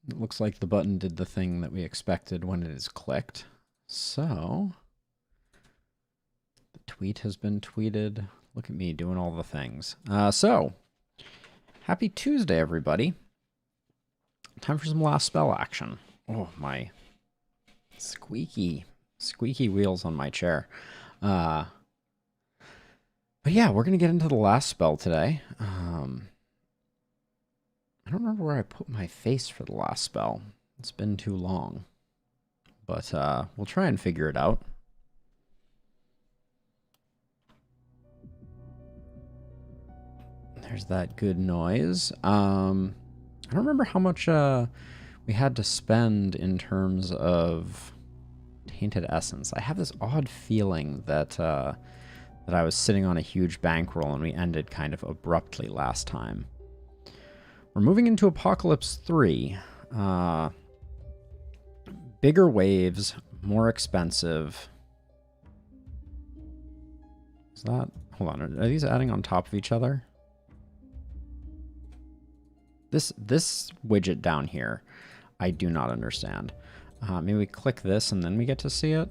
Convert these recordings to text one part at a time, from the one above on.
It looks like the button did the thing that we expected when it is clicked. So, the tweet has been tweeted. Look at me doing all the things. Happy Tuesday, everybody. Time for some last spell action. Oh, my squeaky wheels on my chair. But yeah, we're going to get into the last spell today. I don't remember where I put my face for the last spell. It's been too long. But we'll try and figure it out. There's that good noise. I don't remember how much we had to spend in terms of tainted essence. I have this odd feeling that that I was sitting on a huge bankroll and we ended kind of abruptly last time. We're moving into Apocalypse 3. Bigger waves, more expensive. Is that... Hold on, are these adding on top of each other? This widget down here, I do not understand. Maybe we click this and then we get to see it.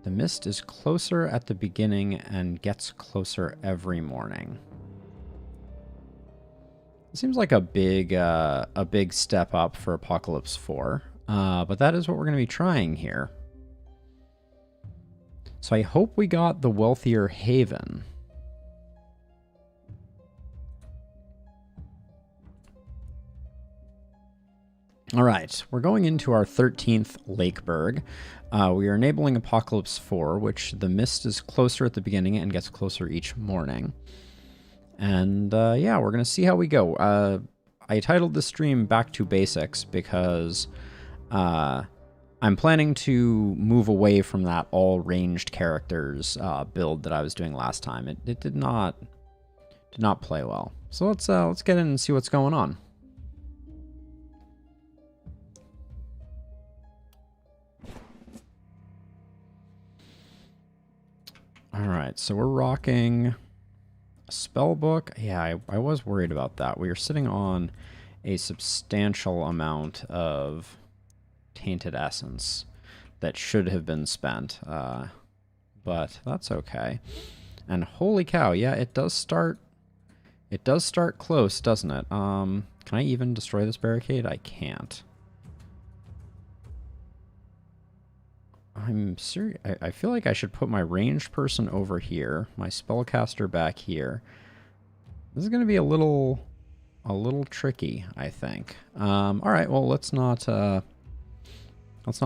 The mist is closer at the beginning and gets closer every morning. It seems like a big step up for Apocalypse 4, but that is what we're going to be trying here. So I hope we got the wealthier haven. All right, we're going into our 13th Lakeburg. We are enabling Apocalypse 4, which the mist is closer at the beginning and gets closer each morning. And yeah, we're going to see how we go. I titled this stream Back to Basics because I'm planning to move away from that all ranged characters build that I was doing last time. It did not play well. So let's get in and see what's going on. Alright, so we're rocking a spell book. Yeah, I was worried about that. We are sitting on a substantial amount of tainted essence that should have been spent. But that's okay. And holy cow, yeah, it does start close, doesn't it? Can I even destroy this barricade? I can't. I'm serious. I feel like I should put my ranged person over here, my spellcaster back here. This is going to be a little tricky, I think. All right, well, let's not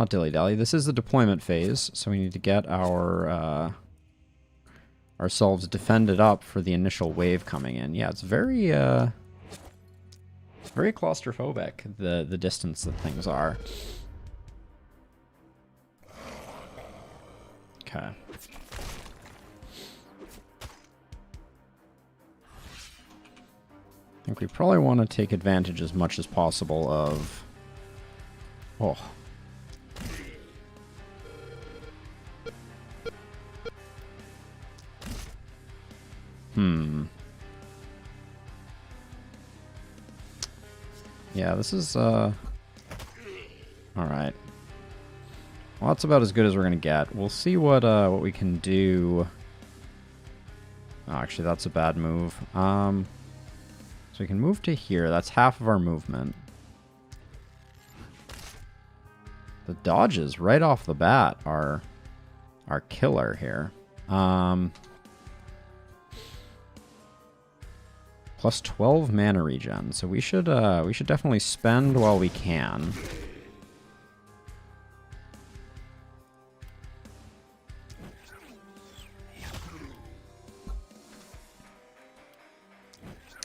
dilly-dally. This is the deployment phase, so we need to get our ourselves defended up for the initial wave coming in. Yeah, it's very claustrophobic, the distance that things are. Okay. I think we probably want to take advantage as much as possible of... Oh. Yeah, this is, Alright. Well, that's about as good as we're going to get. We'll see what we can do. Oh, actually, that's a bad move. So we can move to here. That's half of our movement. The dodges right off the bat are killer here. Plus 12 mana regen. So we should definitely spend while we can.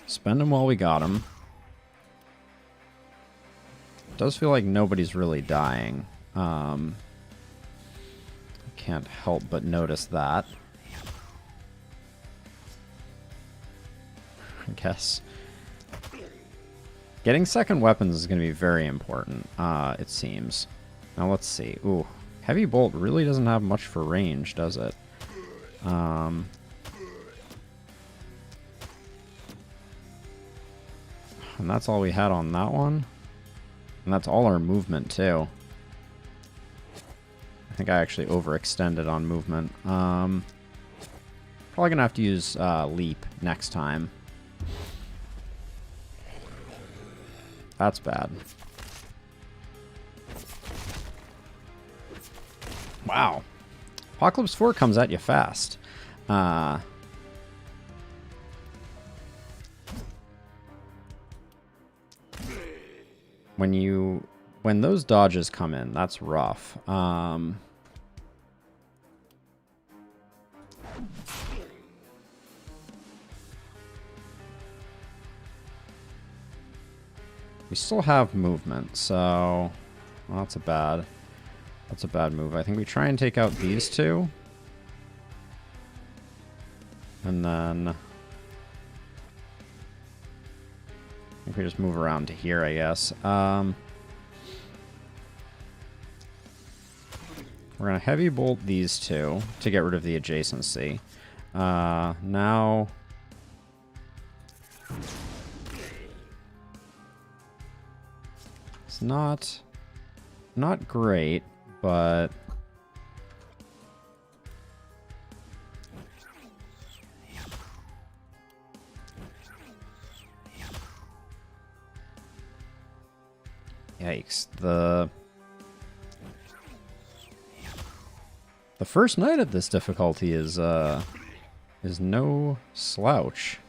Spend them while we got them. Does feel like nobody's really dying. Can't help but notice that. I guess. Getting second weapons is going to be very important, it seems. Now let's see. Ooh, Heavy Bolt really doesn't have much for range, does it? And that's all we had on that one. And that's all our movement, too. I think I actually overextended on movement. Probably gonna have to use leap next time. That's bad. Wow. Apocalypse 4 comes at you fast. When those dodges come in, that's rough. We still have movement, so well, that's a bad move. I think we try and take out these two. And then I think we just move around to here, I guess. We're going to heavy bolt these two to get rid of the adjacency. Now... It's not great, but... Yikes. The first night at this difficulty is no slouch.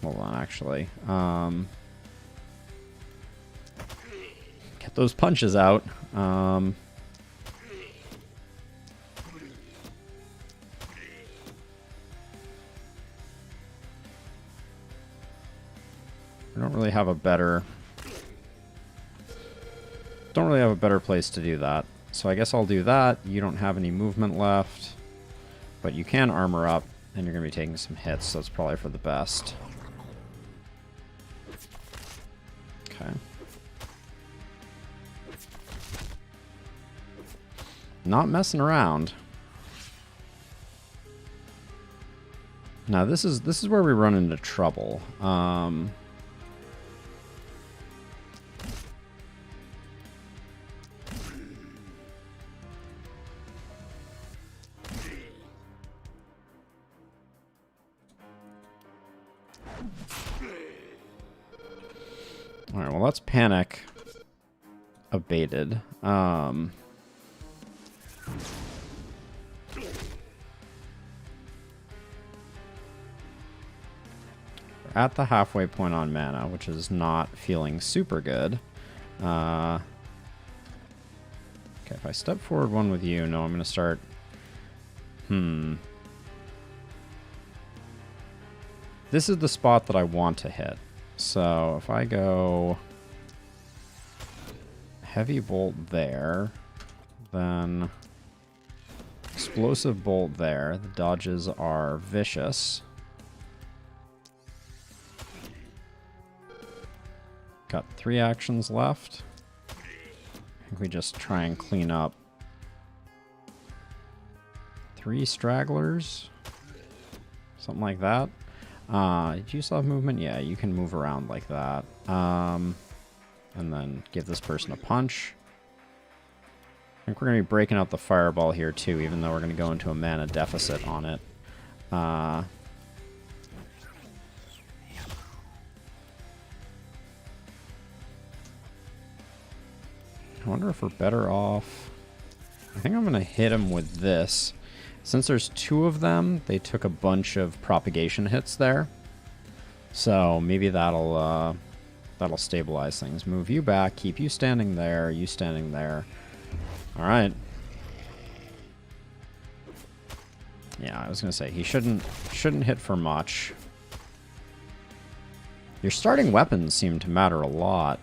Hold on, actually. Get those punches out. I don't really have a better place to do that. So I guess I'll do that. You don't have any movement left, but you can armor up, and you're going to be taking some hits, so that's probably for the best. Okay. Not messing around. Now this is where we run into trouble. Alright, well, that's panic abated. We're at the halfway point on mana, which is not feeling super good. Okay, if I step forward one with you, no, I'm going to start... This is the spot that I want to hit. So if I go heavy bolt there, then explosive bolt there. The dodges are vicious. Got 3 actions left. I think we just try and clean up 3 stragglers. Something like that. Did you still have movement? Yeah, you can move around like that. And then give this person a punch. I think we're going to be breaking out the fireball here too, even though we're going to go into a mana deficit on it. I wonder if we're better off... I think I'm going to hit him with this. Since there's 2 of them, they took a bunch of propagation hits there. So maybe that'll stabilize things. Move you back, keep you standing there, you standing there. Alright. Yeah, I was going to say, he shouldn't hit for much. Your starting weapons seem to matter a lot.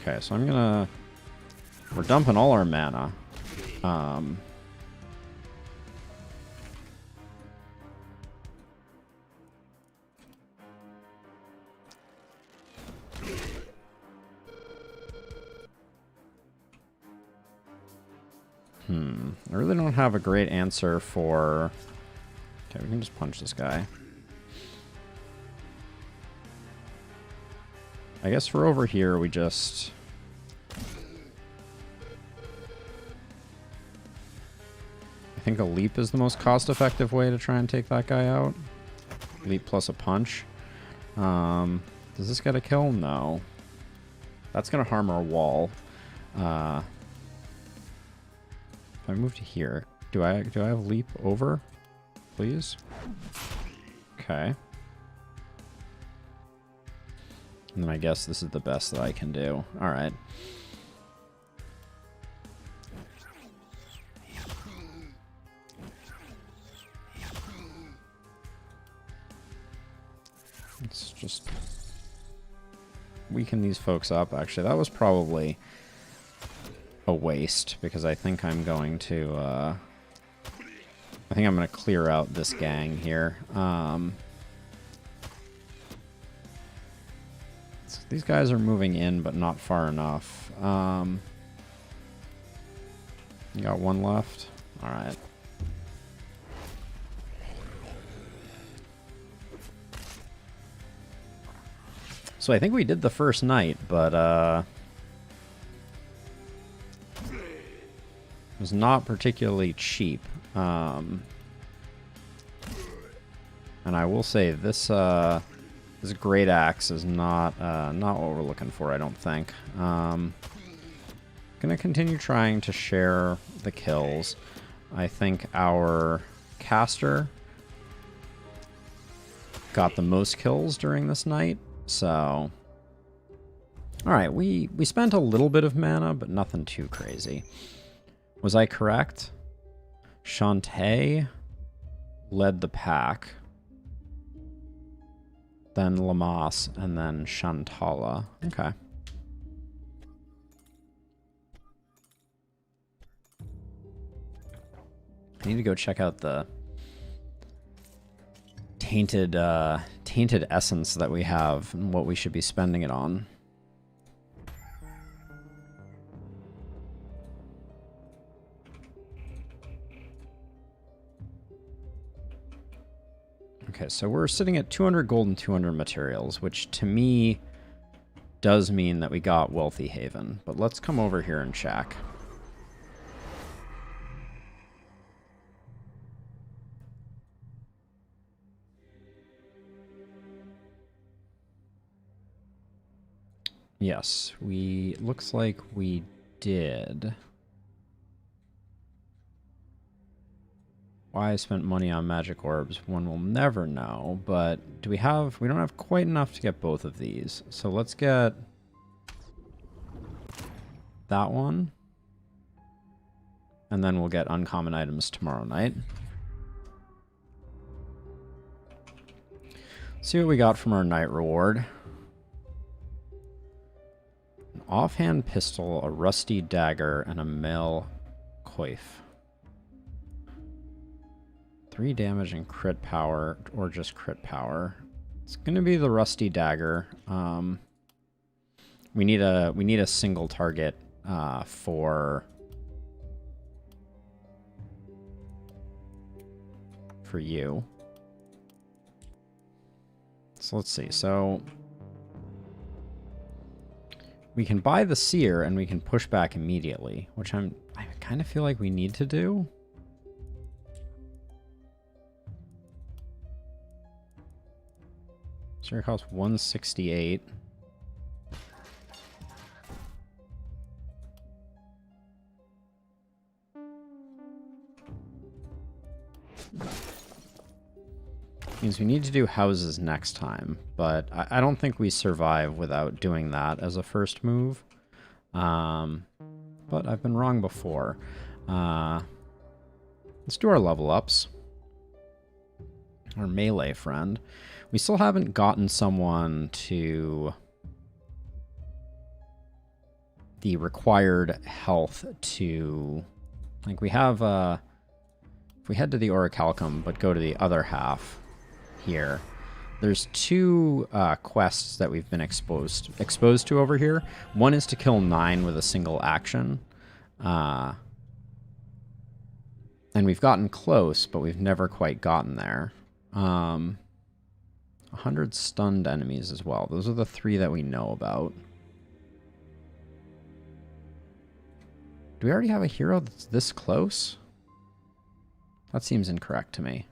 Okay, so I'm gonna... We're dumping all our mana. I really don't have a great answer for... Okay, we can just punch this guy. I guess for over here, we just... I think a leap is the most cost-effective way to try and take that guy out. Leap plus a punch. Does this get a kill? No. That's going to harm our wall. If I move to here, do I have leap over? Please? Okay. And then I guess this is the best that I can do. Alright. Let's just weaken these folks up. Actually, that was probably a waste, because I think I'm going to clear out this gang here. These guys are moving in, but not far enough. You got one left? Alright. So I think we did the first night, but it was not particularly cheap. And I will say this this great axe is not what we're looking for, I don't think. Gonna continue trying to share the kills. I think our caster got the most kills during this night, so... Alright, we spent a little bit of mana, but nothing too crazy. Was I correct? Shantae led the pack. Then Lamas, and then Shantala. Okay. I need to go check out the tainted essence that we have and what we should be spending it on. Okay, so we're sitting at 200 gold and 200 materials, which to me does mean that we got Wealthy Haven. But let's come over here and check. Yes, looks like we did. Why I spent money on magic orbs, one will never know, but we don't have quite enough to get both of these. So let's get that one. And then we'll get uncommon items tomorrow night. See what we got from our night reward. An offhand pistol, a rusty dagger, and a mail coif. 3 damage and crit power, or just crit power. It's gonna be the rusty dagger. We need a single target for you. So let's see. So we can buy the seer and we can push back immediately, which I kind of feel like we need to do. Seer costs 168. Means we need to do houses next time, but I don't think we survive without doing that as a first move. But I've been wrong before. Let's do our level ups. Our melee friend. We still haven't gotten someone to the required health to... Like, we have... if we head to the Orichalcum, but go to the other half here, there's 2 quests that we've been exposed to over here. One is to kill 9 with a single action. And we've gotten close, but we've never quite gotten there. 100 stunned enemies as well. Those are the 3 that we know about. Do we already have a hero that's this close? That seems incorrect to me.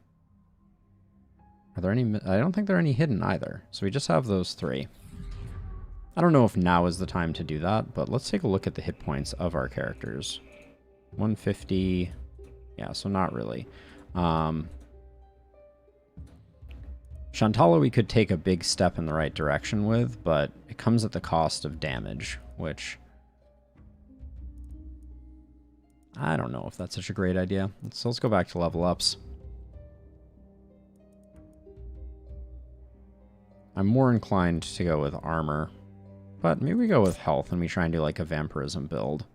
Are there any... I don't think there are any hidden either. So we just have those 3. I don't know if now is the time to do that, but let's take a look at the hit points of our characters. 150... Yeah, so not really. Shantala we could take a big step in the right direction with, but it comes at the cost of damage, which... I don't know if that's such a great idea. So let's go back to level ups. I'm more inclined to go with armor, but maybe we go with health and we try and do like a vampirism build.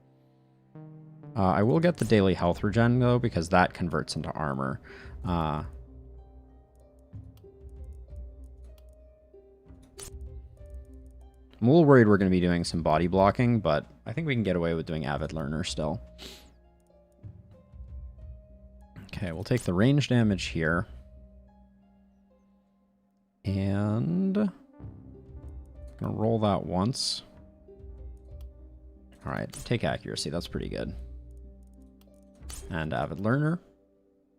I will get the daily health regen though, because that converts into armor. I'm a little worried we're going to be doing some body blocking, but I think we can get away with doing Avid Learner still. Okay, we'll take the range damage here. And I'm going to roll that once. All right, take accuracy. That's pretty good. And Avid Learner.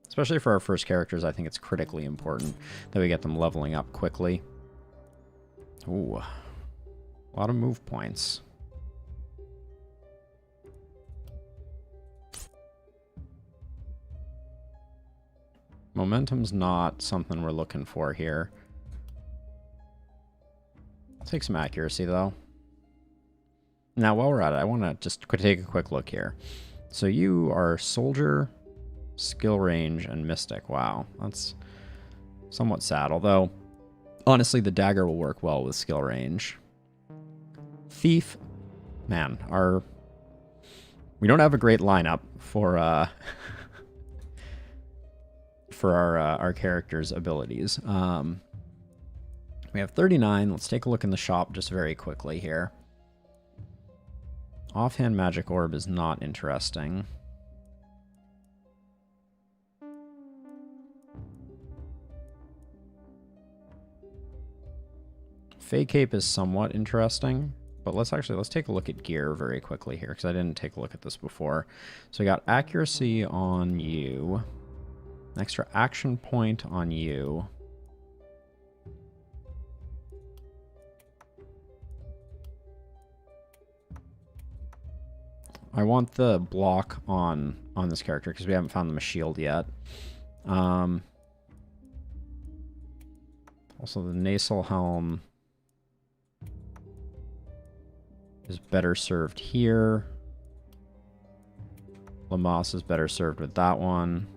Especially for our first characters, I think it's critically important that we get them leveling up quickly. Ooh, a lot of move points. Momentum's not something we're looking for here. I'll take some accuracy, though. Now, while we're at it, I want to just take a quick look here. So you are Soldier, Skill Range, and Mystic. Wow, that's somewhat sad. Although, honestly, the dagger will work well with Skill Range. Thief, man, we don't have a great lineup for for our characters' abilities. We have 39. Let's take a look in the shop just very quickly here. Offhand Magic Orb is not interesting. Fey Cape is somewhat interesting, but let's take a look at gear very quickly here, because I didn't take a look at this before. So we got accuracy on you, an extra action point on you. I want the block on this character because we haven't found them a shield yet. Also, the nasal helm is better served here. Lamas is better served with that one.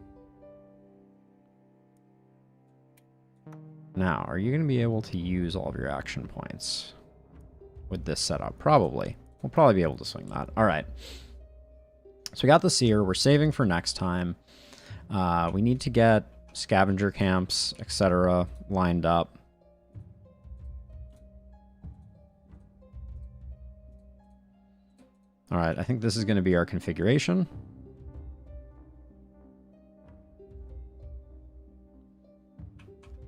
Now, are you going to be able to use all of your action points with this setup? Probably. We'll probably be able to swing that. All right. So we got the Seer. We're saving for next time. We need to get scavenger camps, etc. lined up. All right, I think this is going to be our configuration.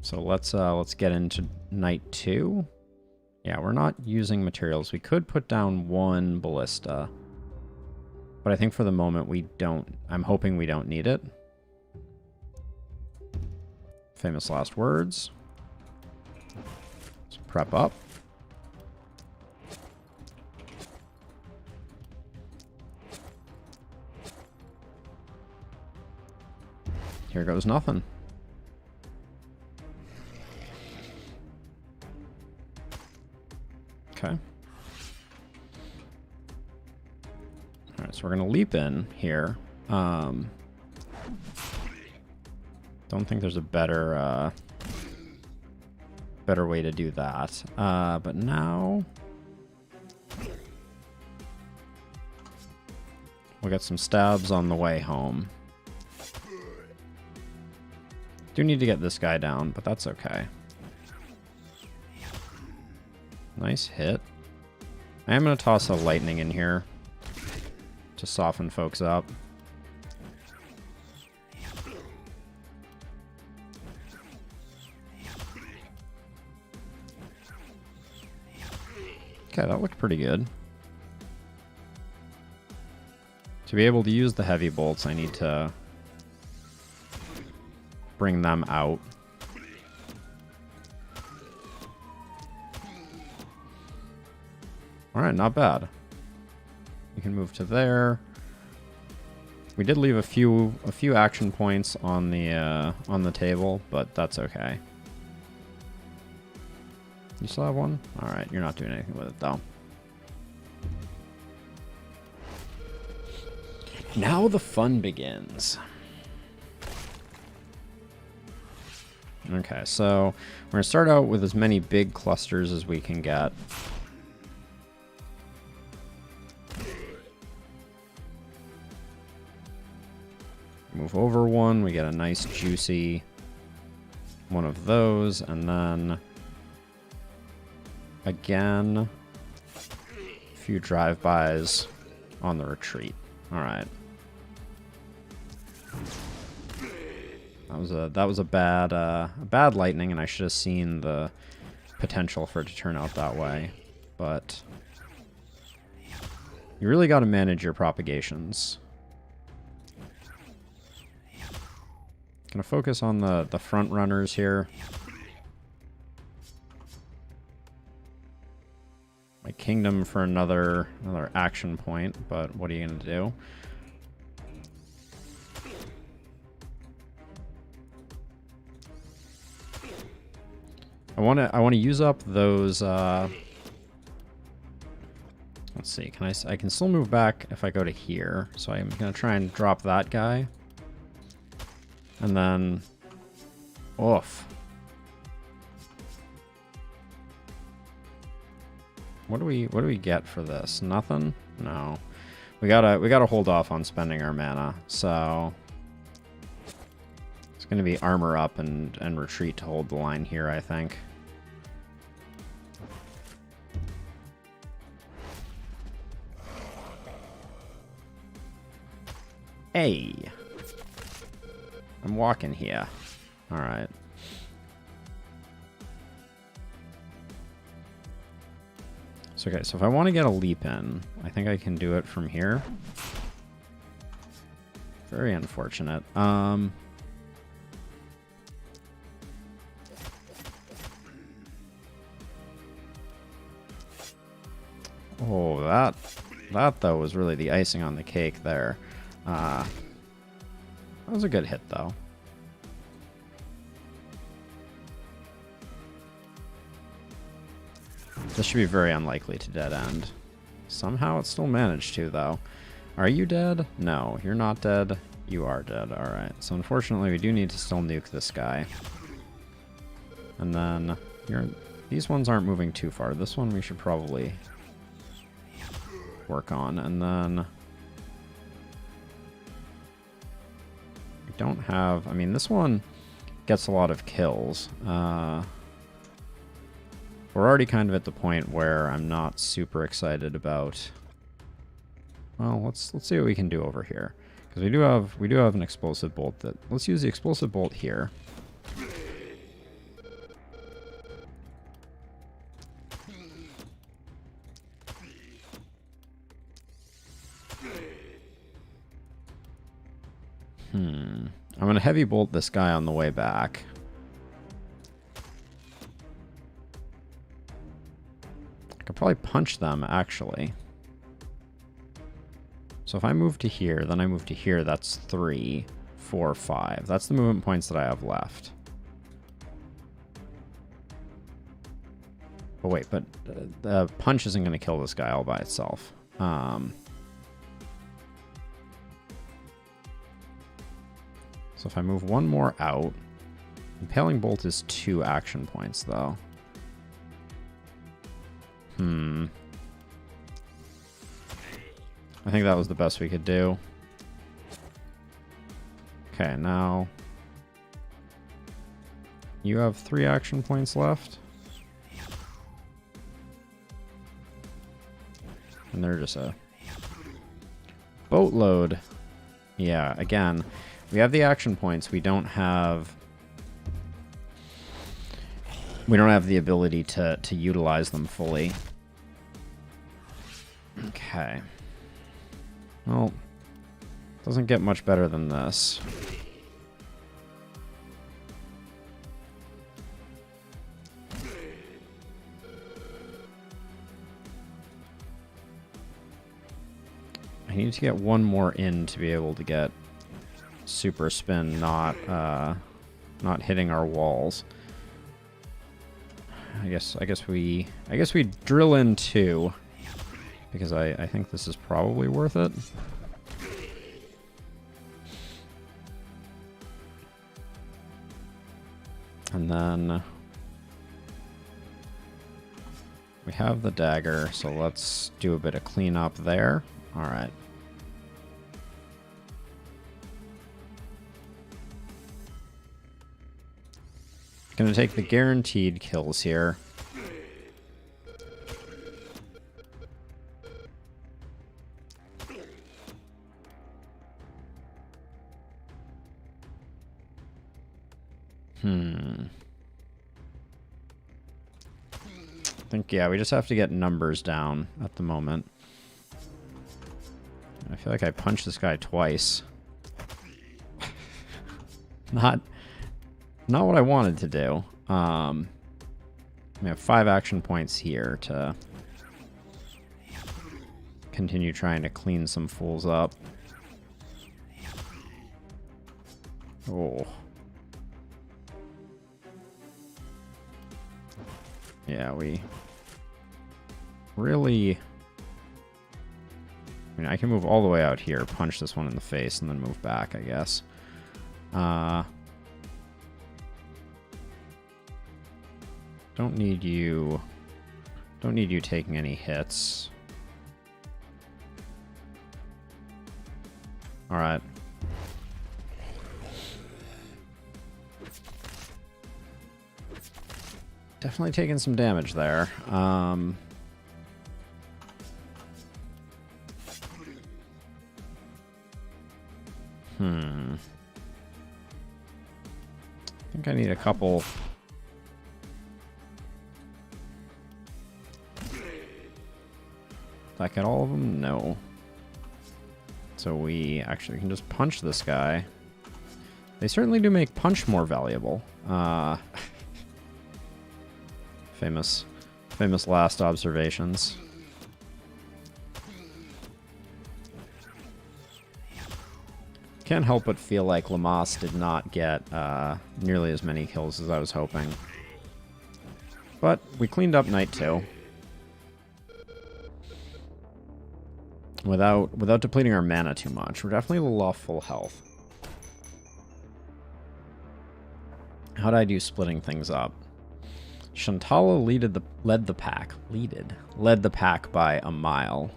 So let's get into night 2. Yeah, we're not using materials. We could put down 1 ballista, but I think for the moment we don't. I'm hoping we don't need it. Famous last words. Let's prep up. Here goes nothing. Okay. All right, so we're going to leap in here. Don't think there's a better way to do that. But now we'll get some stabs on the way home. Do need to get this guy down, but that's okay. Nice hit. I am going to toss a lightning in here to soften folks up. Okay, that looked pretty good. To be able to use the heavy bolts, I need to bring them out. Alright, not bad. We can move to there. We did leave a few action points on the table, but that's okay. You still have one? Alright, you're not doing anything with it though. Now the fun begins. Okay, so we're going to start out with as many big clusters as we can get. Move over one, we get a nice juicy one of those, and then again, a few drive-bys on the retreat. All right. That was a bad lightning, and I should have seen the potential for it to turn out that way. But you really got to manage your propagations. Gonna focus on the front runners here. My kingdom for another action point, but what are you gonna do? I wanna use up those. Let's see. I can still move back if I go to here. So I'm gonna try and drop that guy. And then, oof. What do we get for this? Nothing? No. We gotta hold off on spending our mana. So it's gonna be armor up and retreat to hold the line here, I think. Hey. I'm walking here. All right. So, okay, so if I want to get a leap in, I think I can do it from here. Very unfortunate. Oh, that though was really the icing on the cake there. That was a good hit, though. This should be very unlikely to dead end. Somehow it still managed to, though. Are you dead? No, you're not dead. You are dead. Alright, so unfortunately we do need to still nuke this guy. And then these ones aren't moving too far. This one we should probably work on. And then don't have... I mean, this one gets a lot of kills. We're already kind of at the point where I'm not super excited about... Well, let's see what we can do over here. Because we do have an explosive bolt that... Let's use the explosive bolt here. I'm going to heavy bolt this guy on the way back. I could probably punch them, actually. So if I move to here, then I move to here, that's 3, 4, 5. That's the movement points that I have left. Oh wait, but the punch isn't going to kill this guy all by itself. So if I move one more out, Impaling Bolt is 2 action points, though. I think that was the best we could do. Okay, now you have 3 action points left. And they're just a boatload. Yeah, again, we have the action points. We don't have the ability to utilize them fully. Okay. Well, doesn't get much better than this. I need to get one more in to be able to get super spin not hitting our walls. I guess we drill in 2 because I think this is probably worth it. And then we have the dagger, so let's do a bit of cleanup there. All right. Gonna take the guaranteed kills here. I think, yeah, we just have to get numbers down at the moment. I feel like I punched this guy twice. Not what I wanted to do. We have 5 action points here to continue trying to clean some fools up. Oh. Yeah, we really... I mean, I can move all the way out here, punch this one in the face, and then move back, I guess. Don't need you taking any hits. All right. Definitely taking some damage there. I think I need a couple. Did I get all of them? No. So we actually can just punch this guy. They certainly do make punch more valuable. Famous last observations. Can't help but feel like Lamas did not get nearly as many kills as I was hoping. But we cleaned up night 2. Without depleting our mana too much. We're definitely a little off full health. How'd I do splitting things up? Shantala led the pack by a mile.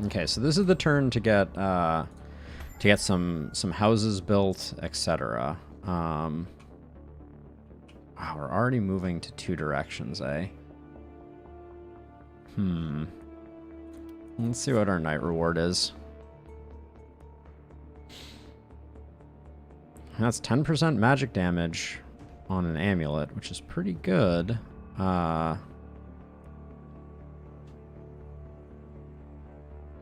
Okay, so this is the turn to get some houses built, etc. Wow, we're already moving to 2 directions, eh? Let's see what our night reward is. That's 10% magic damage on an amulet, which is pretty good. A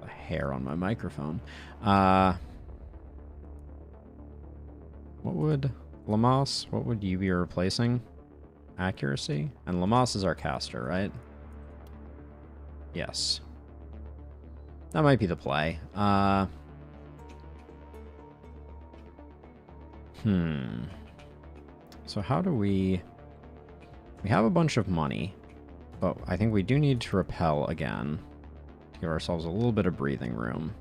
hair on my microphone. What would Lamas, what would you be replacing? Accuracy? And Lamas is our caster, right? Yes. That might be the play. So how do we have a bunch of money, but I think we do need to repel again to give ourselves a little bit of breathing room.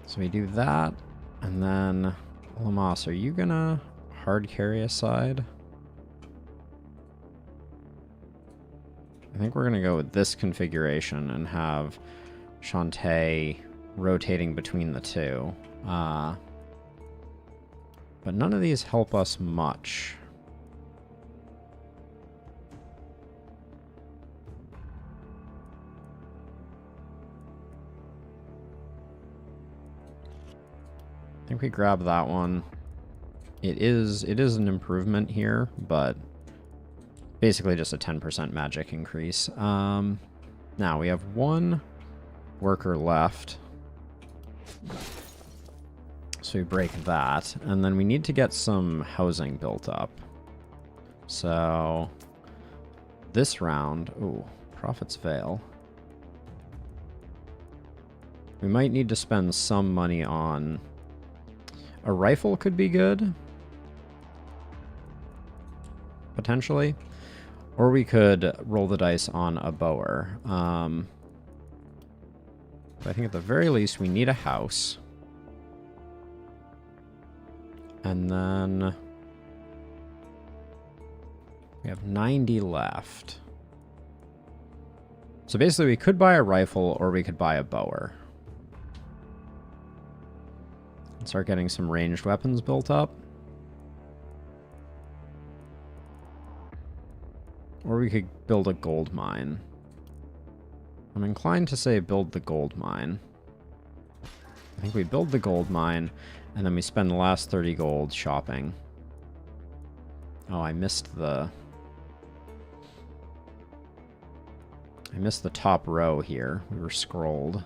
So we do that, and then Lamas, are you gonna hard carry aside? I think we're gonna go with this configuration and have Shantae rotating between the 2. But none of these help us much. I think we grab that one. It is an improvement here, but basically just a 10% magic increase. Now we have one worker left. So we break that, and then we need to get some housing built up. So this round, ooh, Prophet's Veil. We might need to spend some money on a rifle could be good. Potentially. Or we could roll the dice on a bower. But I think at the very least we need a house. And then we have 90 left. So basically we could buy a rifle or we could buy a bower. And start getting some ranged weapons built up. Or we could build a gold mine. I'm inclined to say build the gold mine. I think we build the gold mine, and then we spend the last 30 gold shopping. Oh, I missed the top row here. We were scrolled.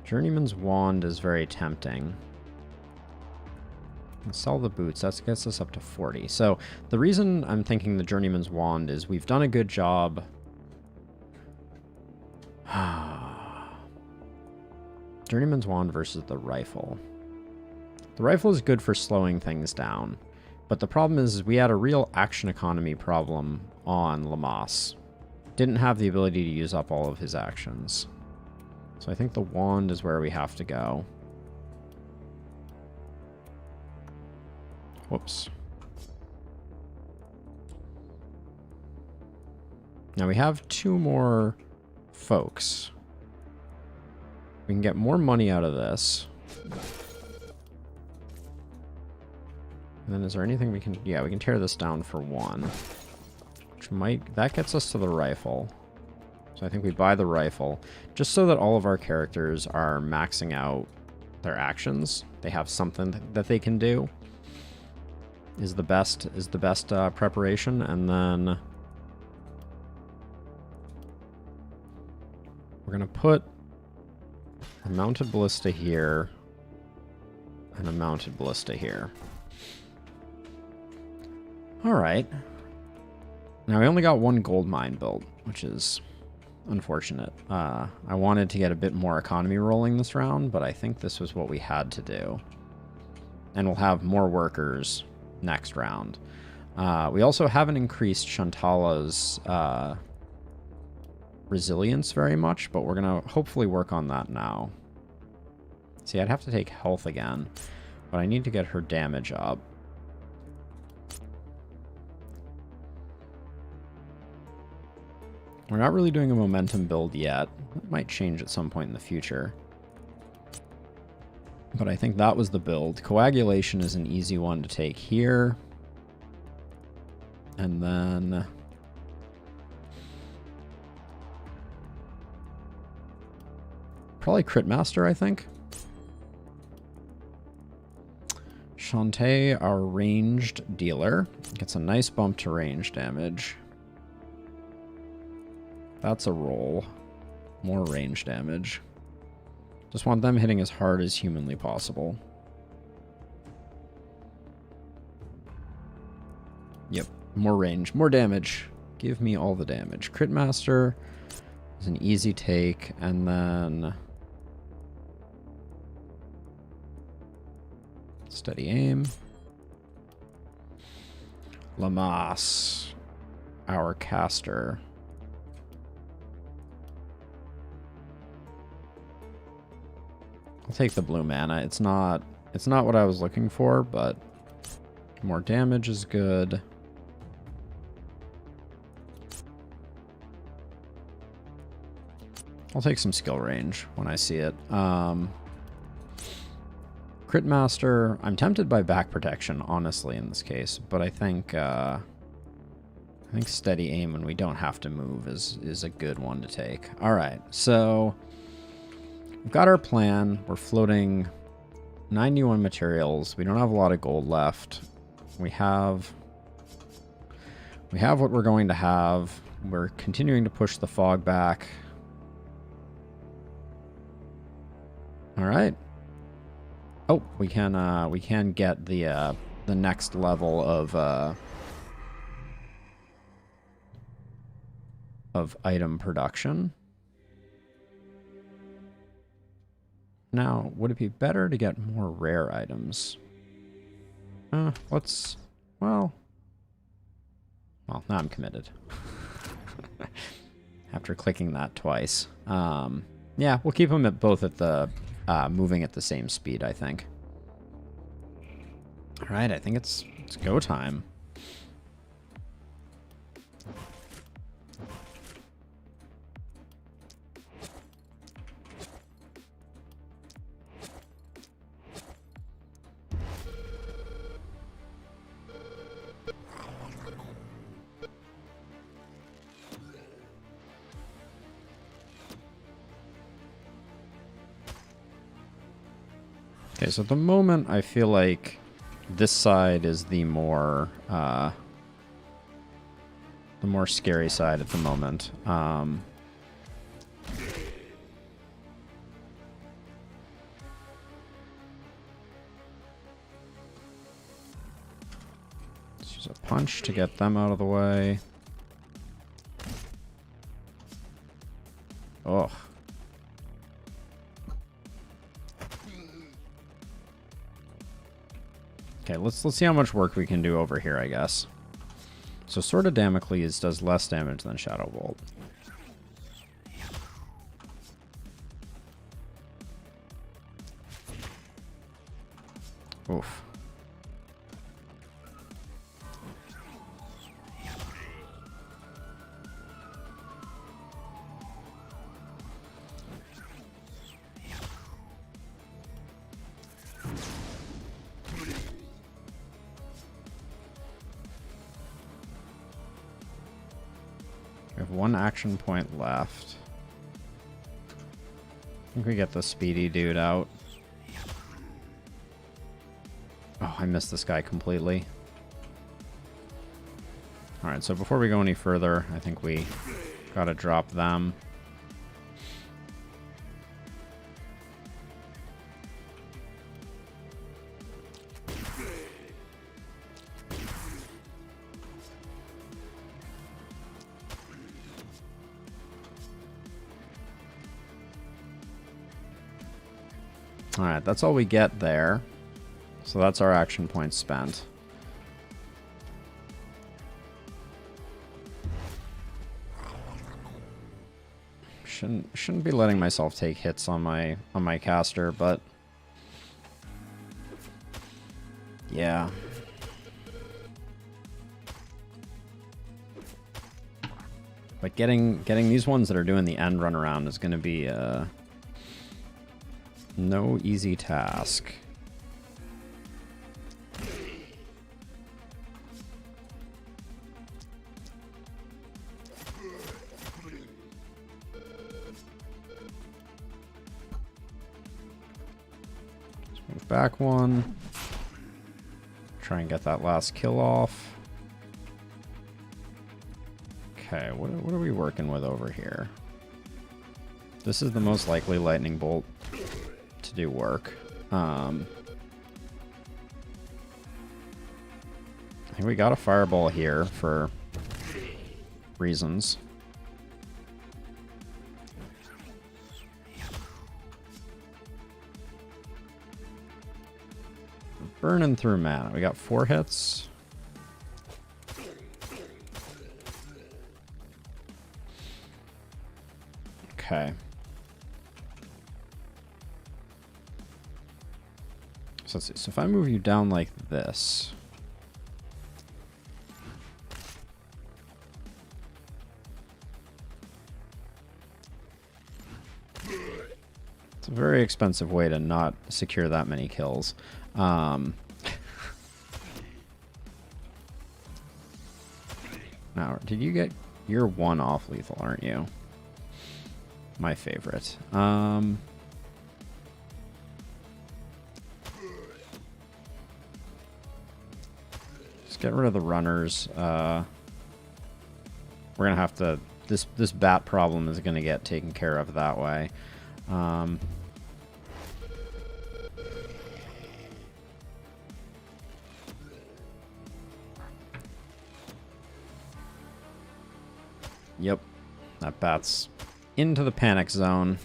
Journeyman's Wand is very tempting. Sell the boots. That gets us up to 40. So the reason I'm thinking the Journeyman's Wand is we've done a good job. Journeyman's Wand versus the rifle. The rifle is good for slowing things down. But the problem is we had a real action economy problem on Lamas. Didn't have the ability to use up all of his actions. So I think the wand is where we have to go. Whoops. Now we have 2 more folks. We can get more money out of this. And then is there anything we can... Yeah, we can tear this down for 1. Which might... That gets us to the rifle. So I think we buy the rifle. Just so that all of our characters are maxing out their actions. They have something that they can do. Is the best preparation, and then we're gonna put a mounted ballista here and a mounted ballista here. All right. Now we only got 1 gold mine built, which is unfortunate. I wanted to get a bit more economy rolling this round, but I think this was what we had to do. And we'll have more workers next round. We also haven't increased Shantala's resilience very much, but we're going to hopefully work on that now. See, I'd have to take health again, but I need to get her damage up. We're not really doing a momentum build yet. It might change at some point in the future. But I think that was the build. Coagulation is an easy one to take here. And then... probably Crit Master, I think. Shantae, our ranged dealer, gets a nice bump to range damage. That's a roll. More range damage. Just want them hitting as hard as humanly possible. Yep, more range, more damage. Give me all the damage. Crit Master is an easy take, and then... steady aim. Lamas, our caster. I'll take the blue mana. It's not what I was looking for, but more damage is good. I'll take some skill range when I see it. Crit Master, I'm tempted by back protection, honestly, in this case, but I think think steady aim when we don't have to move is a good one to take. All right, so we've got our plan. We're floating 91 materials. We don't have a lot of gold left. We have what we're going to have. We're continuing to push the fog back. All right. Oh, we can get the next level of item production. Now, would it be better to get more rare items? Well, now I'm committed. After clicking that twice. Yeah, we'll keep them at both at the moving at the same speed, I think. All right, I think it's go time. Okay, so at the moment, I feel like this side is the more scary side at the moment. Let's use a punch to get them out of the way. Oh. Okay, let's see how much work we can do over here, I guess. So Sword of Damocles does less damage than Shadow Bolt. Oof. We have one action point left. I think we get the speedy dude out. Oh, I missed this guy completely. Alright, so before we go any further, I think we gotta drop them. Alright, that's all we get there. So that's our action points spent. Shouldn't be letting myself take hits on my caster, but yeah. But getting these ones that are doing the end run around is going to be no easy task. Let's move back one. Try and get that last kill off. Okay, what are we working with over here? This is the most likely lightning bolt to do work. I think we got a fireball here for reasons. Burning through mana. We got 4 hits. Okay. So let's see. So if I move you down like this. It's a very expensive way to not secure that many kills. Now, did you get... You're 1 off lethal, aren't you? My favorite. Just get rid of the runners. We're gonna have to... This bat problem is gonna get taken care of that way. Yep, that bat's into the panic zone.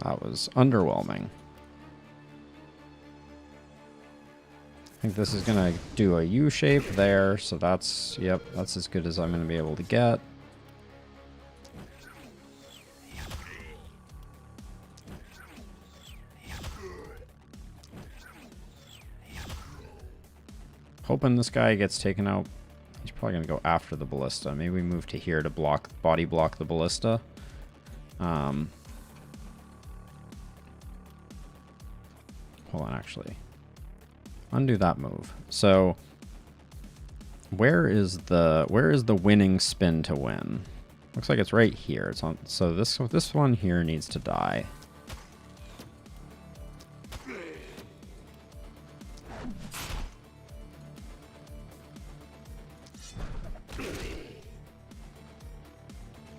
That was underwhelming. I think this is gonna do a U shape there, so that's, yep, that's as good as I'm gonna be able to get. Hoping this guy gets taken out. He's probably going to go after the ballista. Maybe we move to here to body block the ballista. Hold on, actually. Undo that move. So where is the winning spin to win? Looks like it's right here. It's on, so this one here needs to die.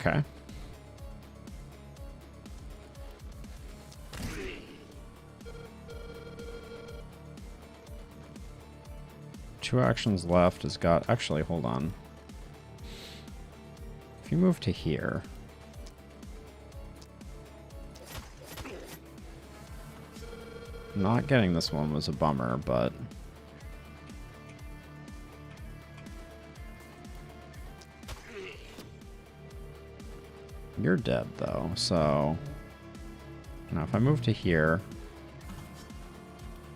Okay. Two actions left has got... Actually, hold on. If you move to here... Not getting this one was a bummer, but... You're dead, though, so... Now, if I move to here...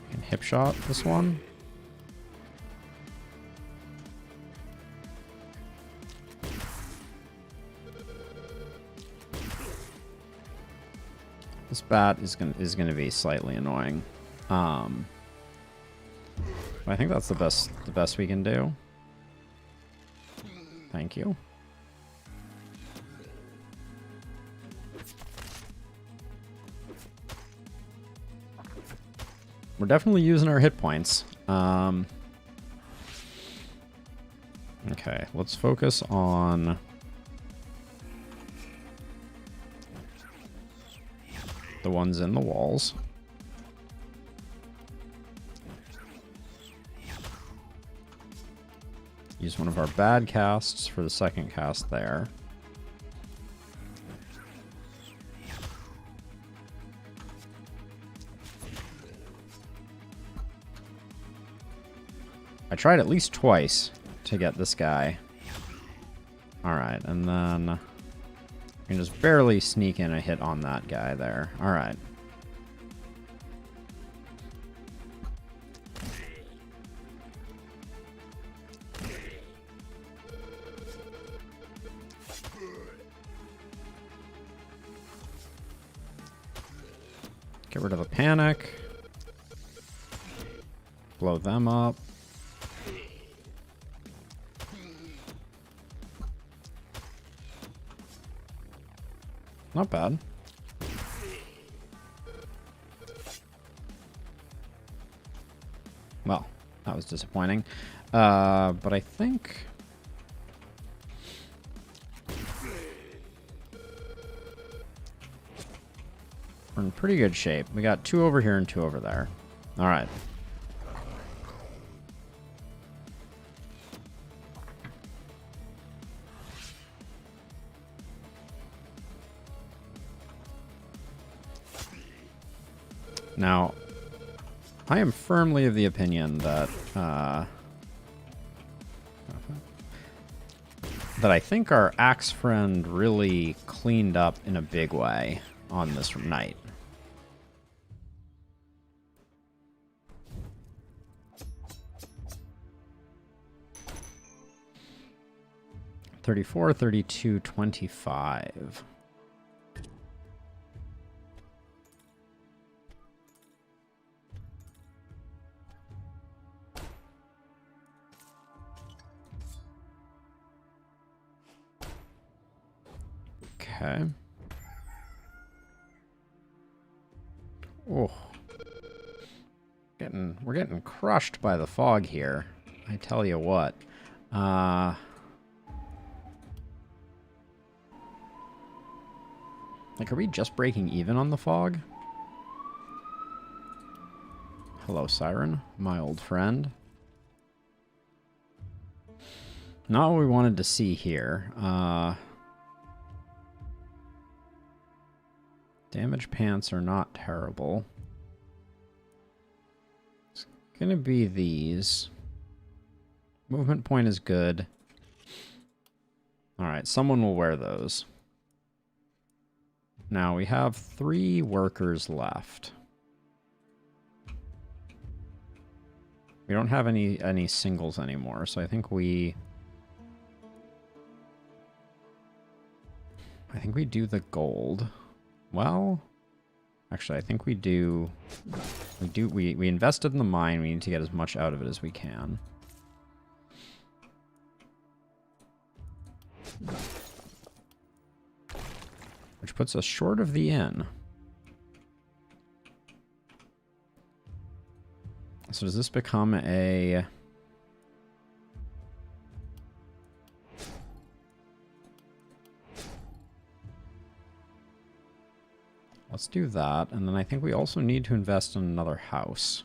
I can hip shot this one. This bat is gonna be slightly annoying. I think that's the best we can do. Thank you. We're definitely using our hit points. Okay, let's focus on the ones in the walls. Use one of our bad casts for the second cast there. I tried at least twice to get this guy. Alright, and then I can just barely sneak in a hit on that guy there. Alright. Get rid of a panic. Blow them up. Not bad. Well, that was disappointing. But I think... we're in pretty good shape. We got 2 over here and 2 over there. Alright. Now, I am firmly of the opinion that that I think our axe friend really cleaned up in a big way on this night. 34, 32, 25. Okay. Oh. We're getting crushed by the fog here. I tell you what. Like, are we just breaking even on the fog? Hello, Siren, my old friend. Not what we wanted to see here. Damage pants are not terrible. It's gonna be these. Movement point is good. Alright, someone will wear those. Now we have 3 workers left. We don't have any singles anymore, so I think we do the gold. Well, actually, I think we invested in the mine. We need to get as much out of it as we can. Which puts us short of the inn. So does this become a... Let's do that, and then I think we also need to invest in another house.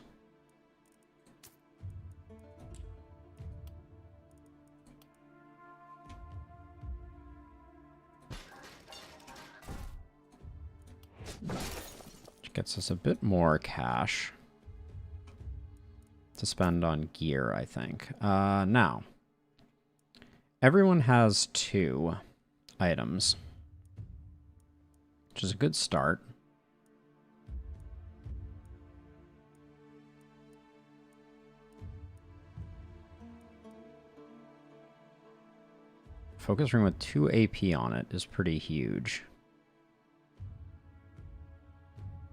Which gets us a bit more cash to spend on gear, I think. Now, everyone has 2 items, which is a good start. Focus ring with 2 AP on it is pretty huge.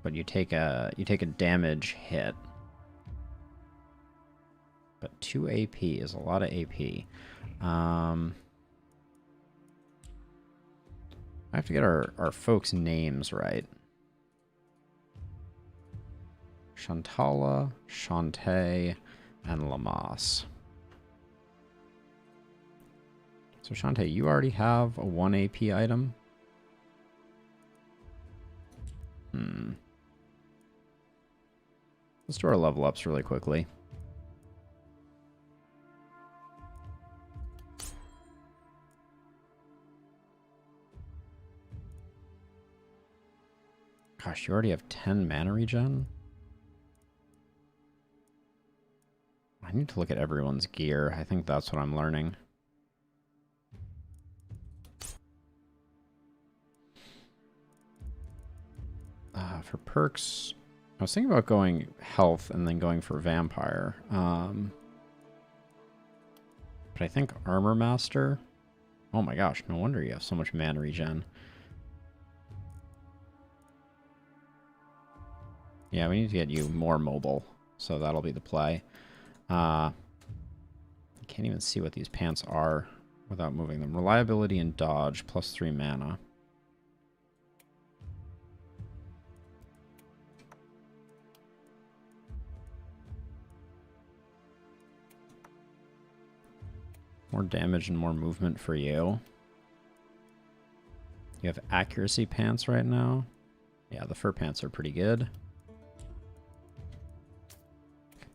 But you take a damage hit. But 2 AP is a lot of AP. I have to get our folks' names right. Shantala, Shantae, and Lamas. So Shantae, you already have a 1 AP item? Let's do our level ups really quickly. Gosh, you already have 10 mana regen? I need to look at everyone's gear. I think that's what I'm learning. For perks, I was thinking about going health and then going for vampire. But I think armor master. Oh my gosh, no wonder you have so much mana regen. Yeah, we need to get you more mobile, so that'll be the play. I can't even see what these pants are without moving them. Reliability and dodge, plus 3 mana. More damage and more movement for you. You have accuracy pants right now. Yeah, the fur pants are pretty good.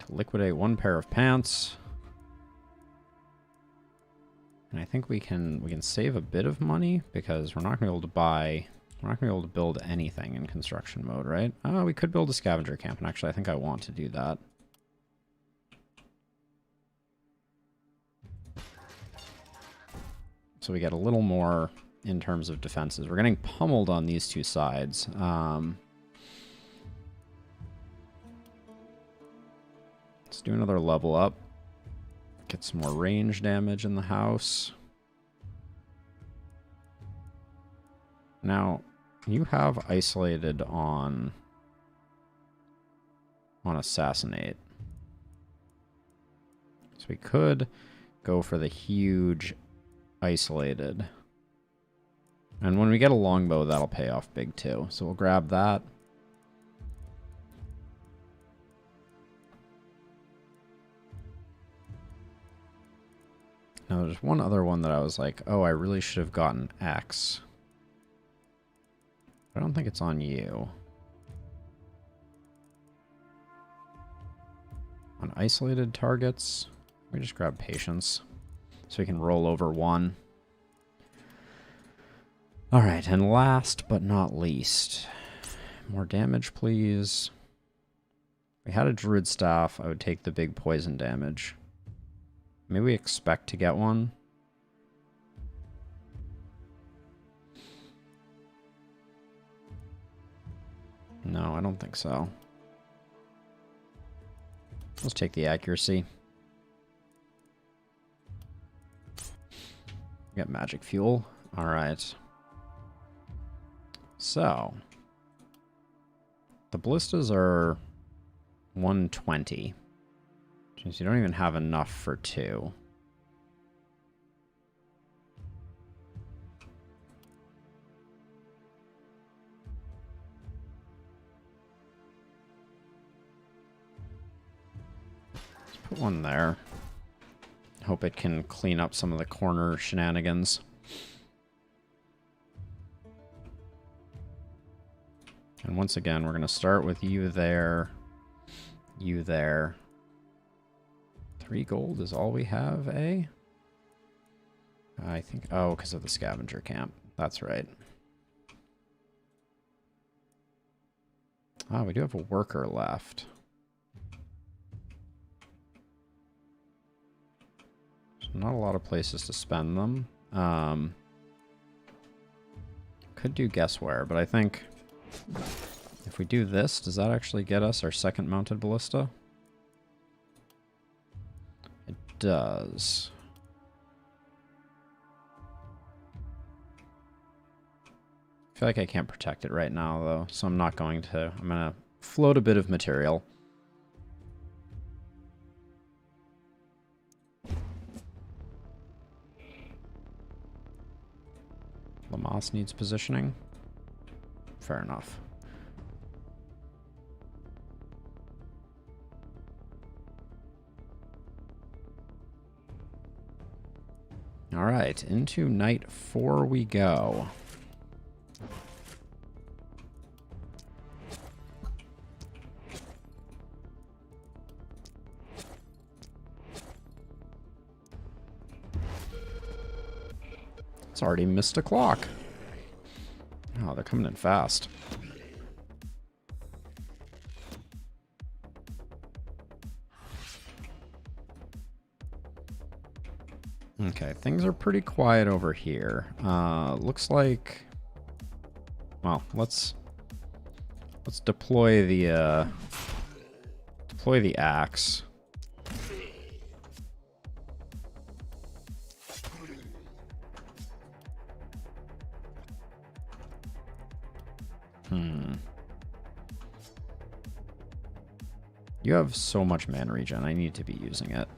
To liquidate 1 pair of pants. And I think we can save a bit of money because we're not going to be able to buy... We're not going to be able to build anything in construction mode, right? Oh, we could build a scavenger camp, and actually I think I want to do that. So we get a little more in terms of defenses. We're getting pummeled on these 2 sides. Let's do another level up. Get some more range damage in the house. Now, you have isolated on assassinate. So we could go for the huge isolated. And when we get a longbow, that'll pay off big too. So we'll grab that. Now there's one other one that I was like, oh, I really should have gotten X. I don't think it's on you. On isolated targets, we just grab patience so we can roll over one. All right, and last but not least, more damage, please. If we had a druid staff, I would take the big poison damage. Maybe we expect to get one. No, I don't think so. Let's take the accuracy. Get magic fuel. All right. So, the ballistas are 120. Which means you don't even have enough for 2. Let's put one there. Hope it can clean up some of the corner shenanigans. And once again, we're going to start with you there, you there. 3 gold is all we have, eh? I think, oh, because of the scavenger camp. That's right. Ah, we do have a worker left. So not a lot of places to spend them. Could do guess where, but I think if we do this, does that actually get us our second mounted ballista? It does. I feel like I can't protect it right now, though, so I'm not going to. I'm going to float a bit of material. Lamas needs positioning. Fair enough. All right, into night 4 we go. It's already missed a clock. Oh, they're coming in fast. Okay, things are pretty quiet over here. Looks like, well, let's deploy the axe. You have so much mana regen. I need to be using it.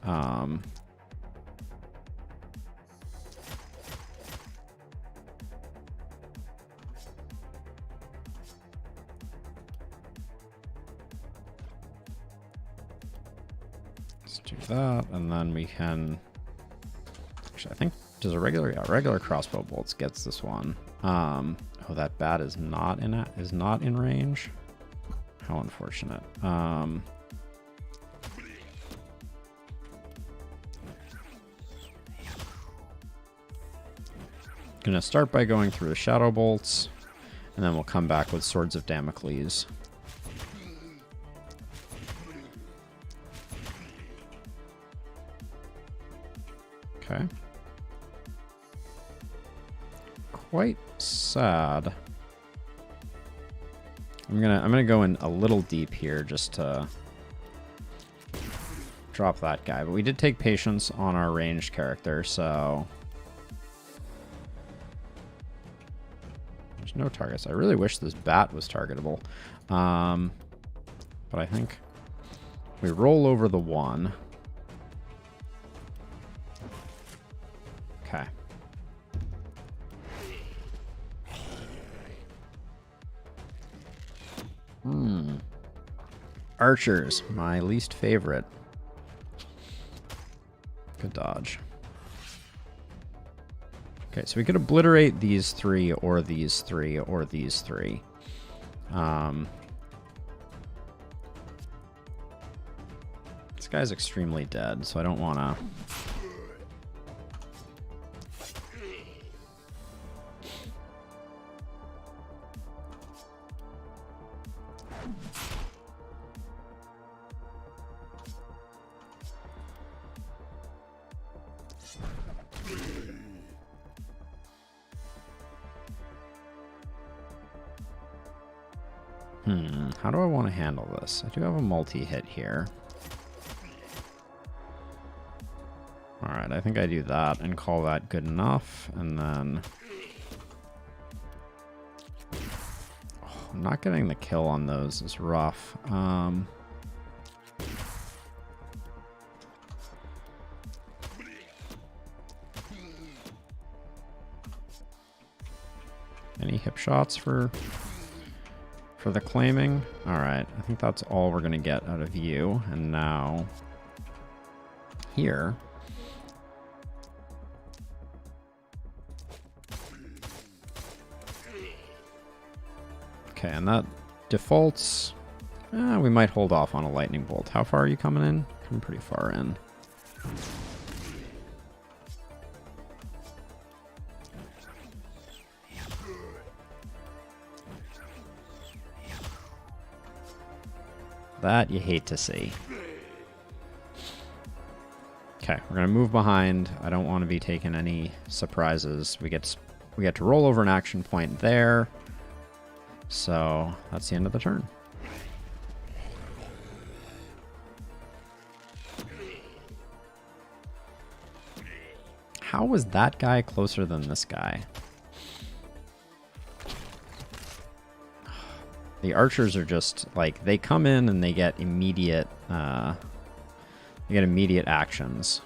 Let's do that, and then we can. Actually, I think does a regular crossbow bolts gets this one. Oh, that bat is not in range. How unfortunate. Gonna start by going through the shadow bolts, and then we'll come back with swords of Damocles. Okay. Quite sad. I'm gonna go in a little deep here just to drop that guy. But we did take patience on our ranged character, so There's no targets. I really wish this bat was targetable. But I think we roll over the 1. Okay. Archers, my least favorite. Good dodge. Okay, so we could obliterate these 3 or these 3 or these 3. This guy's extremely dead, so I don't want to... How do I want to handle this? I do have a multi-hit here. Alright, I think I do that and call that good enough, and then... Oh, not getting the kill on those is rough. Any hip shots for the claiming? Alright, I think that's all we're going to get out of you. And now, here. Okay, and that defaults. We might hold off on a lightning bolt. How far are you coming in? Coming pretty far in. That you hate to see. Okay, we're gonna move behind. I don't want to be taking any surprises. We get to roll over an action point there. So that's the end of the turn. How was that guy closer than this guy? The archers are just like, they come in and they get immediate actions.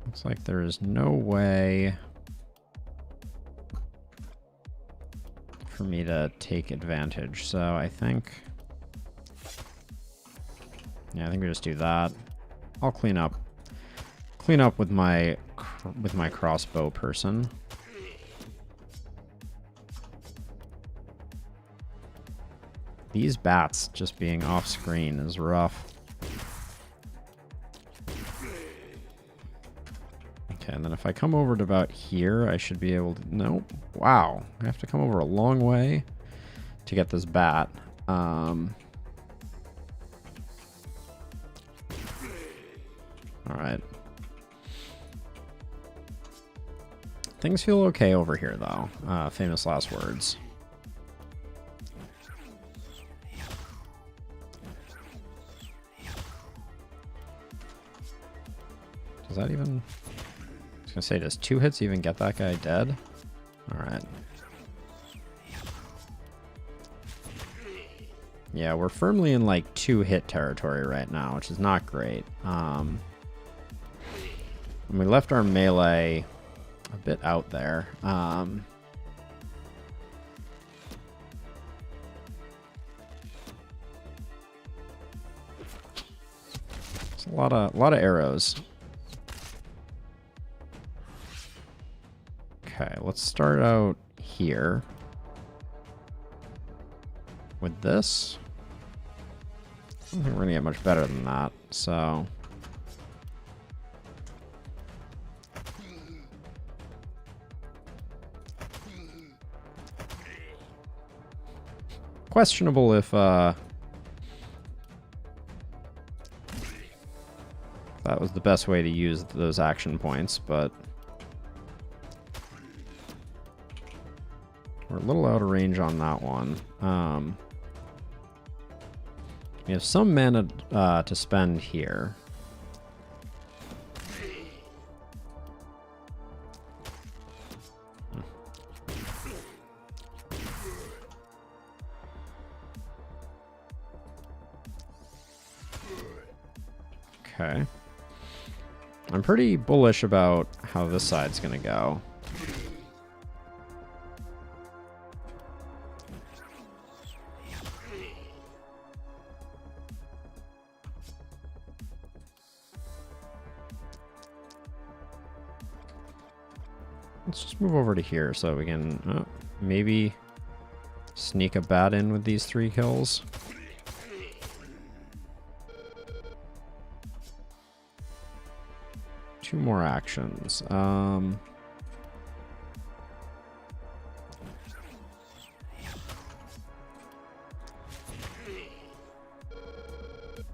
Looks like there is no way for me to take advantage. So I think, yeah, I think we just do that. I'll clean up with my crossbow person. These bats just being off screen is rough. Okay, and then if I come over to about here, I should be able to... Nope. Wow. I have to come over a long way to get this bat. Alright. Things feel okay over here, though. Famous last words. Does that even... I was gonna say, does 2 hits even get that guy dead? Alright. Yeah, we're firmly in like 2-hit territory right now, which is not great. And we left our melee a bit out there. It's a lot of arrows. Okay, let's start out here with this. I don't think we're gonna get much better than that, so. Questionable if That was the best way to use those action points, but we're a little out of range on that one. We have some mana to spend here. Okay. I'm pretty bullish about how this side's gonna go. Let's just move over to here so we can maybe sneak a bat in with these 3 kills. Two more actions.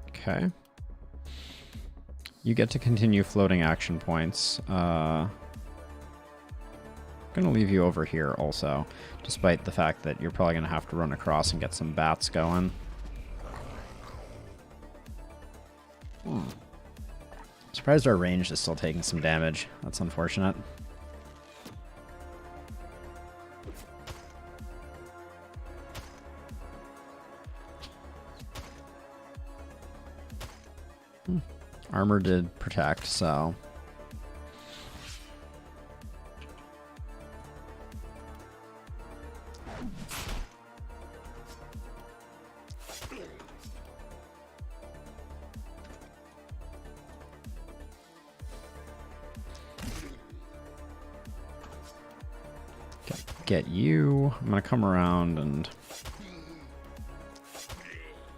Okay. You get to continue floating action points. I'm gonna leave you over here also, despite the fact that you're probably gonna have to run across and get some bats going. Surprised our range is still taking some damage. That's unfortunate. Armor did protect, so... Get you. I'm gonna come around and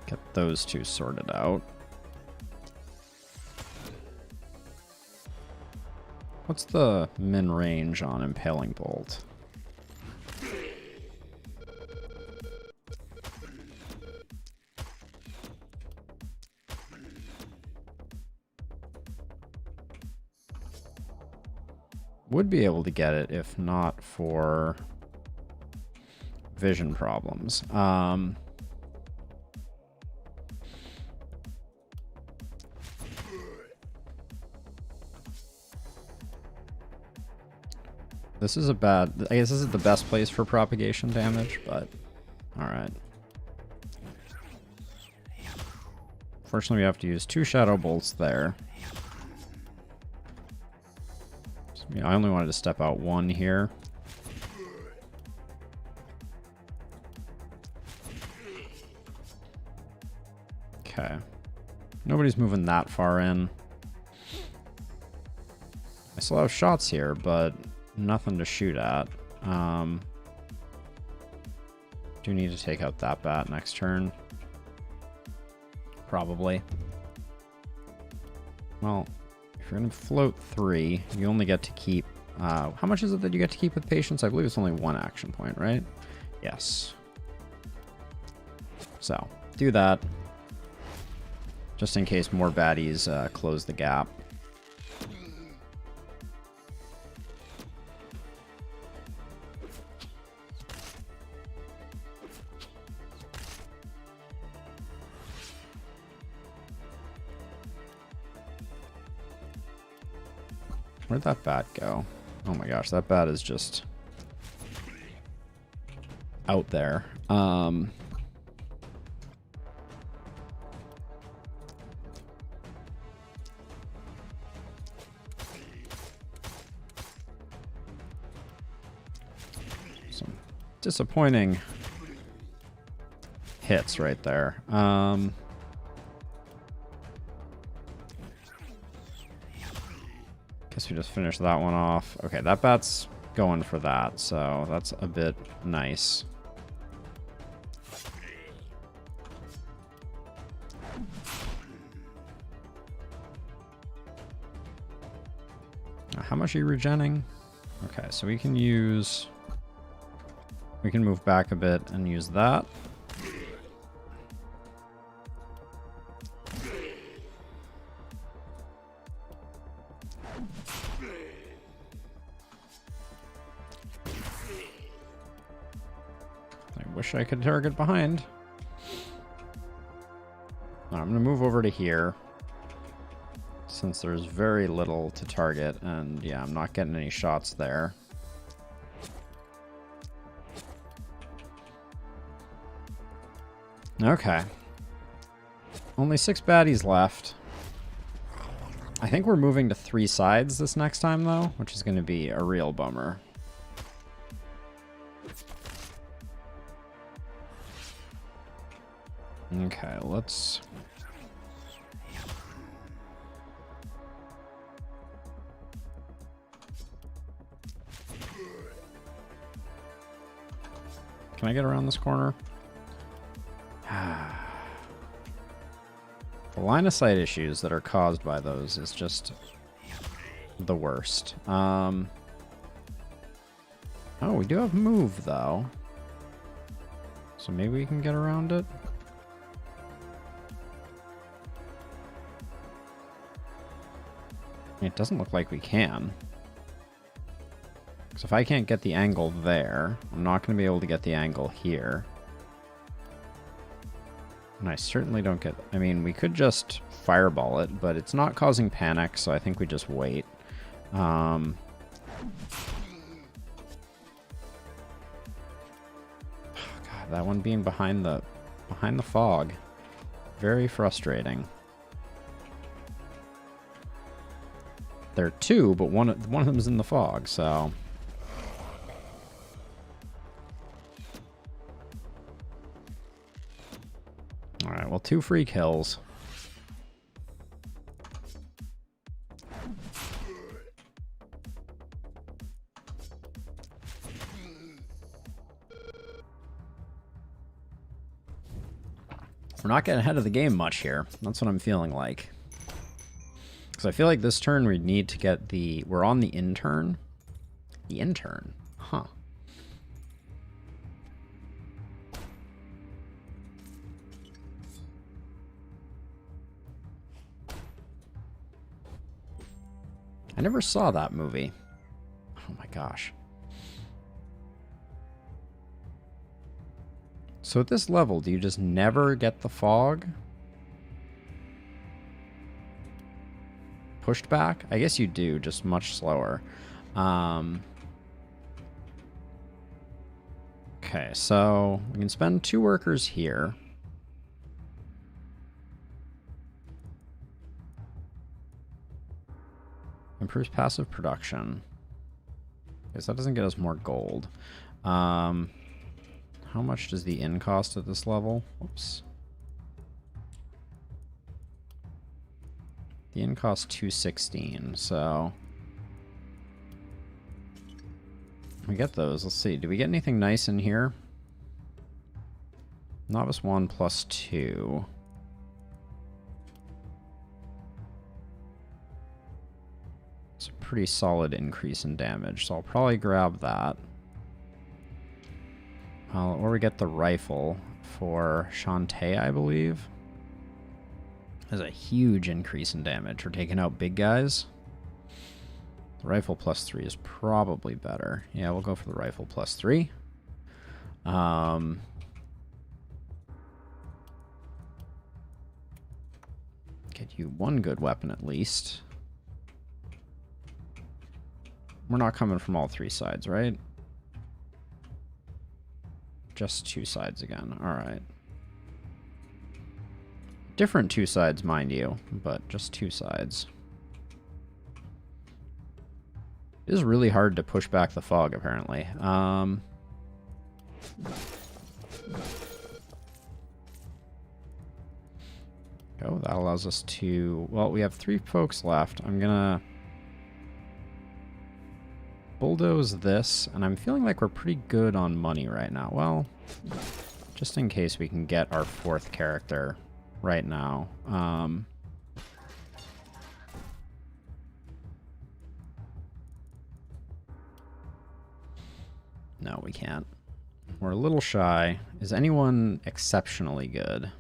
get those 2 sorted out. What's the min range on Impaling Bolt? Would be able to get it if not for vision problems. This is a bad... I guess this is the best place for propagation damage, but... Alright. Fortunately, we have to use 2 Shadow Bolts there. So, I only wanted to step out 1 here. Okay. Nobody's moving that far in. I still have shots here, but nothing to shoot at. Do need to take out that bat next turn. Probably. Well, if you're going to float 3, you only get to keep... how much is it that you get to keep with patience? I believe it's only 1 action point, right? Yes. So, do that. Just in case more baddies close the gap. Where'd that bat go? Oh my gosh, that bat is just out there. Some disappointing hits right there. Guess we just finished that one off. Okay, that bat's going for that, so that's a bit nice. How much are you regenning? Okay, so we can use... We can move back a bit and use that. I wish I could target behind. I'm going to move over to here, since there's very little to target, and yeah, I'm not getting any shots there. Okay. Only 6 baddies left. I think we're moving to 3 sides this next time, though, which is going to be a real bummer. Okay, let's... Can I get around this corner? The line of sight issues that are caused by those is just the worst. Oh, we do have move, though. So maybe we can get around it? It doesn't look like we can. Because if I can't get the angle there, I'm not going to be able to get the angle here. And I certainly don't get... I mean, we could just fireball it, but it's not causing panic, so I think we just wait. God, that one being behind the fog. Very frustrating. There are 2, but one of them is in the fog, so... Alright, well, 2 free kills. We're not getting ahead of the game much here. That's what I'm feeling like. Because I feel like this turn we need to get the... We're on the intern. The intern? Huh. I never saw that movie. Oh my gosh. So at this level, do you just never get the fog pushed back? I guess you do, just much slower. Okay, so we can spend 2 workers here. Improves passive production. Guess that doesn't get us more gold. How much does the in cost at this level? Whoops. The in cost 216, so we get those. Let's see. Do we get anything nice in here? Novice 1 plus 2. It's a pretty solid increase in damage, so I'll probably grab that. Or we get the rifle for Shantae, I believe. Has a huge increase in damage. We're taking out big guys. The rifle plus 3 is probably better. Yeah, we'll go for the rifle plus 3. Get you 1 good weapon at least. We're not coming from all 3 sides, right? Just 2 sides again. Alright. Different 2 sides, mind you, but just 2 sides. It is really hard to push back the fog, apparently. Oh, that allows us to... Well, we have 3 folks left. I'm gonna bulldoze this, and I'm feeling like we're pretty good on money right now. Well, just in case we can get our 4th character right now. No, we can't. We're a little shy. Is anyone exceptionally good?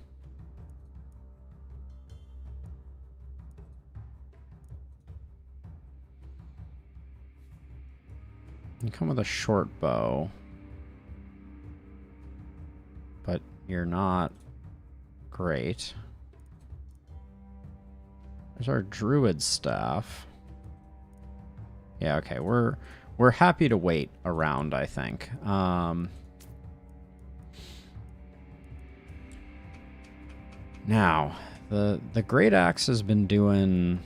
You come with a short bow. But you're not great. There's our druid staff. Yeah, okay, we're happy to wait around, I think. Now, the great axe has been doing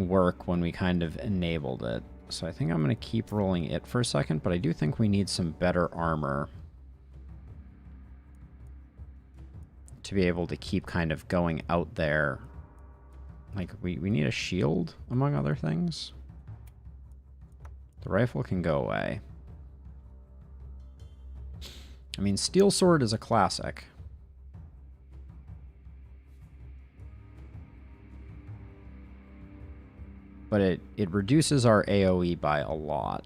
work when we kind of enabled it. So I think I'm going to keep rolling it for a second, but I do think we need some better armor to be able to keep kind of going out there. Like, we need a shield, among other things. The rifle can go away. I mean, steel sword is a classic. But it reduces our AoE by a lot.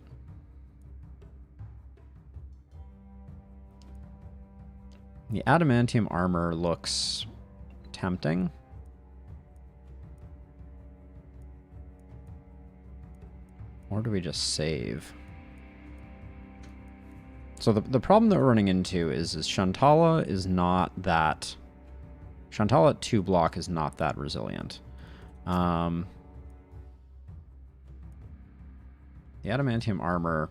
The adamantium armor looks tempting. Or do we just save? So the problem that we're running into is Shantala is not that... Shantala at 2 block is not that resilient. The adamantium armor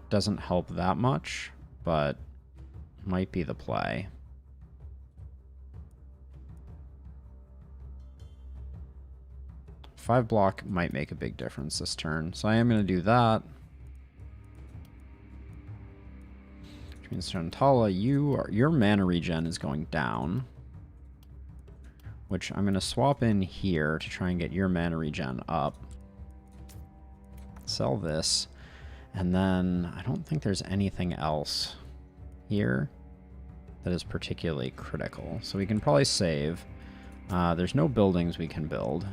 doesn't help that much, but might be the play. Five block might make a big difference this turn, so I am going to do that. Which means Shantala, your mana regen is going down. Which I'm going to swap in here to try and get your mana regen up. Sell this. And then I don't think there's anything else here that is particularly critical. So we can probably save. There's no buildings we can build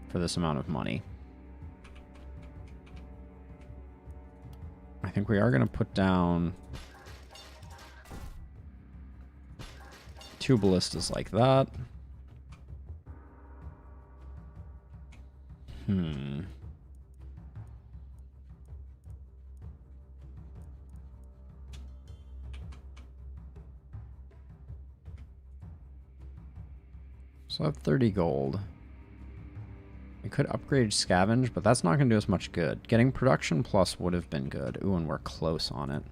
for this amount of money. I think we are going to put down 2 ballistas like that. So I have 30 gold. We could upgrade Scavenge, but that's not going to do us much good. Getting Production Plus would have been good. Ooh, and we're close on it.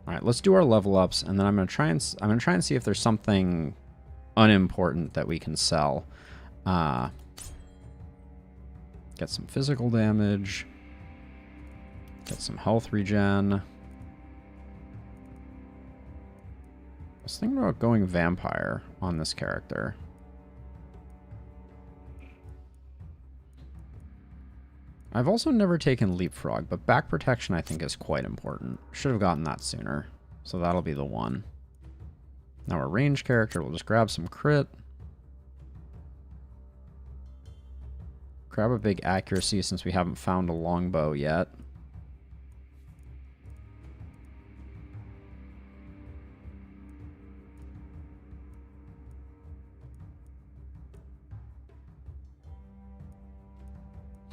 Alright, let's do our level ups, and then I'm going to try and see if there's something unimportant that we can sell. Get some physical damage. Get some health regen. I was thinking about going vampire on this character. I've also never taken leapfrog, but back protection I think is quite important. Should have gotten that sooner, so that'll be the one. Now our range character, we'll just grab some crit. Grab a big accuracy since we haven't found a longbow yet.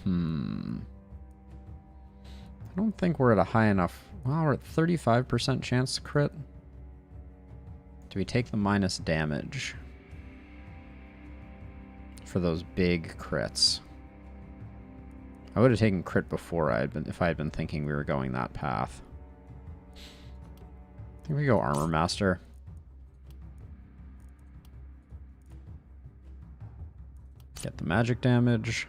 I don't think we're at a high enough... Well, we're at 35% chance to crit. Do we take the minus damage for those big crits? I would have taken crit before if I had been thinking we were going that path. I think we go Armor Master. Get the magic damage.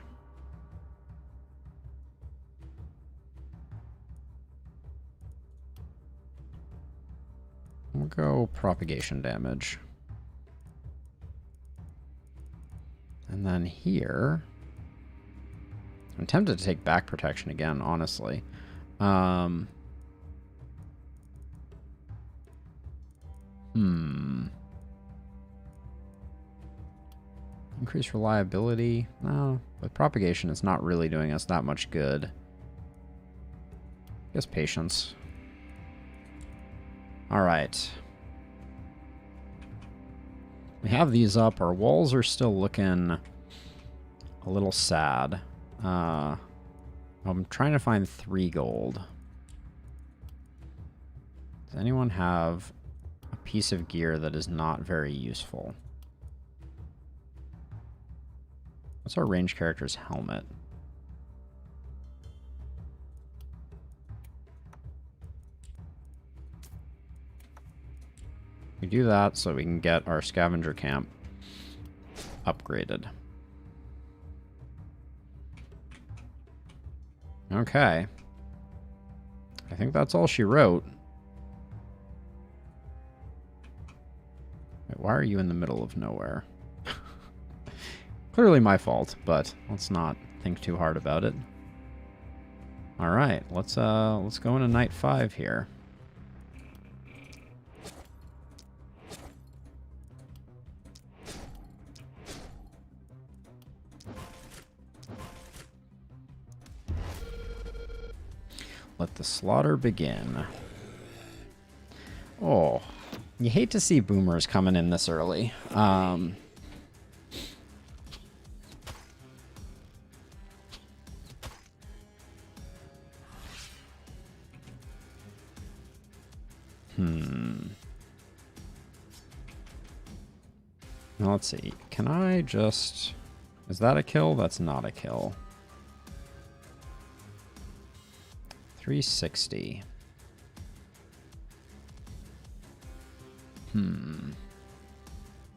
We'll go propagation damage. And then here... I'm tempted to take back protection again, honestly. Increase reliability? No. With propagation, it's not really doing us that much good. I guess patience. Alright. We have these up. Our walls are still looking a little sad. I'm trying to find 3 gold. Does anyone have a piece of gear that is not very useful? What's our range character's helmet? We do that so we can get our scavenger camp upgraded. Okay. I think that's all she wrote. Wait, why are you in the middle of nowhere? Clearly my fault, but let's not think too hard about it. All right, let's go into night 5 here. Let the slaughter begin. Oh, you hate to see boomers coming in this early. Now let's see. Can I just... Is that a kill? That's not a kill. 360. And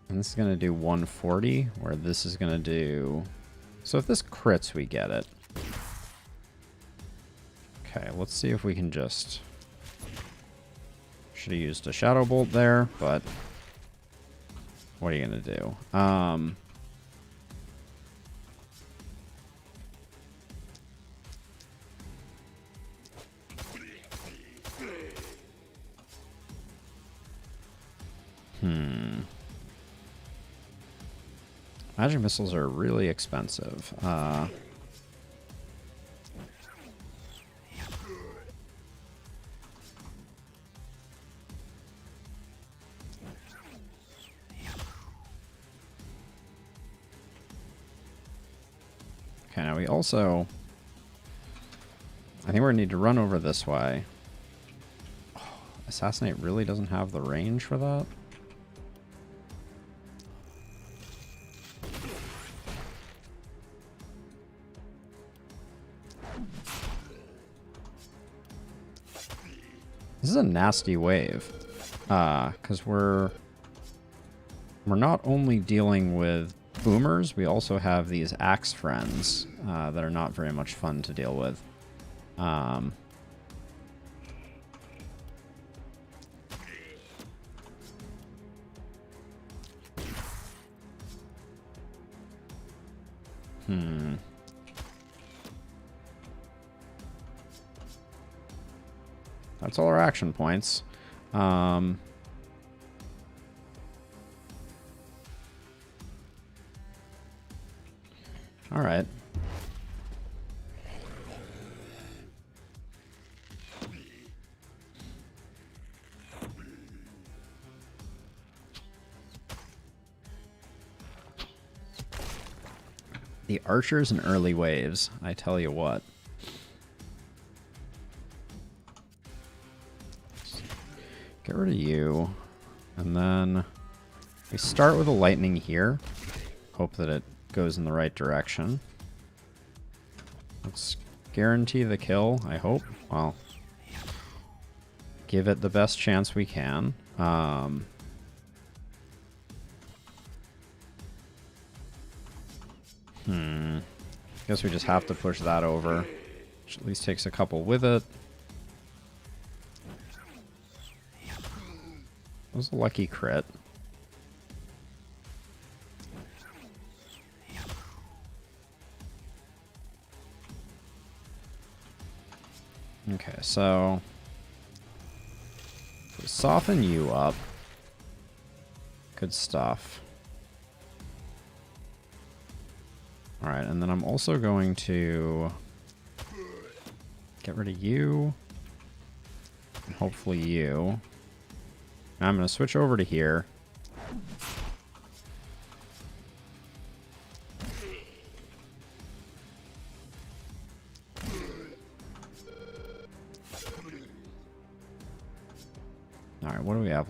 this is going to do 140, where this is going to do... So if this crits, we get it. Okay, let's see if we can just... Should have used a Shadow Bolt there, but... What are you going to do? Magic missiles are really expensive. Okay, now we also... I think we're going to need to run over this way. Oh, Assassinate really doesn't have the range for that? This is a nasty wave, because we're not only dealing with boomers, we also have these axe friends that are not very much fun to deal with. That's all our action points. All right. The archers in early waves, I tell you what. Get rid of you. And then we start with a lightning here. Hope that it goes in the right direction. Let's guarantee the kill, I hope. Well, give it the best chance we can. Guess we just have to push that over, which at least takes a couple with it. That was a lucky crit. Okay, so soften you up. Good stuff. All right, and then I'm also going to get rid of you, and hopefully you. I'm going to switch over to here.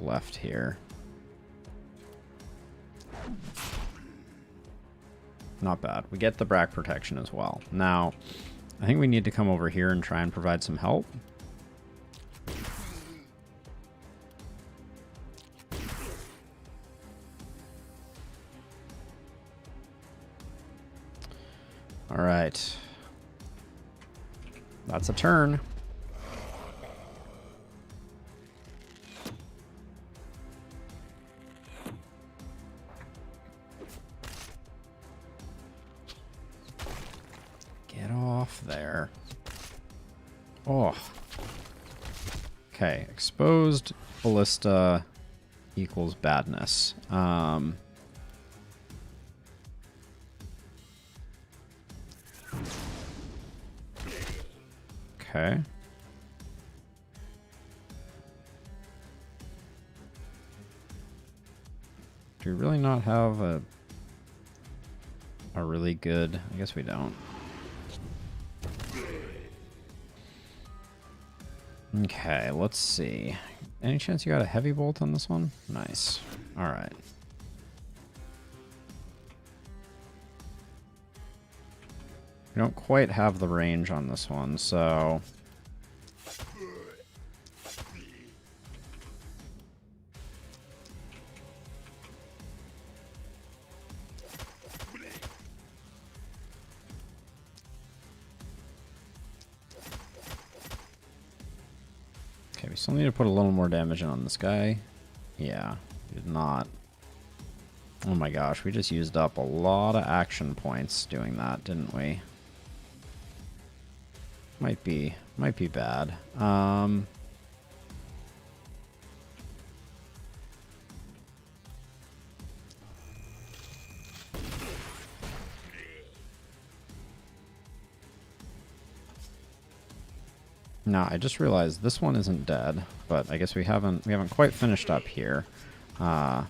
left here. Not bad. We get the Brack protection as well. Now, I think we need to come over here and try and provide some help. All right. That's a turn. Get off there. Oh. Okay, exposed ballista equals badness. Okay. Do we really not have a really good... I guess we don't. Okay, let's see. Any chance you got a heavy bolt on this one? Nice. Alright. We don't quite have the range on this one, so... Okay, we still need to put a little more damage in on this guy. Yeah, we did not. Oh my gosh, we just used up a lot of action points doing that, didn't we? Might be bad. No, I just realized this one isn't dead, but I guess we haven't quite finished up here. Got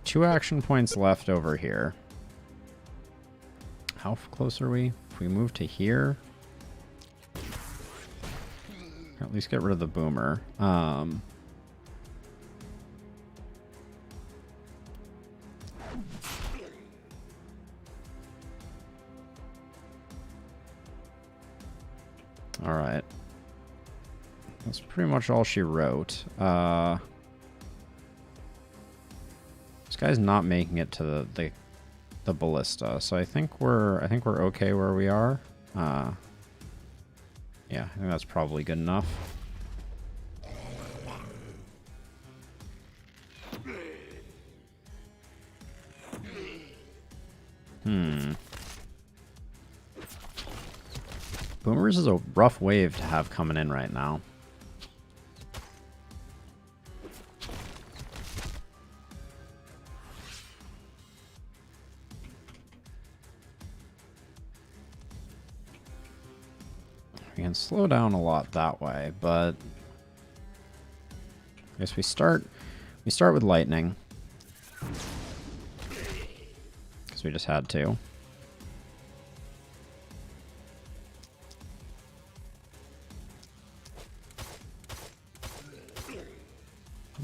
2 action points left over here. How close are we? If we move to here, at least get rid of the boomer. I All right. That's pretty much all she wrote. This guy's not making it to the ballista, so I think we're okay where we are. Yeah, I think that's probably good enough. Boomers is a rough wave to have coming in right now. We can slow down a lot that way, but I guess we start with lightning because we just had to.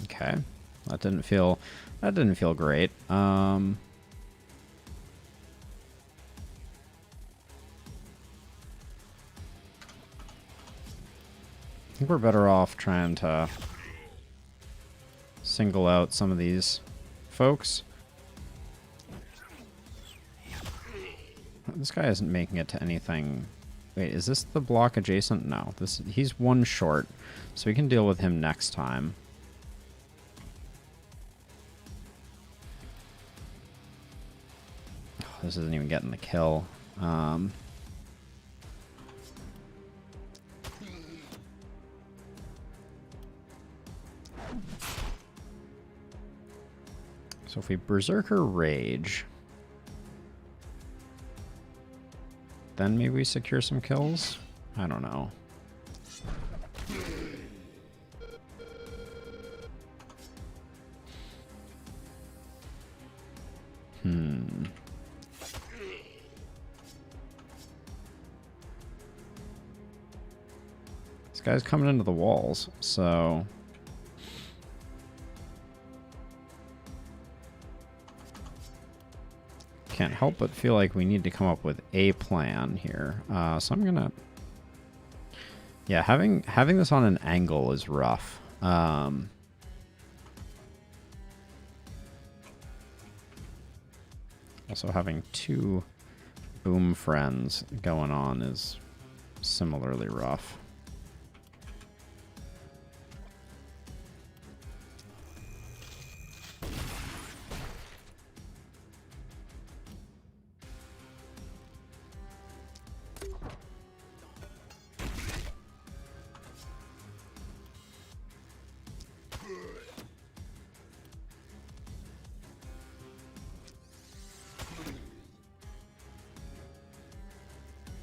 Okay, that didn't feel great. I think we're better off trying to single out some of these folks. This guy isn't making it to anything. Wait, is this the block adjacent? No, he's one short, so we can deal with him next time. Oh, this isn't even getting the kill. So if we Berserker Rage, then maybe we secure some kills? I don't know. This guy's coming into the walls, so... Can't help but feel like we need to come up with a plan here. So I'm gonna... Yeah, having this on an angle is rough. Also having two boom friends going on is similarly rough.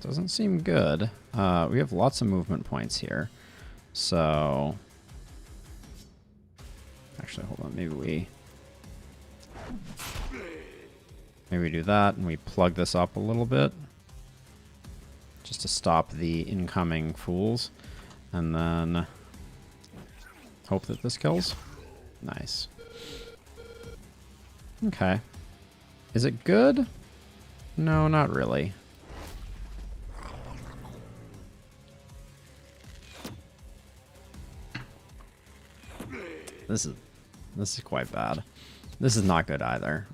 Doesn't seem good. We have lots of movement points here. So... Actually, hold on. Maybe we do that and we plug this up a little bit. Just to stop the incoming fools. And then... Hope that this kills. Nice. Okay. Is it good? No, not really. This is quite bad. This is not good either.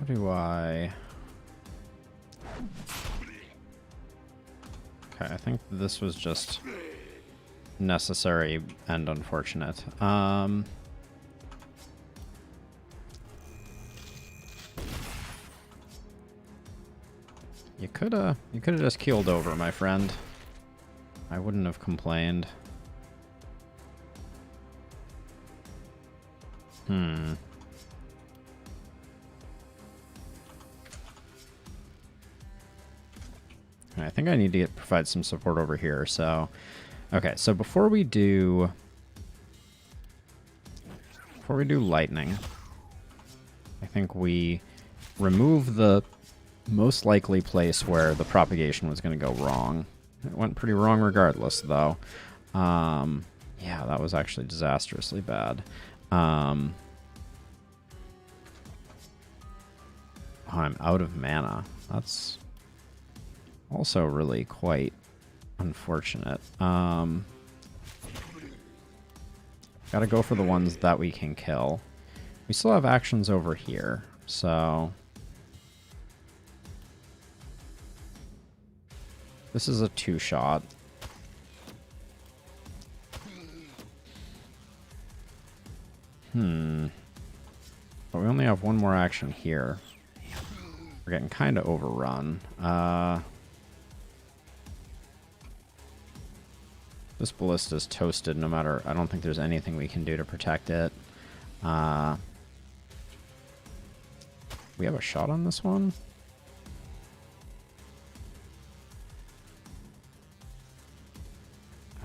How do I... Okay, I think this was just necessary and unfortunate. You coulda just keeled over, my friend. I wouldn't have complained. I think I need to provide some support over here, so... Okay, so before we do lightning, I think we remove the most likely place where the propagation was going to go wrong. It went pretty wrong regardless, though. Yeah, that was actually disastrously bad. Oh, I'm out of mana. That's also really quite unfortunate. Gotta go for the ones that we can kill. We still have actions over here, so... This is a two-shot. But we only have one more action here. We're getting kind of overrun. This ballista is toasted no matter... I don't think there's anything we can do to protect it. We have a shot on this one?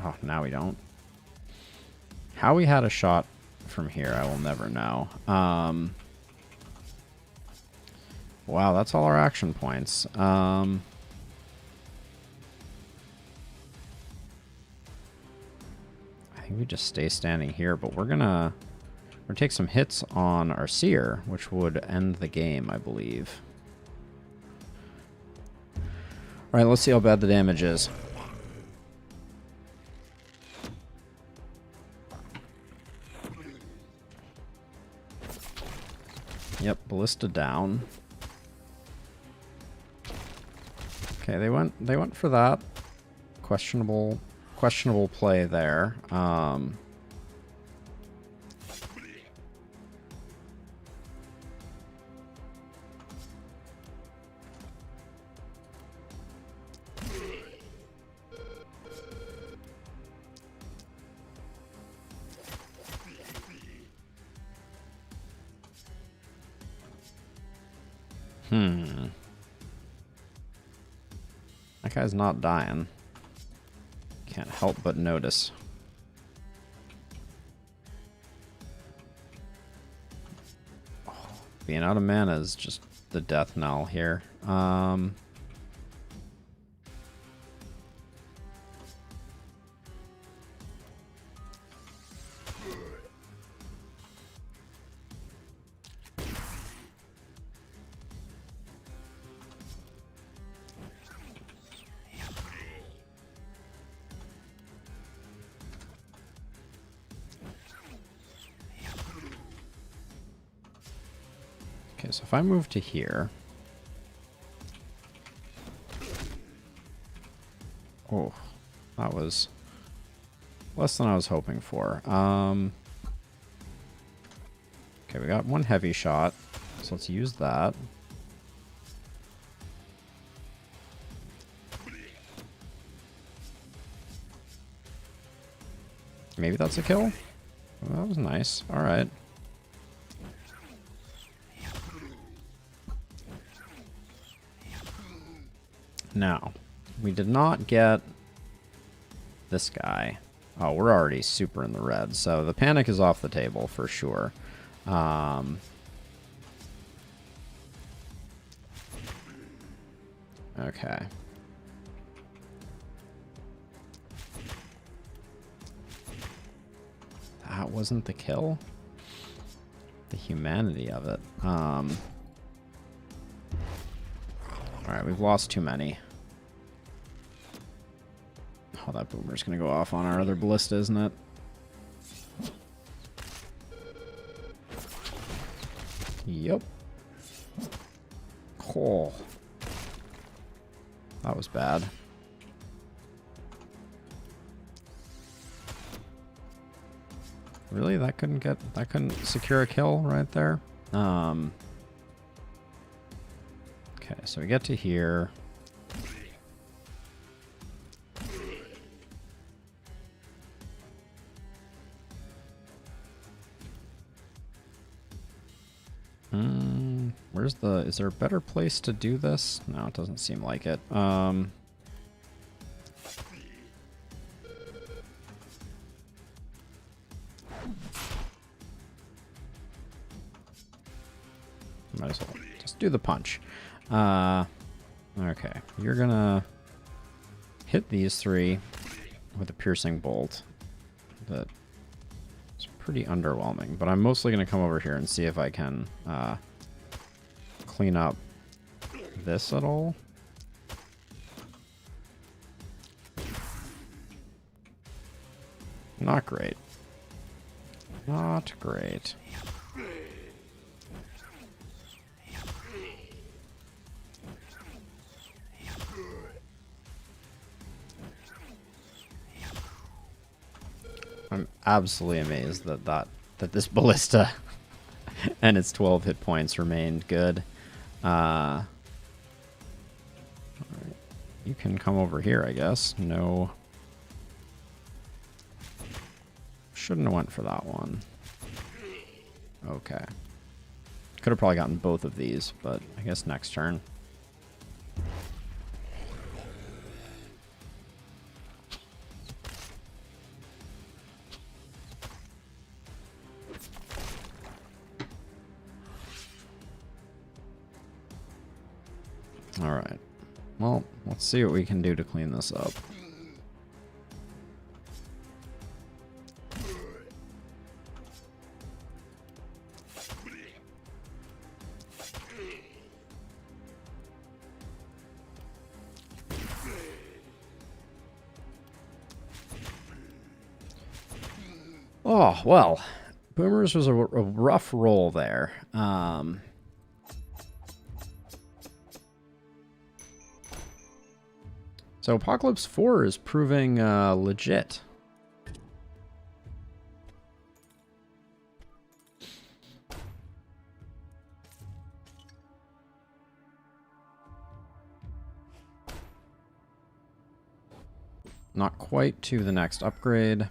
Oh, now we don't. How we had a shot from here, I will never know. Wow, that's all our action points. I think we just stay standing here, but we're gonna take some hits on our seer, which would end the game, I believe. All right, let's see how bad the damage is. Yep, ballista down. Okay, they went for that. Questionable questionable play there. That guy's not dying. Can't help but notice. Oh, being out of mana is just the death knell here. Okay, so if I move to here... Oh, that was less than I was hoping for. Okay, we got one heavy shot, so let's use that. Maybe that's a kill? Well, that was nice. All right. Now, we did not get this guy. Oh, we're already super in the red, so the panic is off the table for sure. Okay. That wasn't the kill? The humanity of it. Alright, we've lost too many. Oh, that boomer's gonna go off on our other ballista, isn't it? Yep. Oh. That was bad. Really? That couldn't secure a kill right there? Okay, so we get to here. Where's the... Is there a better place to do this? No, it doesn't seem like it. Might as well just do the punch. Okay, you're gonna hit these three with a piercing bolt. That is pretty underwhelming, but I'm mostly gonna come over here and see if I can clean up this at all. Not great. Not great. I'm absolutely amazed that this ballista and its 12 hit points remained good. All right. You can come over here, I guess. No. Shouldn't have went for that one. Okay. Could have probably gotten both of these, but I guess next turn. All right. Well, let's see what we can do to clean this up. Oh, well, Boomers was a rough roll there. So So Apocalypse 4 is proving legit. Not quite to the next upgrade.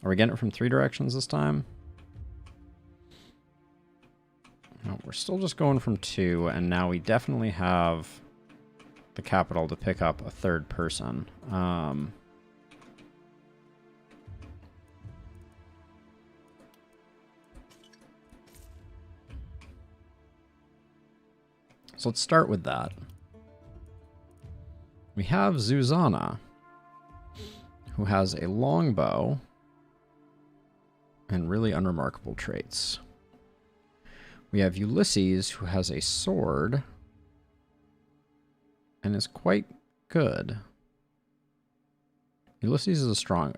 Are we getting it from 3 directions this time? No, we're still just going from 2, and now we definitely have the capital to pick up a 3rd person. So let's start with that. We have Zuzana, who has a longbow and really unremarkable traits. We have Ulysses, who has a sword and is quite good. Ulysses is a strong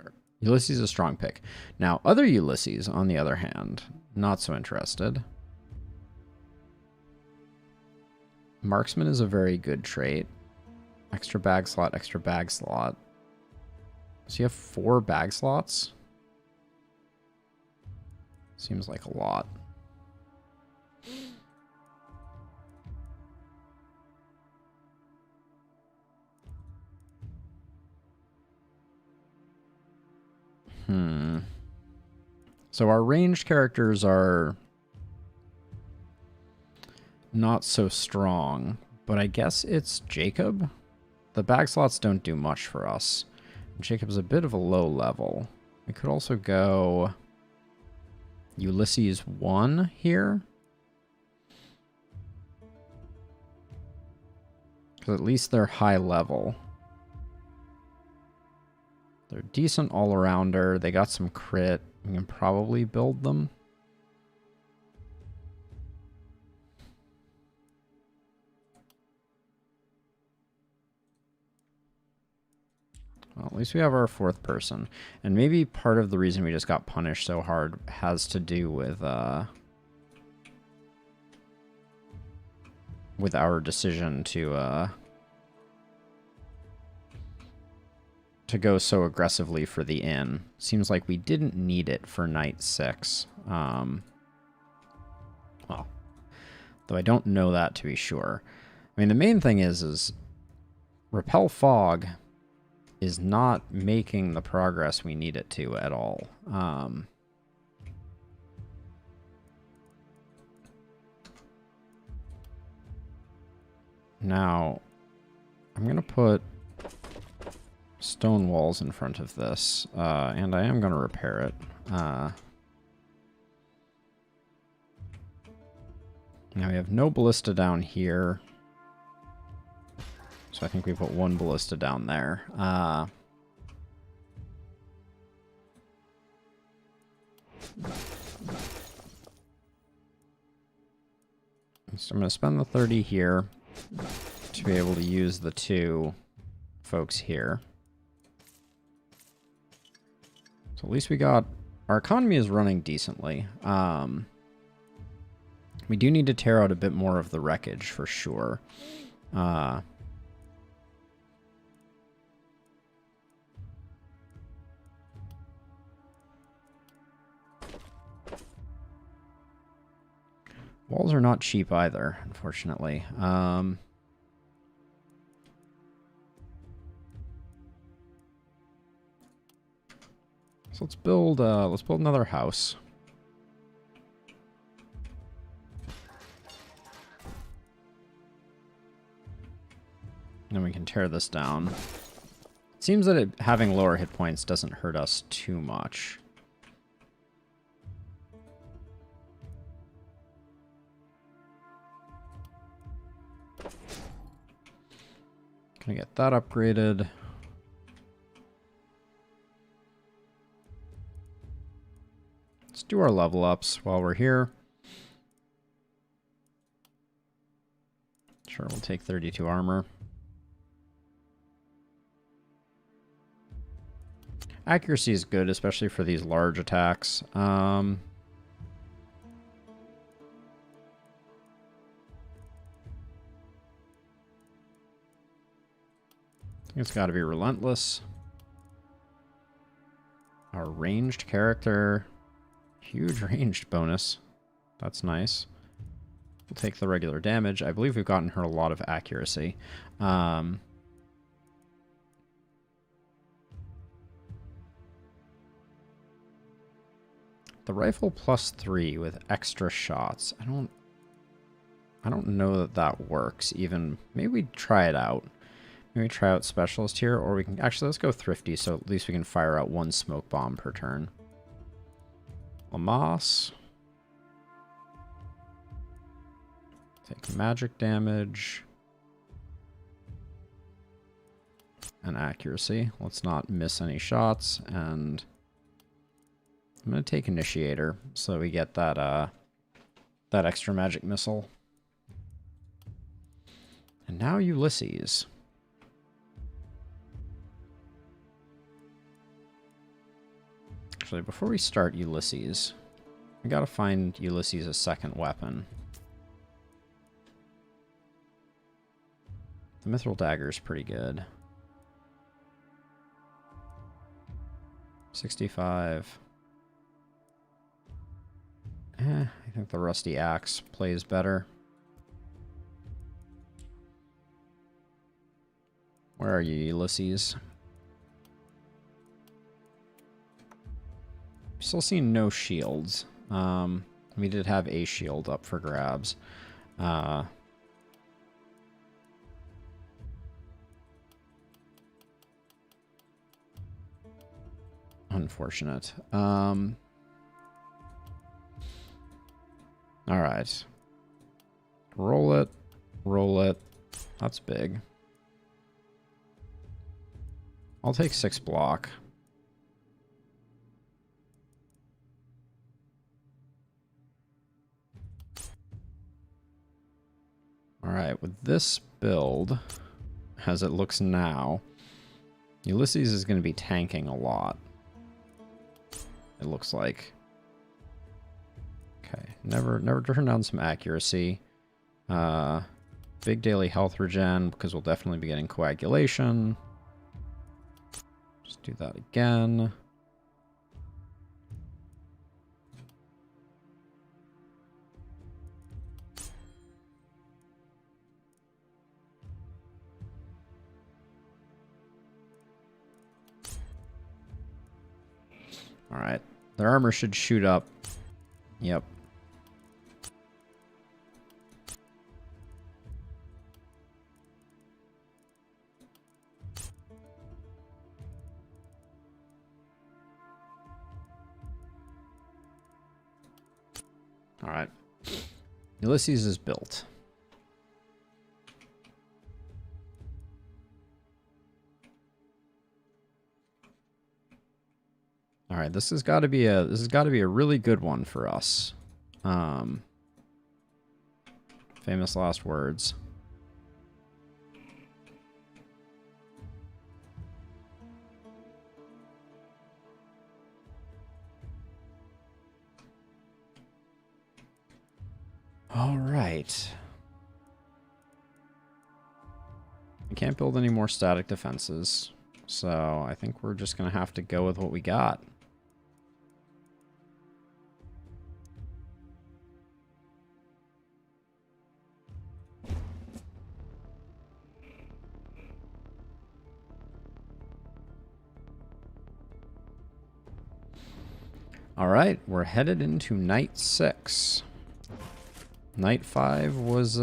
pick. Now, other Ulysses, on the other hand, not so interested. Marksman is a very good trait. Extra bag slot, extra bag slot. So you have 4 bag slots? Seems like a lot. So our ranged characters are not so strong, but I guess it's Jacob. The bag slots don't do much for us. Jacob's a bit of a low level. We could also go Ulysses 1 here. Because at least they're high level. They're decent all-arounder. They got some crit. We can probably build them. Well, at least we have our 4th person. And maybe part of the reason we just got punished so hard has to do with our decision to go so aggressively for the inn. Seems like we didn't need it for night 6. Well, though I don't know that to be sure. I mean, the main thing is Repel Fog is not making the progress we need it to at all. Now, I'm going to put stone walls in front of this, and I am going to repair it. Now we have no ballista down here. So I think we put 1 ballista down there. So I'm going to spend the 30 here to be able to use the 2 folks here. So at least we got... Our economy is running decently. We do need to tear out a bit more of the wreckage for sure. Walls are not cheap either, unfortunately. So let's build another house. Then we can tear this down. It seems that having lower hit points doesn't hurt us too much. Gonna get that upgraded. Let's do our level ups while we're here. Sure, we'll take 32 armor. Accuracy is good, especially for these large attacks. It's got to be relentless. Our ranged character. Huge ranged bonus. That's nice. We'll take the regular damage. I believe we've gotten her a lot of accuracy. The rifle +3 with extra shots. I don't know that that works even. Maybe we try it out. Maybe try out specialist here, or we can actually, let's go thrifty so at least we can fire out 1 smoke bomb per turn. Lamas. Take magic damage. And accuracy. Let's not miss any shots. And I'm going to take Initiator so we get that that extra magic missile. And now Ulysses. Actually, before we start Ulysses, we gotta find Ulysses a second weapon. The Mithril Dagger is pretty good. 65. I think the Rusty Axe plays better. Where are you, Ulysses? Still seeing no shields. We did have a shield up for grabs. Unfortunate. All right. Roll it. Roll it. That's big. I'll take 6 block. Alright, with this build, as it looks now, Ulysses is going to be tanking a lot. It looks like. Okay, never turn down some accuracy. Big daily health regen, because we'll definitely be getting coagulation. Just do that again. Alright. Their armor should shoot up. Yep. Alright. Ulysses is built. All right, this has got to be a really good one for us. Famous last words. All right. We can't build any more static defenses, so I think we're just gonna have to go with what we got. All right, we're headed into night 6. Night 5 was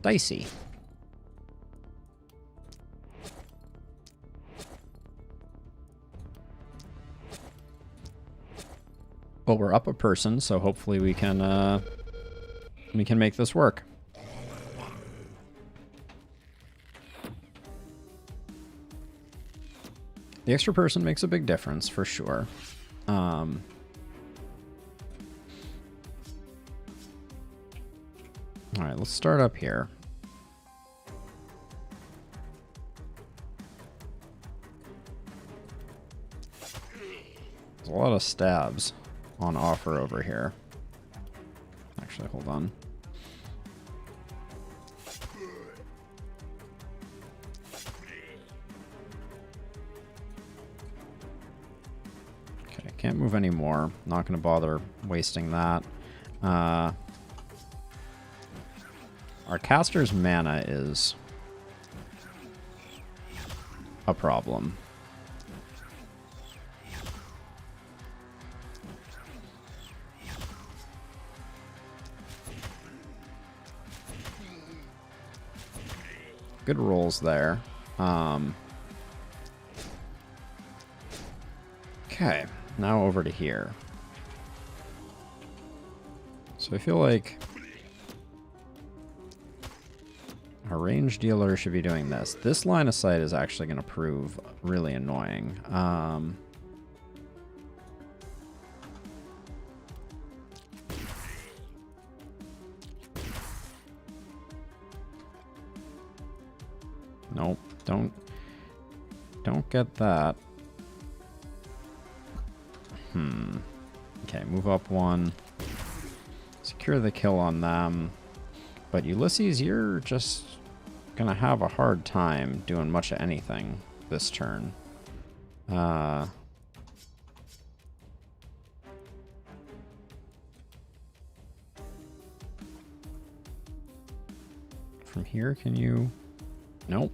dicey. Well, we're up a person, so hopefully we can make this work. The extra person makes a big difference, for sure. All right, let's start up here. There's a lot of stabs on offer over here. Actually, hold on. Can't move anymore. Not going to bother wasting that. Our caster's mana is a problem. Good rolls there. Okay, now over to here. So I feel like our range dealer should be doing this. This line of sight is actually going to prove really annoying. Nope, don't get that. Okay, move up one. Secure the kill on them. But Ulysses, you're just gonna have a hard time doing much of anything this turn. From here, can you... Nope.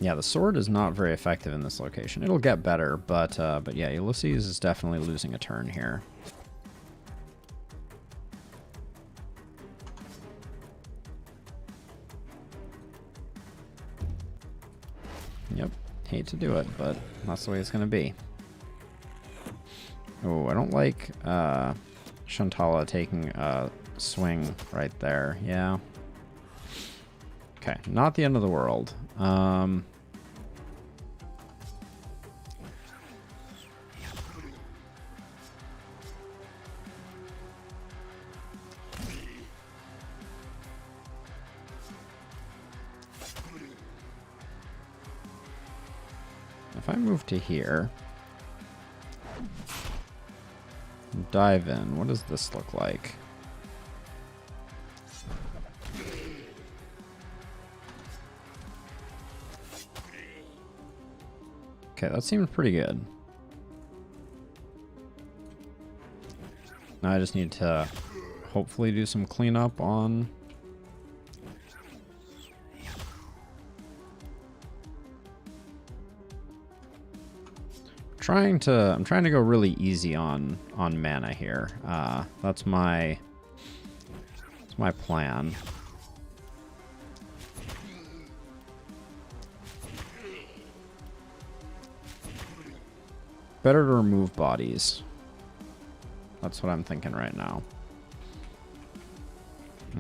Yeah, the sword is not very effective in this location. It'll get better, but yeah, Ulysses is definitely losing a turn here. Yep, hate to do it, but that's the way it's going to be. Oh, I don't like Shantala taking a swing right there. Yeah. Okay, not the end of the world. If I move to here, dive in, what does this look like? Okay, that seems pretty good. Now I just need to hopefully do some cleanup on... I'm trying to go really easy on mana here. That's my plan. Better to remove bodies. That's what I'm thinking right now.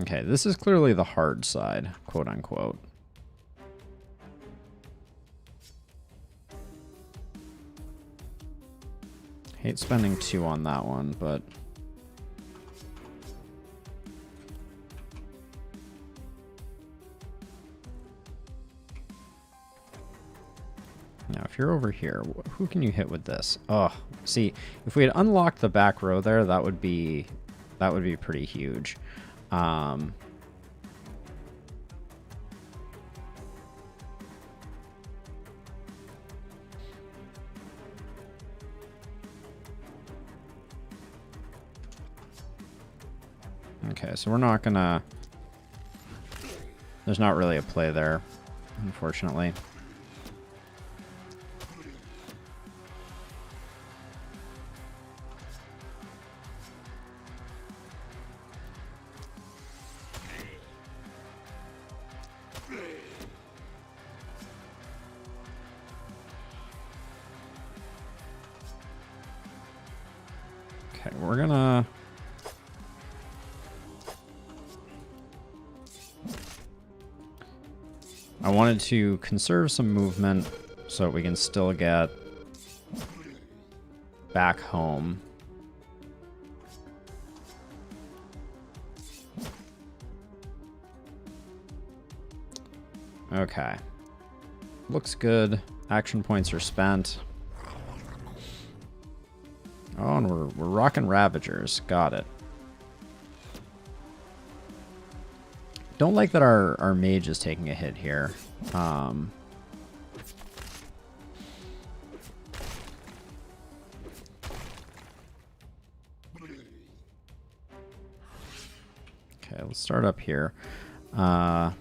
Okay, this is clearly the hard side, quote unquote. Hate spending 2 on that one, but... Now, if you're over here, who can you hit with this? Oh, see, if we had unlocked the back row there, that would be pretty huge. Okay, so we're not gonna... There's not really a play there, unfortunately. Okay, we're gonna... I wanted to conserve some movement so we can still get back home. Okay. Looks good. Action points are spent. Oh, and we're rocking Ravagers. Got it. Don't like that our mage is taking a hit here. Okay, let's start up here. Uh,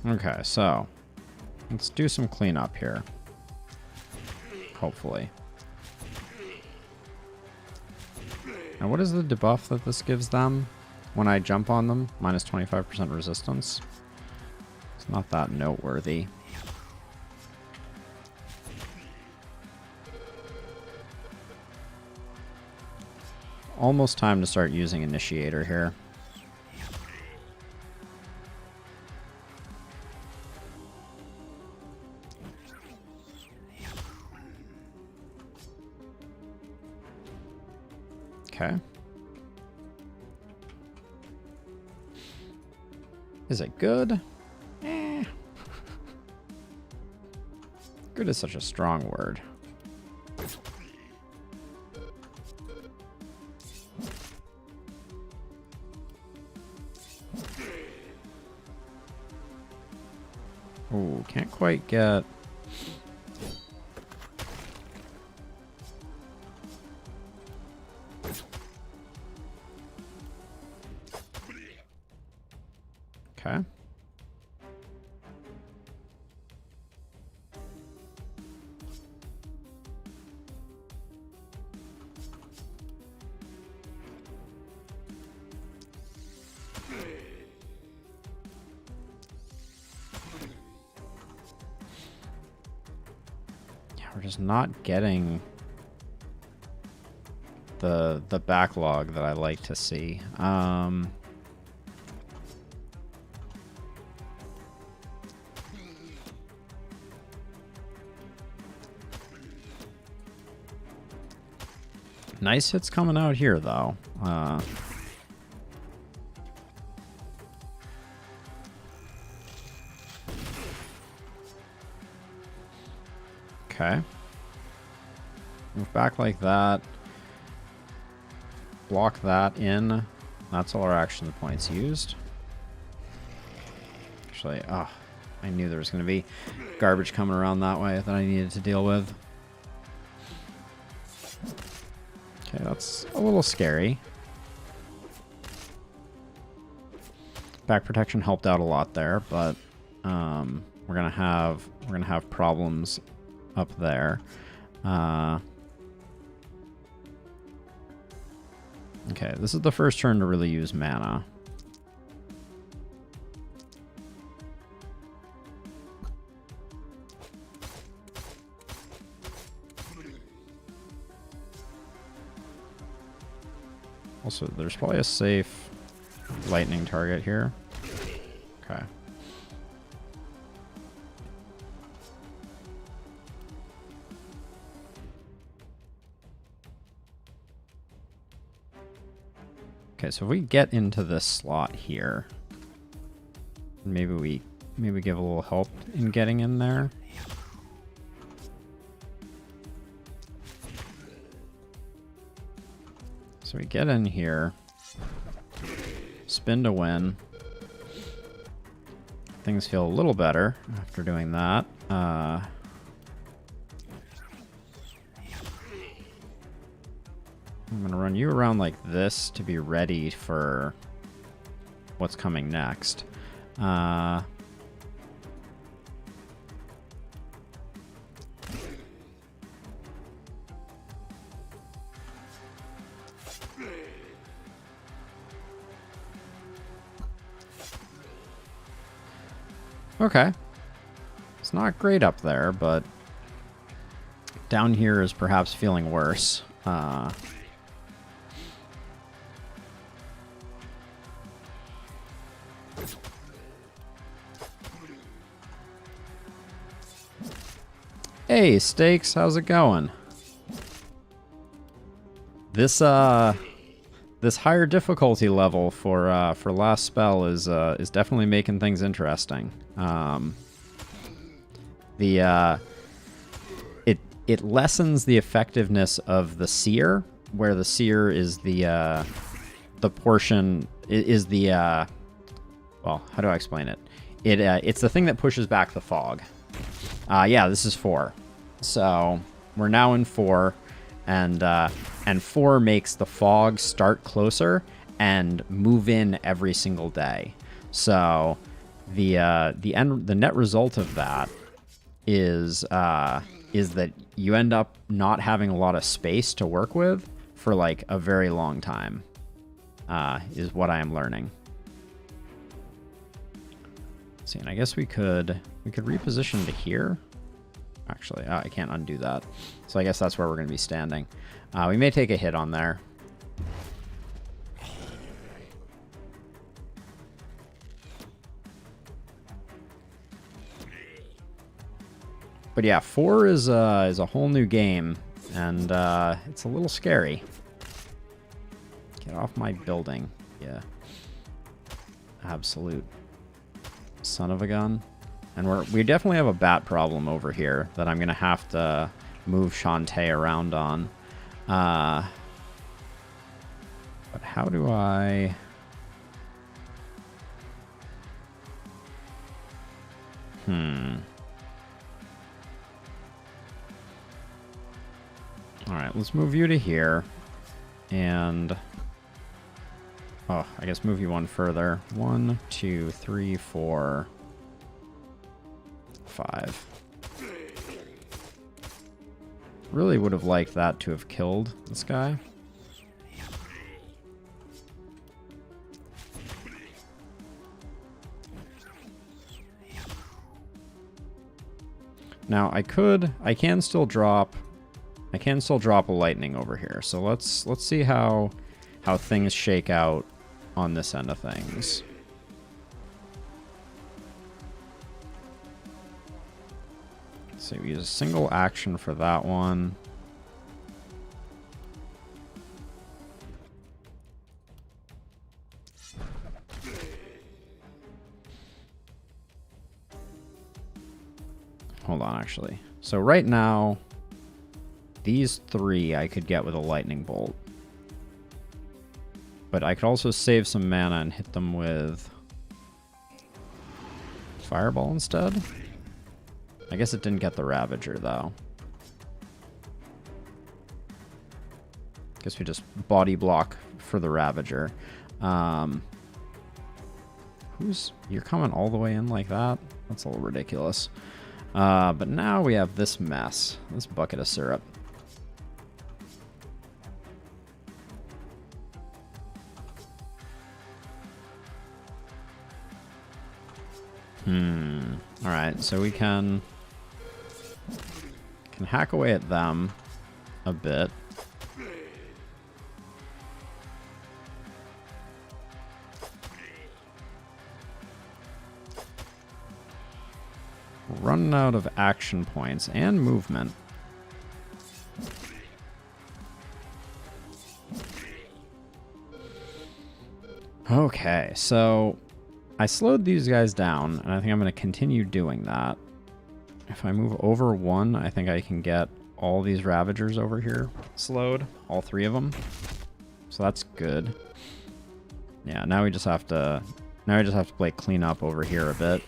Okay, so let's do some cleanup here. Hopefully. Now, what is the debuff that this gives them when I jump on them? Minus 25% resistance. It's not that noteworthy. Almost time to start using Initiator here. Okay. Is it good? Eh. Good is such a strong word. Ooh, can't quite get... Okay. Yeah, we're just not getting the backlog that I like to see. Nice hits coming out here, though. Okay. Move back like that. Block that in. That's all our action points used. Actually, I knew there was going to be garbage coming around that way that I needed to deal with. Okay, that's a little scary. Back protection helped out a lot there, but we're gonna have problems up there. Okay, this is the first turn to really use mana. Also, there's probably a safe lightning target here. Okay. Okay, so if we get into this slot here, maybe we give a little help in getting in there. So we get in here, spin to win. Things feel a little better after doing that. I'm going to run you around like this to be ready for what's coming next. Okay. It's not great up there, but down here is perhaps feeling worse. Hey, Stakes, how's it going? this higher difficulty level for last spell is definitely making things interesting. It lessens the effectiveness of the seer, where the seer is the portion is the well, how do I explain it? It's the thing that pushes back the fog. Yeah, this is 4, so we're now in 4, and 4 makes the fog start closer and move in every single day. So the net result of that is that you end up not having a lot of space to work with for like a very long time, is what I am learning. Let's see, and I guess we could reposition to here. Actually, I can't undo that. So I guess that's where we're going to be standing. We may take a hit on there. But yeah, 4 is a whole new game, and it's a little scary. Get off my building, yeah. Absolute son of a gun. And we definitely have a bat problem over here that I'm gonna have to move Shantae around on. But how do I? Alright, let's move you to here. And... oh, I guess move you one further. 1, 2, 3, 4, 5. Really would have liked that to have killed this guy. Now I can still drop a lightning over here. So let's see how things shake out on this end of things. So we use a single action for that one. Hold on, actually. So right now, these 3 I could get with a lightning bolt. But I could also save some mana and hit them with fireball instead. I guess it didn't get the Ravager, though. Guess we just body block for the Ravager. You're coming all the way in like that? That's a little ridiculous. But now we have this mess. This bucket of syrup. Alright, so we can hack away at them a bit. Running out of action points and movement. Okay, so I slowed these guys down, and I think I'm going to continue doing that. If I move over 1, I think I can get all these Ravagers over here slowed, all 3 of them. So that's good. Yeah, now we just have to play clean up over here a bit.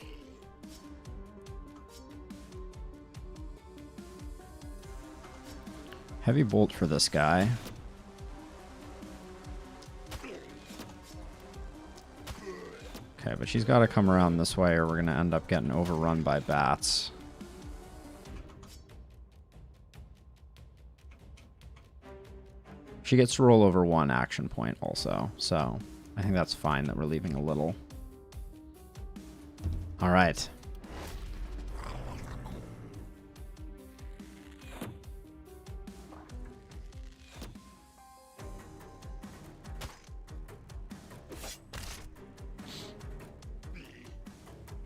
Heavy bolt for this guy. Okay, but she's got to come around this way or we're going to end up getting overrun by bats. She gets to roll over 1 action point also, so I think that's fine that we're leaving a little. All right.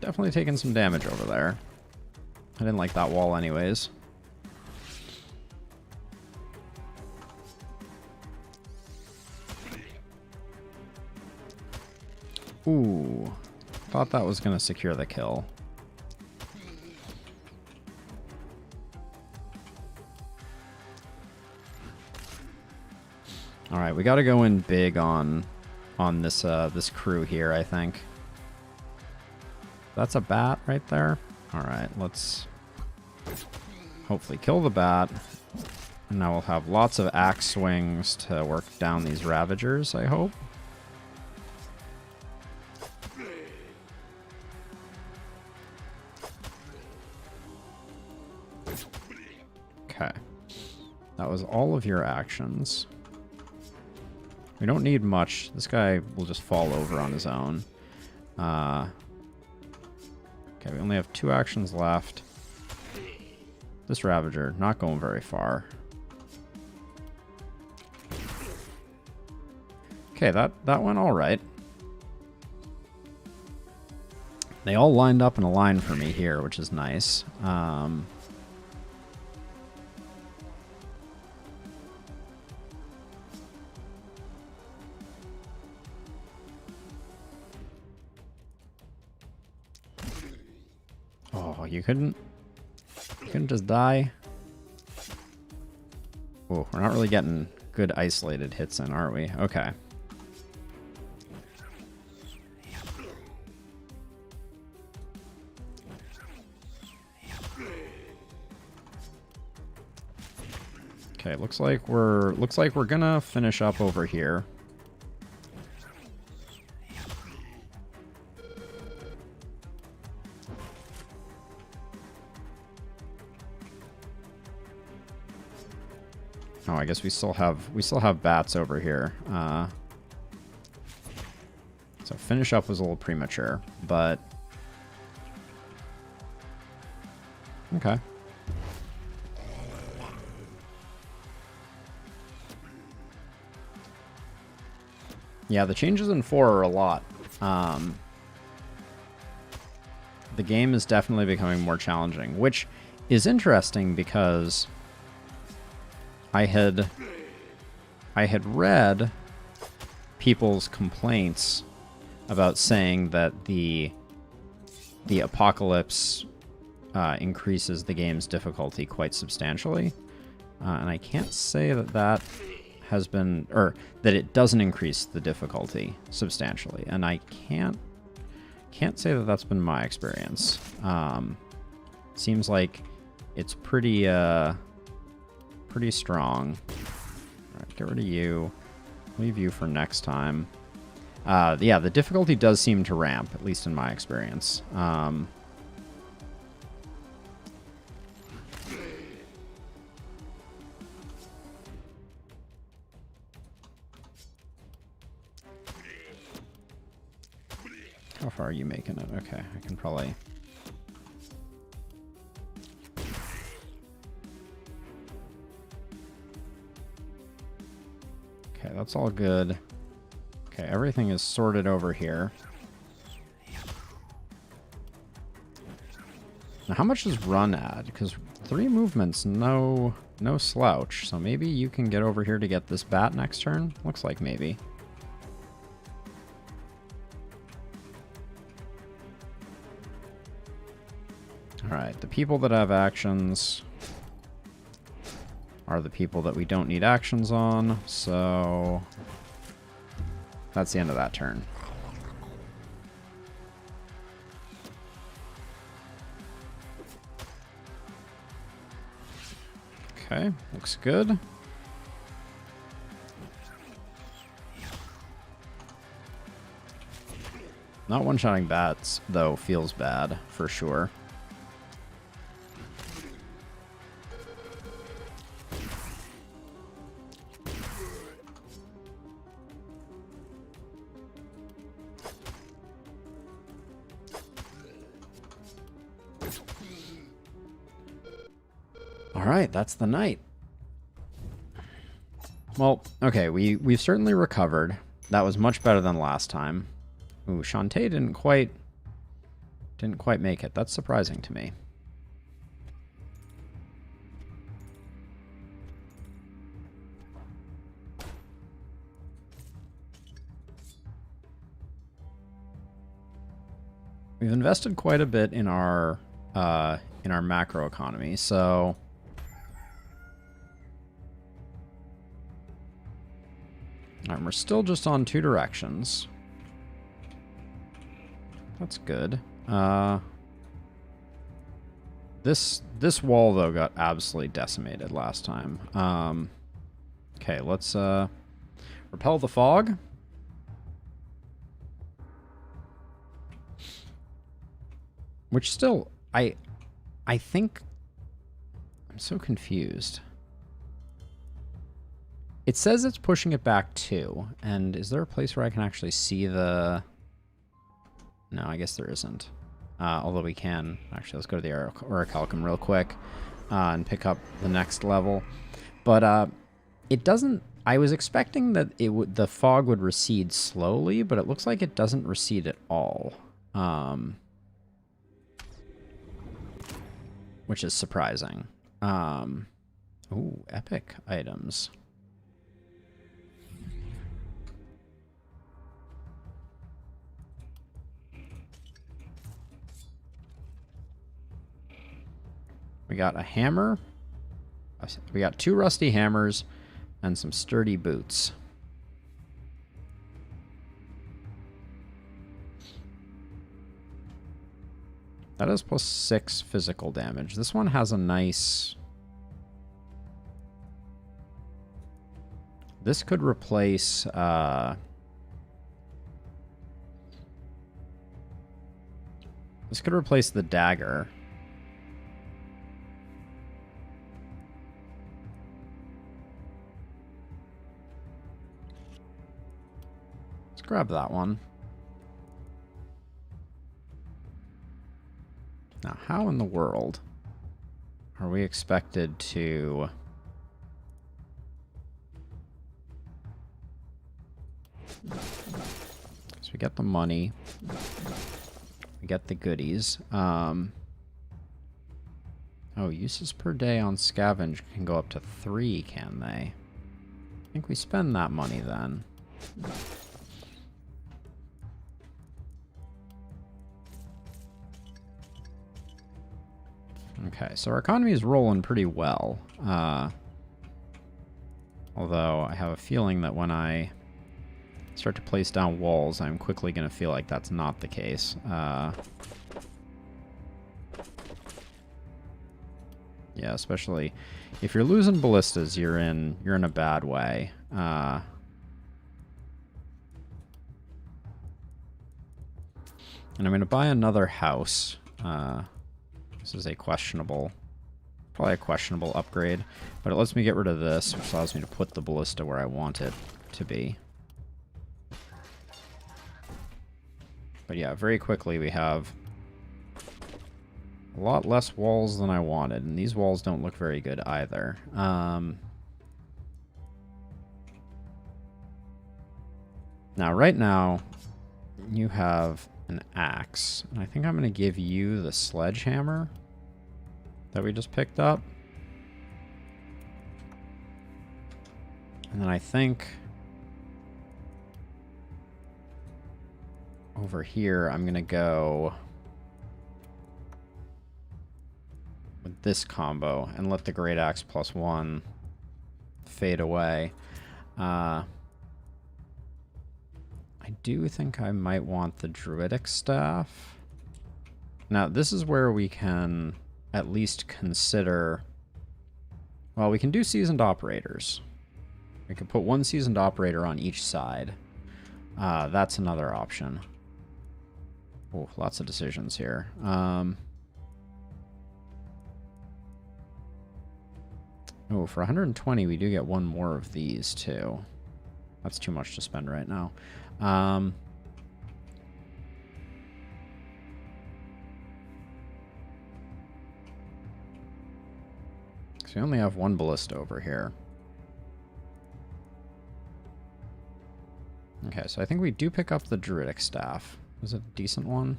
Definitely taking some damage over there. I didn't like that wall anyways. Ooh. Thought that was going to secure the kill. All right, we got to go in big on this this crew here, I think. That's a bat right there. All right, let's hopefully kill the bat. And now we'll have lots of axe swings to work down these Ravagers, I hope. Okay. That was all of your actions. We don't need much. This guy will just fall over on his own. Okay, we only have 2 actions left. This Ravager, not going very far. Okay, that went all right. They all lined up in a line for me here, which is nice. Oh, you couldn't just die? Oh, we're not really getting good isolated hits in, are we? Okay. Okay, looks like we're gonna finish up over here. Oh, I guess we still have bats over here. So finish up was a little premature, but okay. Yeah, the changes in 4 are a lot. The game is definitely becoming more challenging, which is interesting because I had read people's complaints about saying that the apocalypse increases the game's difficulty quite substantially, and I can't say that has been, or that it doesn't increase the difficulty substantially, and I can't say that that's been my experience. Seems like it's pretty strong. All right, get rid of you. Leave you for next time. Yeah, the difficulty does seem to ramp, at least in my experience. How far are you making it? Okay, I can probably... Okay, that's all good. Okay, everything is sorted over here. Now, how much does run add? Because 3 movements, no slouch. So maybe you can get over here to get this bat next turn? Looks like maybe. Alright, the people that have actions are the people that we don't need actions on, so that's the end of that turn. Okay, looks good. Not one-shotting bats, though, feels bad, for sure. Alright, that's the night. Well, okay, we've certainly recovered. That was much better than last time. Ooh, Shantae didn't quite make it. That's surprising to me. we've invested quite a bit in our macro economy, so alright, we're still just on 2 directions. That's good. This wall though got absolutely decimated last time. Okay, let's repel the fog. Which still, I think I'm so confused. It says it's pushing it back 2, and is there a place where I can actually see the... No, I guess there isn't. Although we can. Actually, let's go to the Orichalcum real quick and pick up the next level. But it doesn't... I was expecting that the fog would recede slowly, but it looks like it doesn't recede at all. Which is surprising. Ooh, epic items. We got a hammer. We got 2 rusty hammers and some sturdy boots. That is plus 6 physical damage. This one has a nice... This could replace... This could replace the dagger. Let's grab that one. Now, how in the world are we expected to... So we get the money. We get the goodies. Oh, uses per day on scavenge can go up to 3, can they? I think we spend that money then. Okay, so our economy is rolling pretty well. Although I have a feeling that when I start to place down walls, I'm quickly going to feel like that's not the case. Yeah, especially if you're losing ballistas, you're in a bad way. And I'm going to buy another house. This is a questionable, probably a questionable upgrade, but it lets me get rid of this, which allows me to put the ballista where I want it to be. But yeah, very quickly we have a lot less walls than I wanted, and these walls don't look very good either. Now, right now, you have an axe, and I think I'm going to give you the sledgehammer that we just picked up. And then I think over here I'm going to go with this combo and let the great axe +1 fade away. I do think I might want the druidic staff. Now, this is where we can at least consider... Well, we can do seasoned operators. We can put 1 seasoned operator on each side. That's another option. Oh, lots of decisions here. Oh, for 120, we do get 1 more of these, too. That's too much to spend right now. So we only have 1 ballista over here. Okay, so I think we do pick up the druidic staff. Is it a decent one?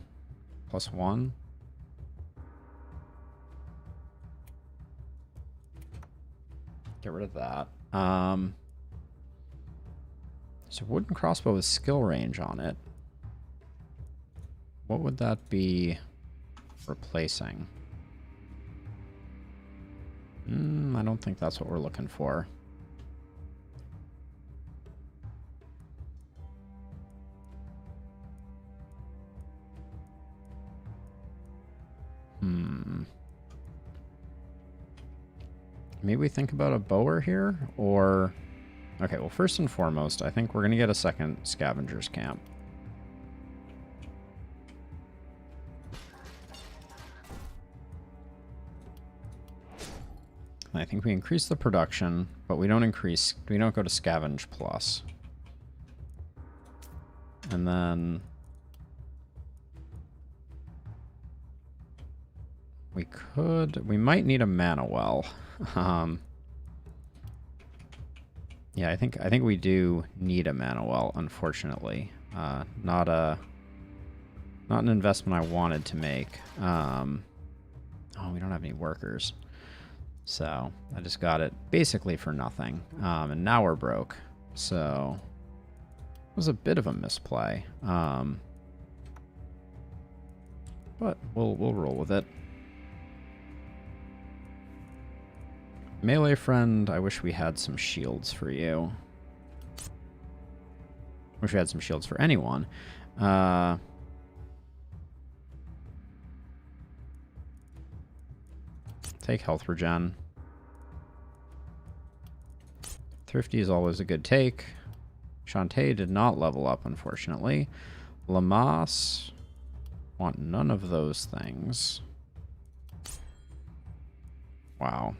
+1? Get rid of that. So wooden crossbow with skill range on it. what would that be replacing? I don't think that's what we're looking for. Maybe we think about a bower here, or... Okay, well, first and foremost, I think we're going to get a second scavenger's camp. I think we increase the production, but we don't go to scavenge plus. And then we might need a mana well. Yeah, I think we do need a mana well, unfortunately. Not an investment I wanted to make. Oh, we don't have any workers. So I just got it basically for nothing. And now we're broke. So it was a bit of a misplay. But we'll roll with it. Melee friend, I wish we had some shields for you. Wish we had some shields for anyone. Take health regen. Thrifty is always a good take. Shantae did not level up, unfortunately. Lamas, want none of those things. Wow.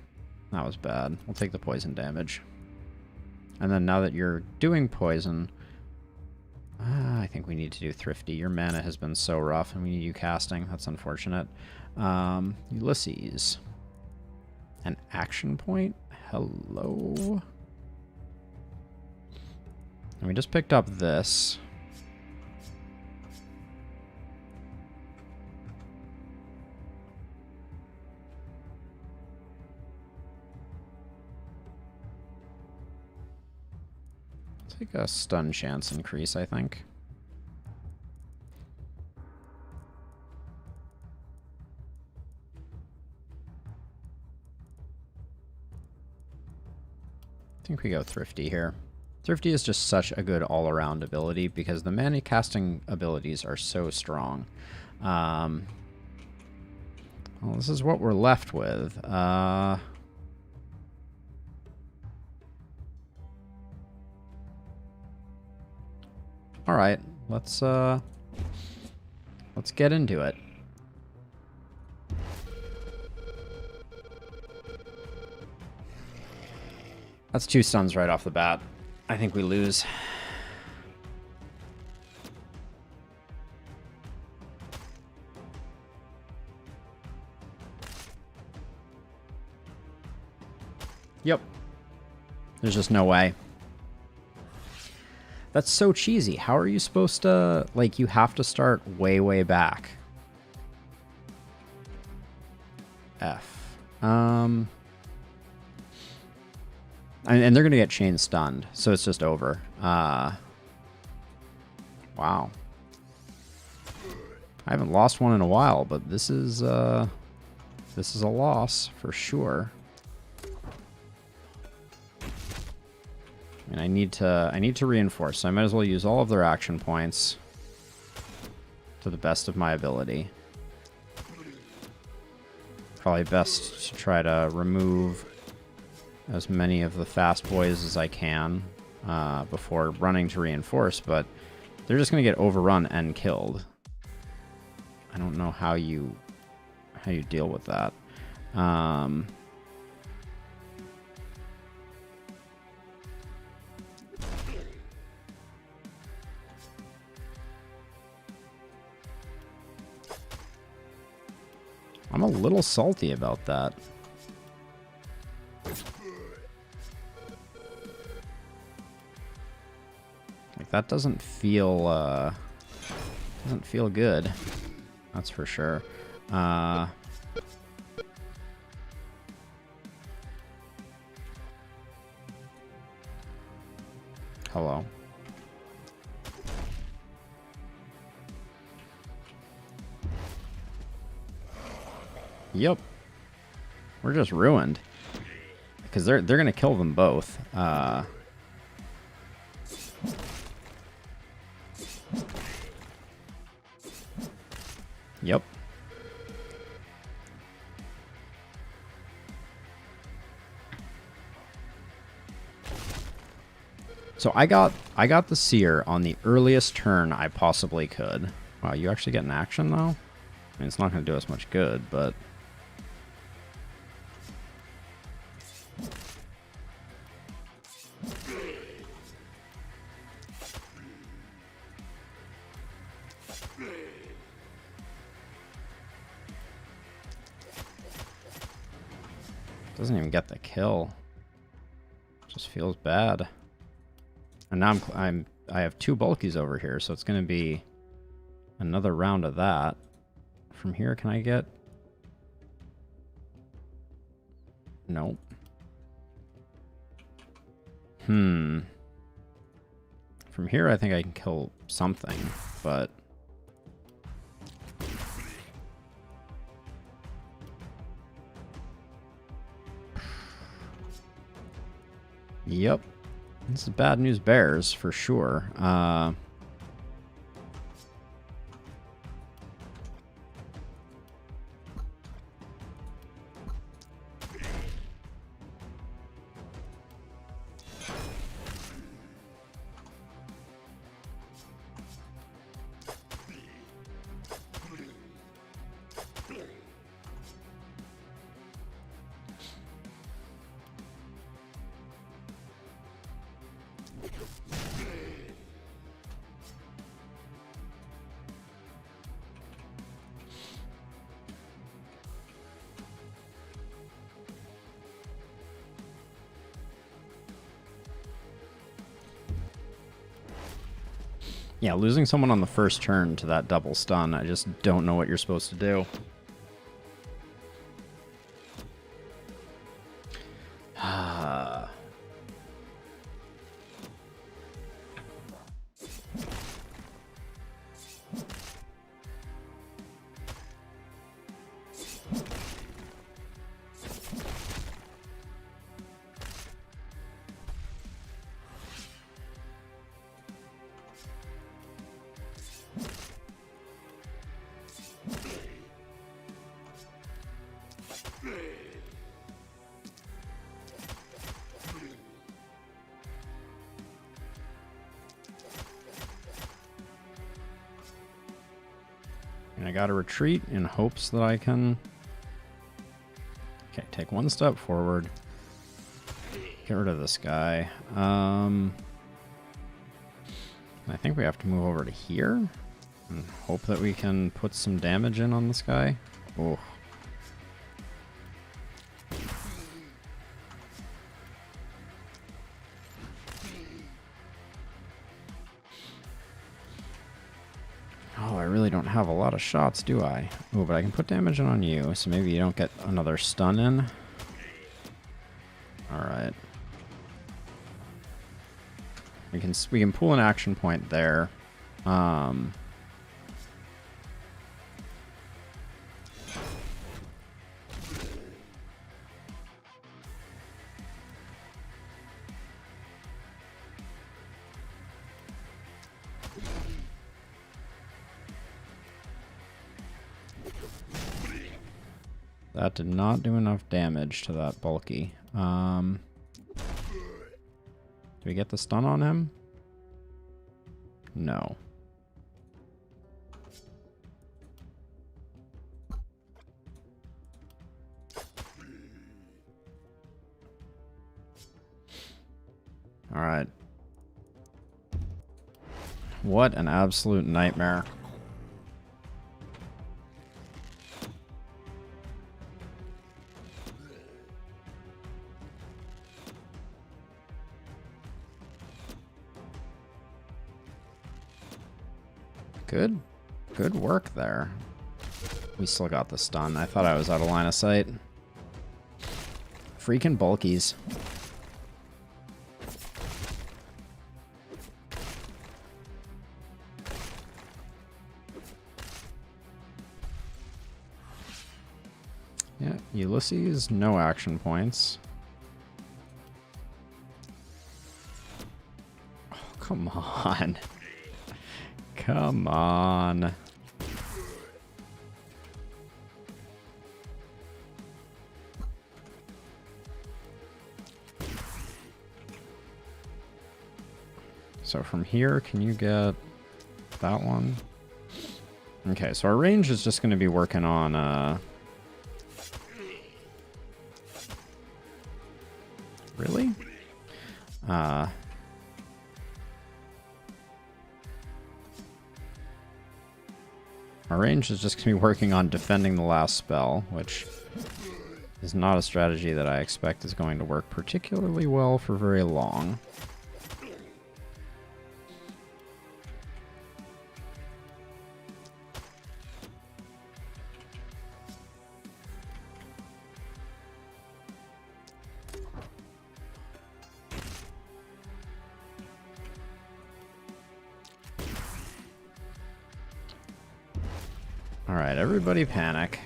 That was bad. We'll take the poison damage. And then now that you're doing poison, I think we need to do Thrifty. Your mana has been so rough, and we need you casting. That's unfortunate. Ulysses. An action point? Hello? And we just picked up this. Take a stun chance increase, I think. I think we go Thrifty here. Thrifty is just such a good all-around ability because the mana casting abilities are so strong. Well, this is what we're left with. All right, let's get into it. That's 2 stuns right off the bat. I think we lose. Yep. There's just no way. That's so cheesy. How are you supposed to... Like, you have to start way, way back. F. And they're going to get chain stunned, so it's just over. Wow. I haven't lost one in a while, but this is a loss for sure. And I need to reinforce, so I might as well use all of their action points to the best of my ability. Probably best to try to remove as many of the fast boys as I can before running to reinforce, but they're just going to get overrun and killed. I don't know how you deal with that. I'm a little salty about that. Like, that doesn't feel good. That's for sure. Hello. Yep. We're just ruined. Because they're gonna kill them both. Yep. So I got the seer on the earliest turn I possibly could. Wow, you actually get an action though? I mean, it's not going to do us much good, but... Doesn't even get the kill. Just feels bad. And now I have 2 bulkies over here, so it's going to be another round of that. From here, can I get... Nope. From here, I think I can kill something, but... Yep. This is bad news bears, for sure. Yeah, losing someone on the first turn to that double stun, I just don't know what you're supposed to do. And I gotta retreat in hopes that I can... Okay, take 1 step forward. Get rid of this guy. I think we have to move over to here. And hope that we can put some damage in on this guy. Oh. Oh, I really don't have a lot of shots, do I? Oh, but I can put damage in on you, so maybe you don't get another stun in. Alright. We can pull an action point there. That did not do enough damage to that bulky. Do we get the stun on him? No. All right. What an absolute nightmare. Good work there. We still got the stun. I thought I was out of line of sight. Freaking bulkies. Yeah, Ulysses, no action points. Oh, come on. Come on. So from here, can you get that one? Okay, so our range is just going to be working on, really? Our range is just going to be working on defending the last spell, which is not a strategy that I expect is going to work particularly well for very long. Alright, everybody panic.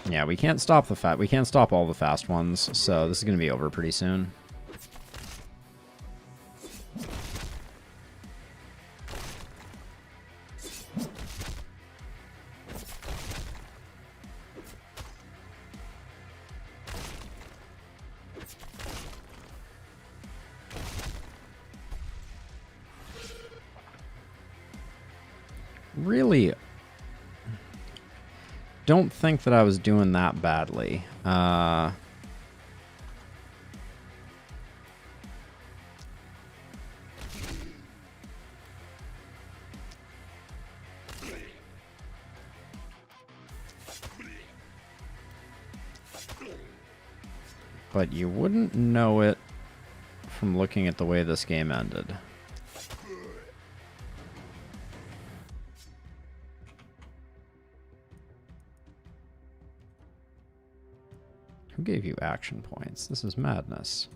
Yeah, we can't stop we can't stop all the fast ones, so this is gonna be over pretty soon. Really don't think that I was doing that badly. But you wouldn't know it from looking at the way this game ended. Who gave you action points? This is madness.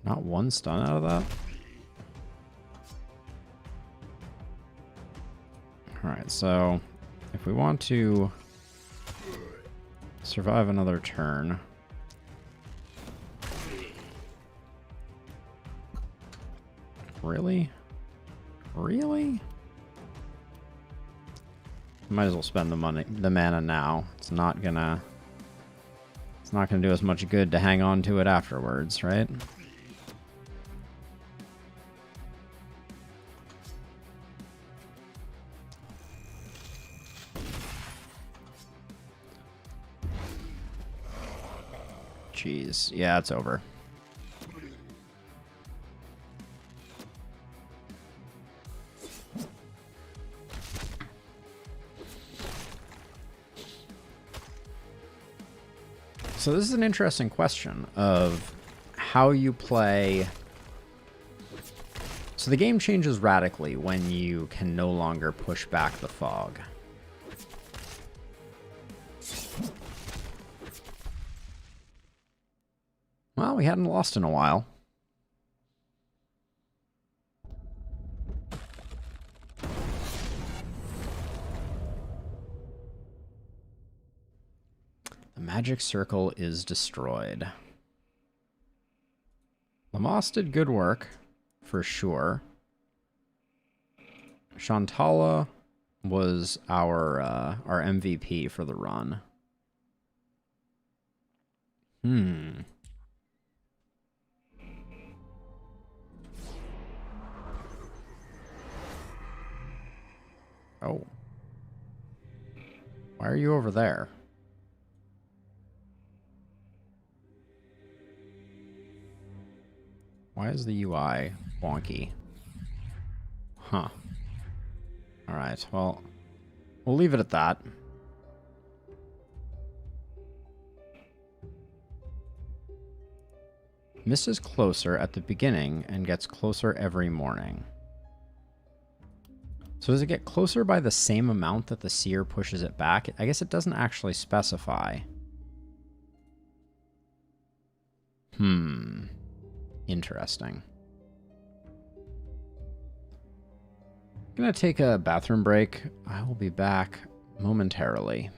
Not one stun out of that? Alright, so if we want to survive another turn, really? Really? Might as well spend the mana now. It's not gonna do as much good to hang on to it afterwards, right? Jeez. Yeah, it's over. So this is an interesting question of how you play. So the game changes radically when you can no longer push back the fog. Well, we hadn't lost in a while. The magic circle is destroyed. Lamas did good work, for sure. Shantala was our MVP for the run. Oh. Why are you over there? Why is the UI wonky? Huh. Alright, well, we'll leave it at that. Misses closer at the beginning and gets closer every morning. So does it get closer by the same amount that the seer pushes it back? I guess it doesn't actually specify. Interesting. I'm gonna take a bathroom break. I will be back momentarily.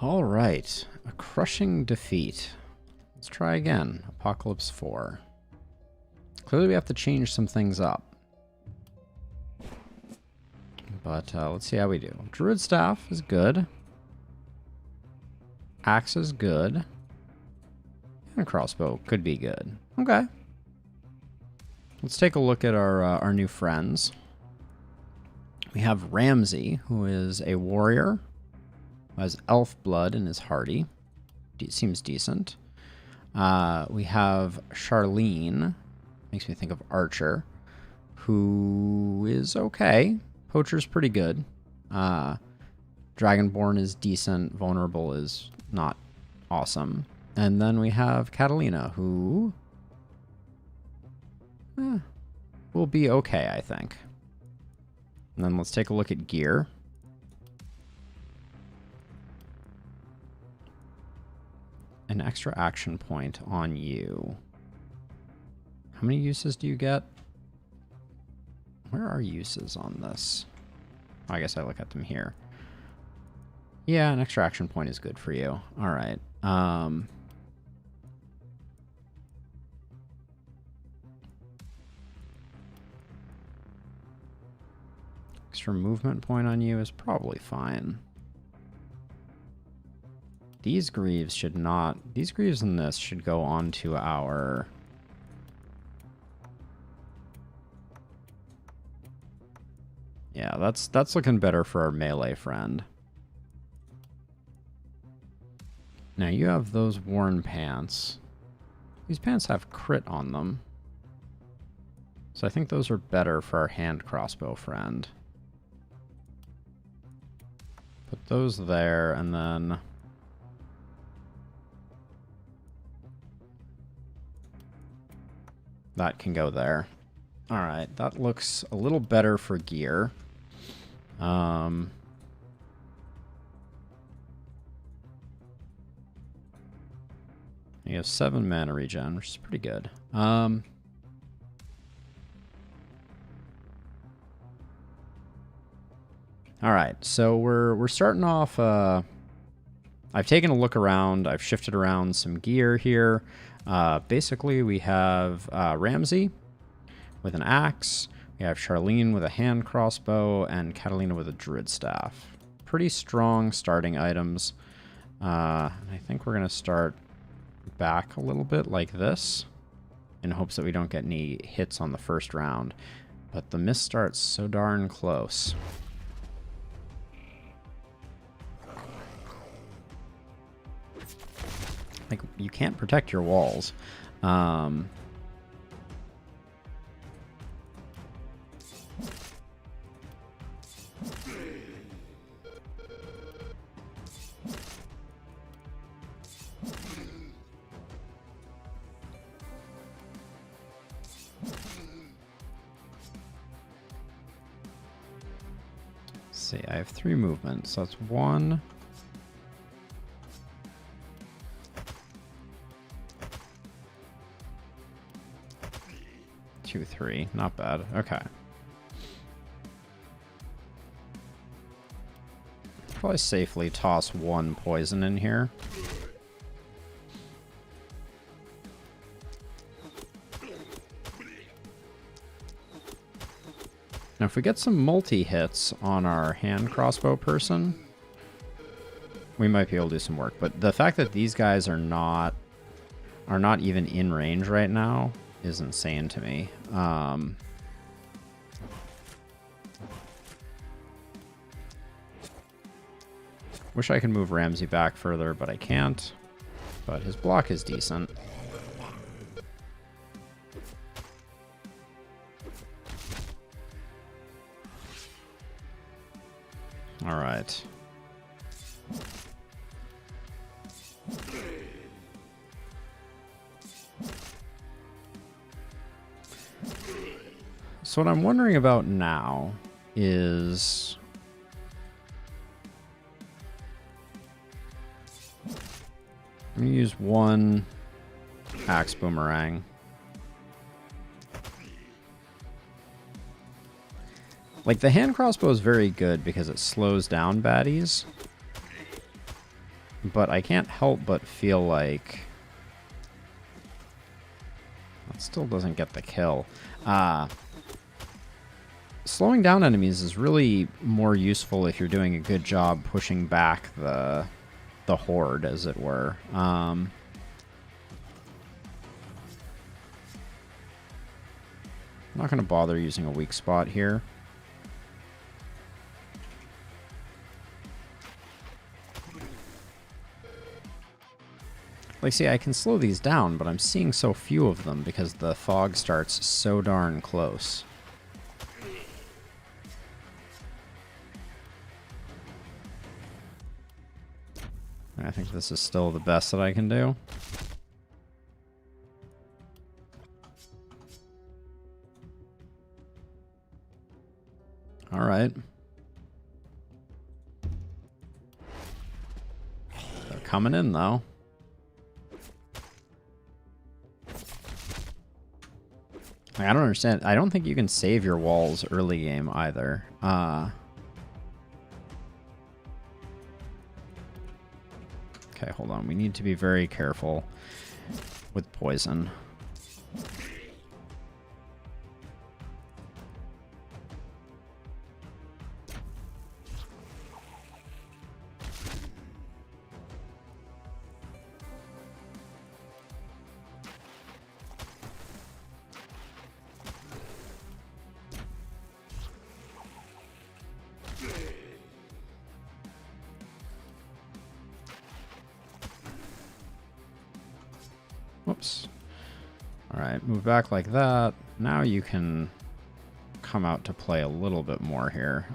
All right, a crushing defeat. Let's try again. Apocalypse 4. Clearly we have to change some things up. But let's see how we do. Druid Staff is good. Axe is good. And Crossbow could be good. Okay. Let's take a look at our new friends. We have Ramsey, who is a warrior, who has elf blood and is hardy. Seems decent. We have Charlene, makes me think of Archer, who is okay. Poacher's pretty good. Dragonborn is decent. Vulnerable is not awesome. And then we have Catalina, who will be okay, I think. And then let's take a look at gear. An extra action point on you. How many uses do you get? Where are uses on this? Oh, I guess I look at them here. Yeah, an extra action point is good for you. All right. Extra movement point on you is probably fine. These greaves should not... These greaves in this should go on to our... Yeah, that's looking better for our melee friend. Now you have those worn pants. These pants have crit on them. So I think those are better for our hand crossbow friend. Put those there, and then... that can go there. Alright, that looks a little better for gear. You have 7 mana regen, which is pretty good. Alright, so we're starting off... I've taken a look around. I've shifted around some gear here. Basically, we have Ramsey with an axe. We have Charlene with a hand crossbow, and Catalina with a druid staff. Pretty strong starting items. I think we're going to start back a little bit like this, in hopes that we don't get any hits on the first round. But the mist starts so darn close. Like, you can't protect your walls. See, I have 3 movements. So that's 1, 2, 3. Not bad. Okay. Probably safely toss 1 poison in here. Now, if we get some multi-hits on our hand crossbow person, we might be able to do some work. But the fact that these guys are not even in range right now is insane to me. Wish I could move Ramsey back further, but I can't. But his block is decent. All right. So what I'm wondering about now is... I'm going to use 1 axe boomerang. Like, the hand crossbow is very good because it slows down baddies. But I can't help but feel like... That still doesn't get the kill. Slowing down enemies is really more useful if you're doing a good job pushing back the horde, as it were. I'm not going to bother using a weak spot here. Like, see, I can slow these down, but I'm seeing so few of them because the fog starts so darn close. I think this is still the best that I can do. All right. They're coming in, though. I don't understand. I don't think you can save your walls early game either. Okay, hold on. We need to be very careful with poison. Whoops. Alright, move back like that. Now you can come out to play a little bit more here.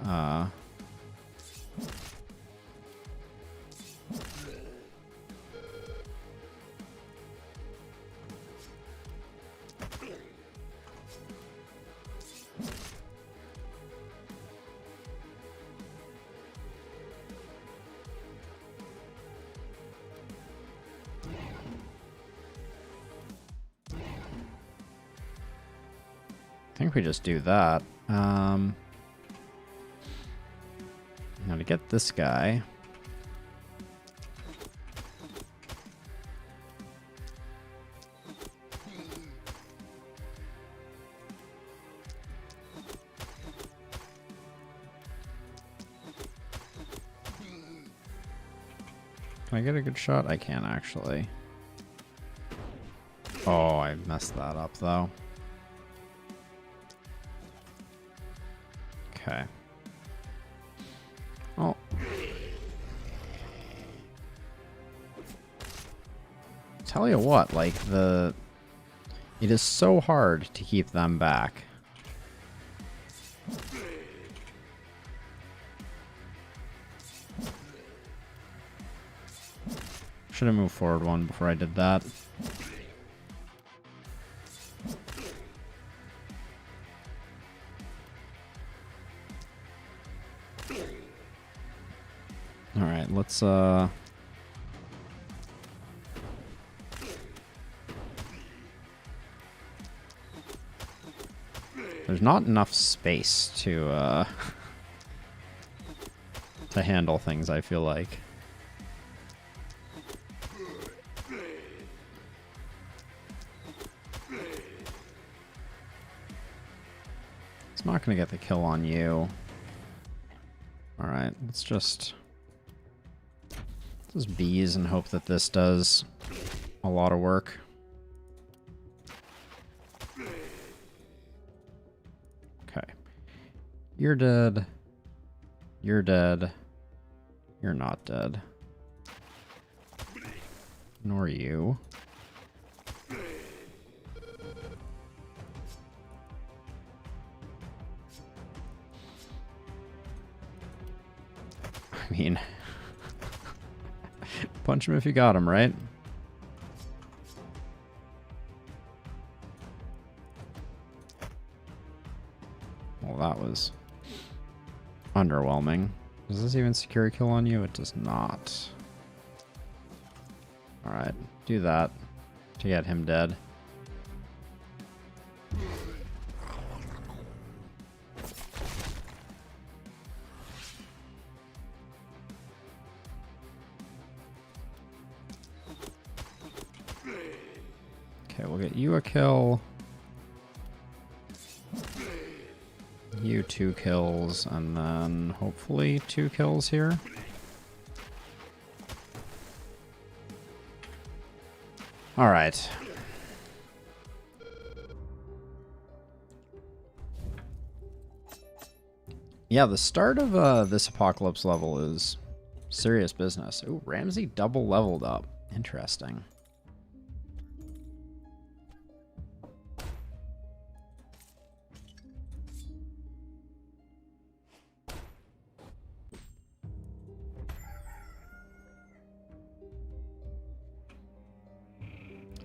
I think we just do that. Now to get this guy. Can I get a good shot? I can actually. Oh, I messed that up though. Okay. Oh. Tell you what, like it is so hard to keep them back. Should have moved forward one before I did that. Alright, let's there's not enough space to to handle things, I feel like. It's not gonna get the kill on you. Alright, let's just bees and hope that this does a lot of work. Okay. You're dead. You're dead. You're not dead. Nor you. I mean... Punch him if you got him, right? Well, that was underwhelming. Does this even secure a kill on you? It does not. Alright, do that to get him dead. Okay, we'll get you a kill. You 2 kills, and then hopefully 2 kills here. All right. Yeah, the start of this apocalypse level is serious business. Ooh, Ramsey double leveled up. Interesting.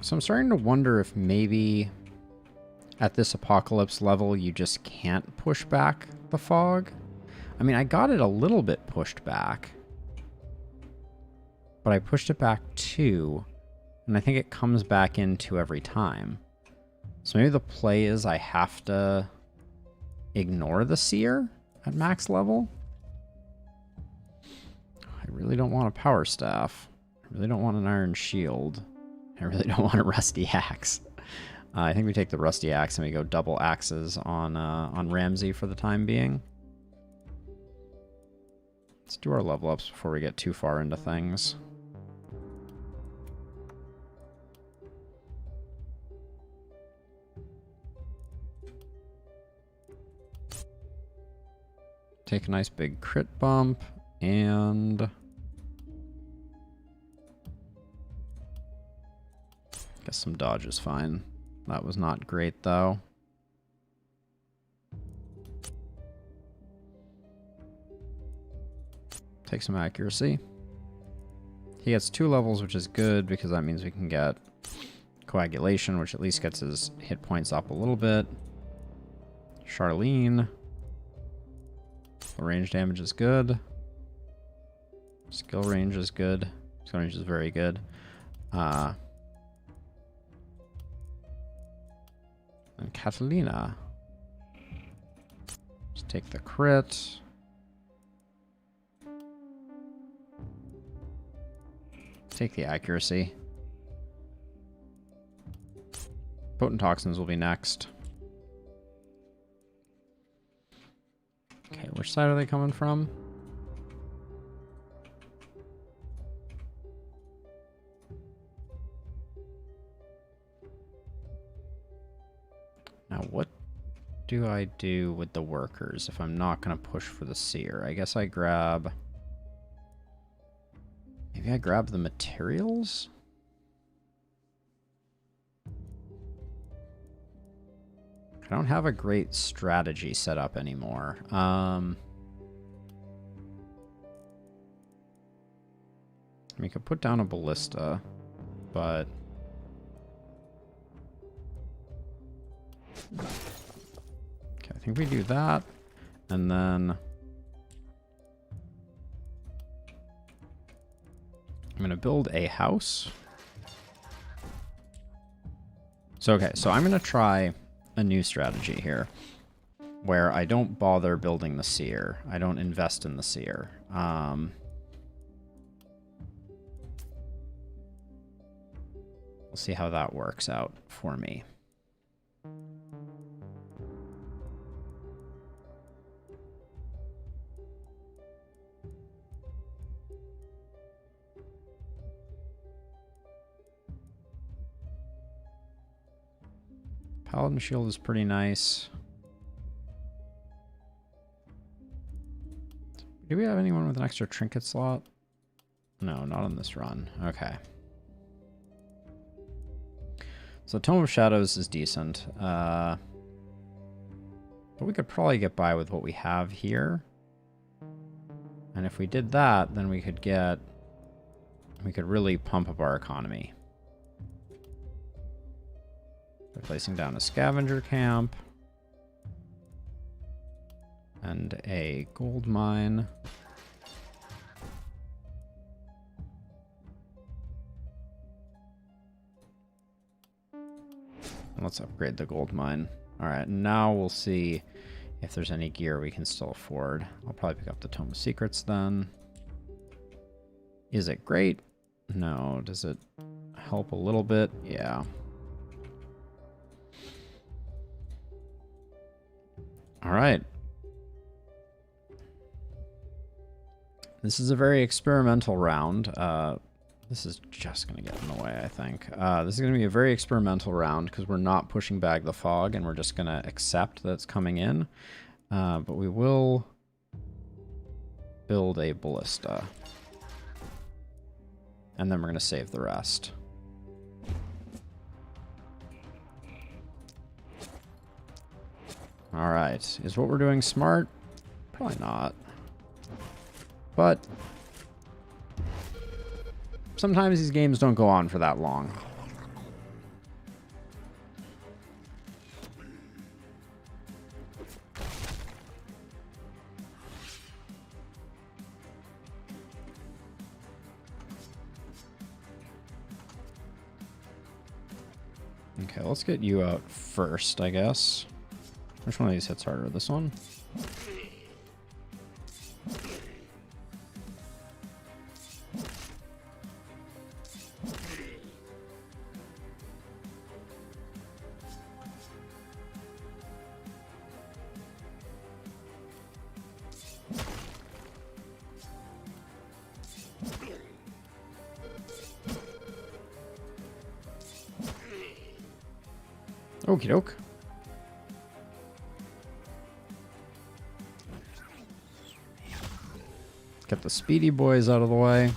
So I'm starting to wonder if maybe at this apocalypse level you just can't push back the fog. I mean, I got it a little bit pushed back, but I pushed it back 2, and I think it comes back in 2 every time. So maybe the play is I have to ignore the seer at max level. I really don't want a power staff. I really don't want an iron shield. I really don't want a rusty axe. I think we take the rusty axe and we go double axes on Ramsey for the time being. Let's do our level ups before we get too far into things. Take a nice big crit bump, and guess some dodge is fine. That was not great though. Take some accuracy. He gets 2 levels, which is good because that means we can get coagulation, which at least gets his hit points up a little bit. Charlene. The range damage is good. Skill range is good. Skill range is very good. And Catalina. Just take the crit. Take the accuracy. Potent toxins will be next. Okay, which side are they coming from? Now, what do I do with the workers if I'm not going to push for the seer? I guess I grab... Maybe I grab the materials? I don't have a great strategy set up anymore. We could put down a ballista, but... Okay, I think we do that, and then... I'm going to build a house. So, okay, so I'm going to try a new strategy here where I don't bother building the seer. I don't invest in the seer. We'll see how that works out for me. Paladin shield is pretty nice. Do we have anyone with an extra trinket slot? No, not on this run. Okay. So Tome of Shadows is decent. But we could probably get by with what we have here. And if we did that, then we could really pump up our economy. By placing down a scavenger camp and a gold mine. Let's upgrade the gold mine. All right, now we'll see if there's any gear we can still afford. I'll probably pick up the Tome of Secrets then. Is it great? No. Does it help a little bit? Yeah. All right. This is a very experimental round. This is just going to get in the way, I think. This is going to be a very experimental round because we're not pushing back the fog and we're just going to accept that it's coming in. But we will build a ballista. And then we're going to save the rest. All right. Is what we're doing smart? Probably not. But sometimes these games don't go on for that long. Okay, let's get you out first, I guess. Which one of these hits harder? This one? Okie doke. Get the speedy boys out of the way.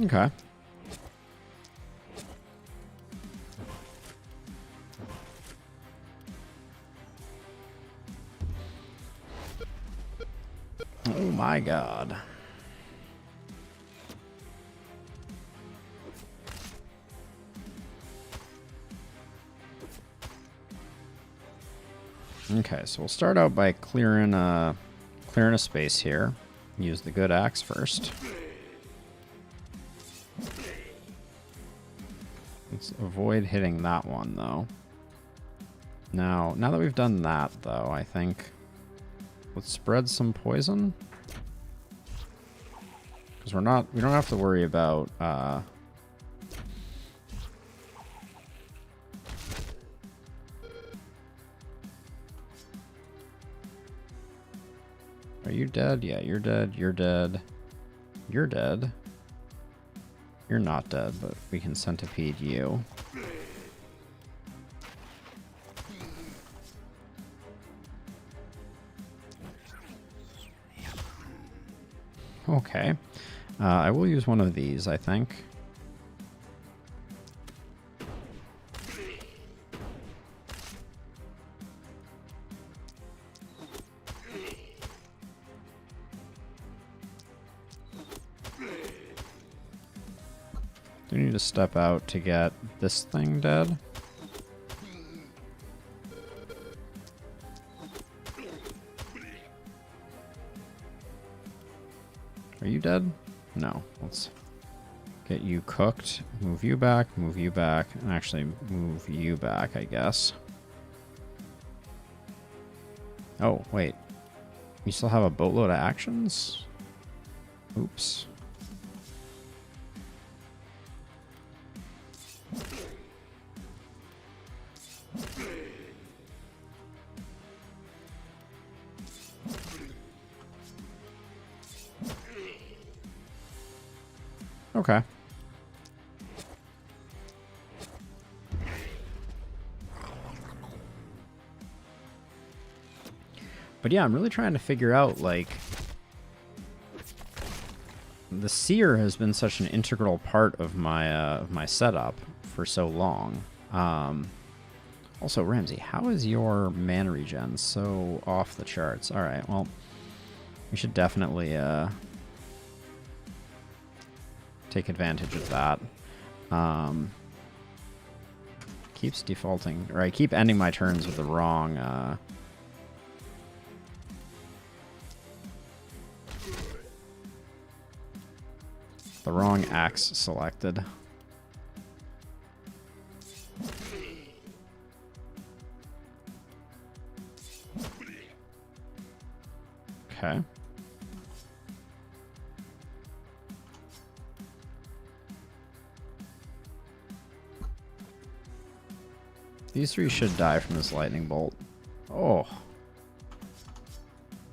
Okay. Oh my god. Okay, so we'll start out by clearing a space here. Use the good axe first. Let's avoid hitting that one, though. Now that we've done that, though, I think let's spread some poison. Because we don't have to worry about, Are you dead? Yeah, you're dead. You're dead. You're dead. You're not dead, but we can centipede you. Okay. I will use one of these, I think. Do we need to step out to get this thing dead? Are you dead? No. Let's get you cooked. Move you back, and actually move you back, I guess. Oh, wait. You still have a boatload of actions? Oops. Okay. But yeah, I'm really trying to figure out, like, the seer has been such an integral part of my setup for so long. Also, Ramsey, how is your mana regen so off the charts? All right, well, we should definitely take advantage of that. Keeps defaulting, or I keep ending my turns with the wrong axe selected. Okay. These three should die from this lightning bolt. Oh. It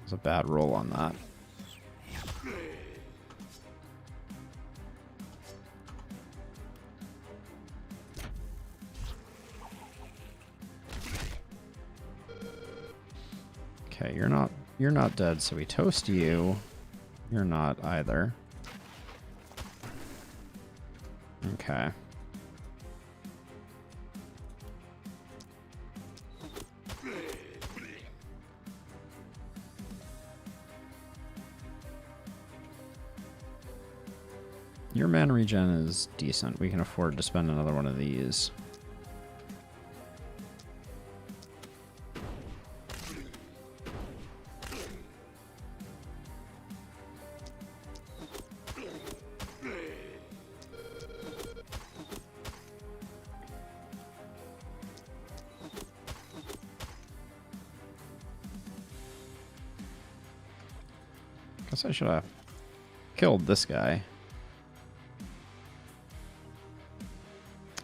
was a bad roll on that. Okay, you're not dead, so we toast you. You're not either. Okay. Your mana regen is decent. We can afford to spend another one of these. Guess I should have killed this guy.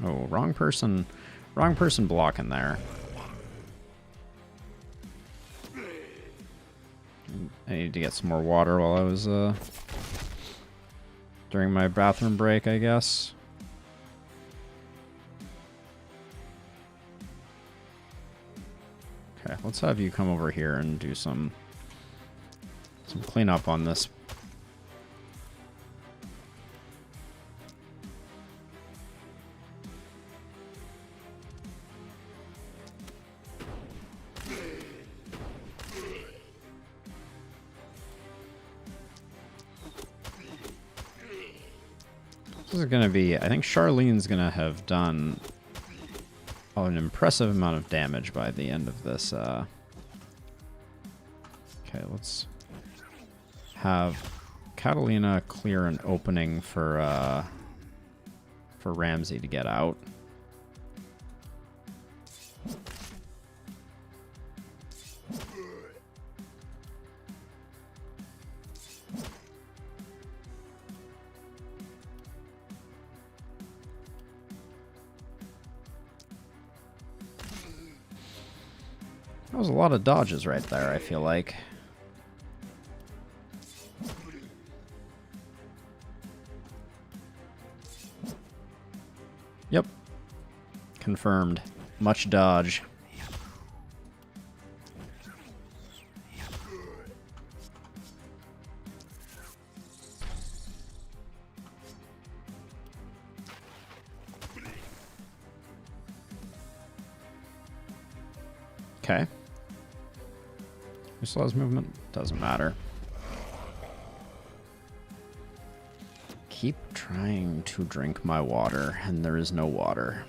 Oh, wrong person blocking there. I need to get some more water while I was, during my bathroom break, I guess. Okay, let's have you come over here and do some cleanup on this. This is going to be, I think Charlene's going to have done an impressive amount of damage by the end of this. Okay, let's have Catalina clear an opening for Ramsey to get out. That was a lot of dodges right there, I feel like. Yep. Confirmed. Much dodge. Okay. Who still has movement? Doesn't matter. Keep trying to drink my water, and there is no water.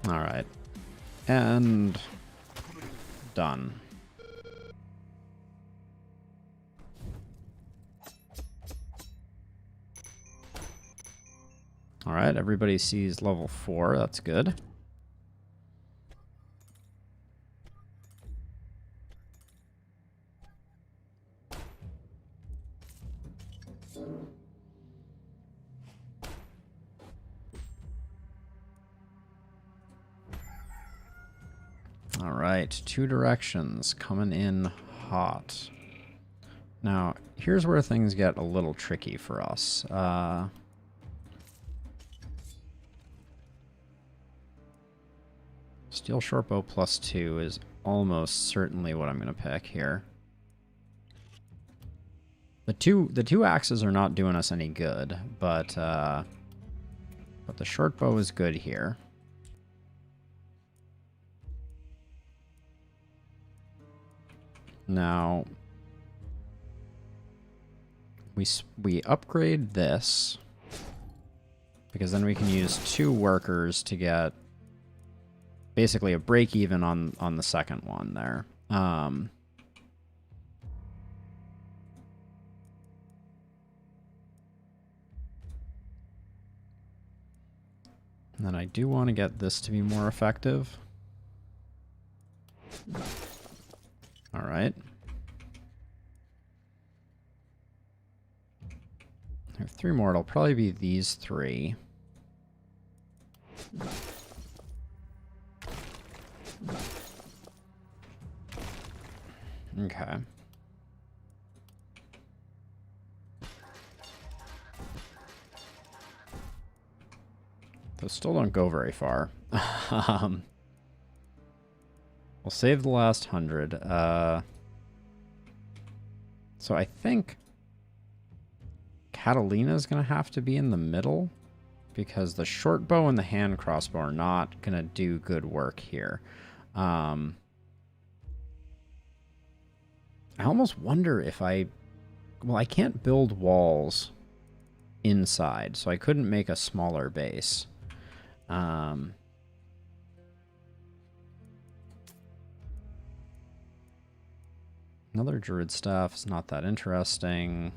All right. And done. All right, everybody sees level 4. That's good. All right, 2 directions coming in hot. Now, here's where things get a little tricky for us. Steel Shortbow +2 is almost certainly what I'm going to pick here. The two axes are not doing us any good, but the Shortbow is good here. Now, we upgrade this because then we can use 2 workers to get basically a break even on the second one there. And then I do want to get this to be more effective. All right. I have 3 more. It'll probably be these 3. Okay. Those still don't go very far. We'll save the last 100. So I think Catalina's going to have to be in the middle because the short bow and the hand crossbow are not going to do good work here. I almost wonder if well, I can't build walls inside, so I couldn't make a smaller base. Another druid staff is not that interesting.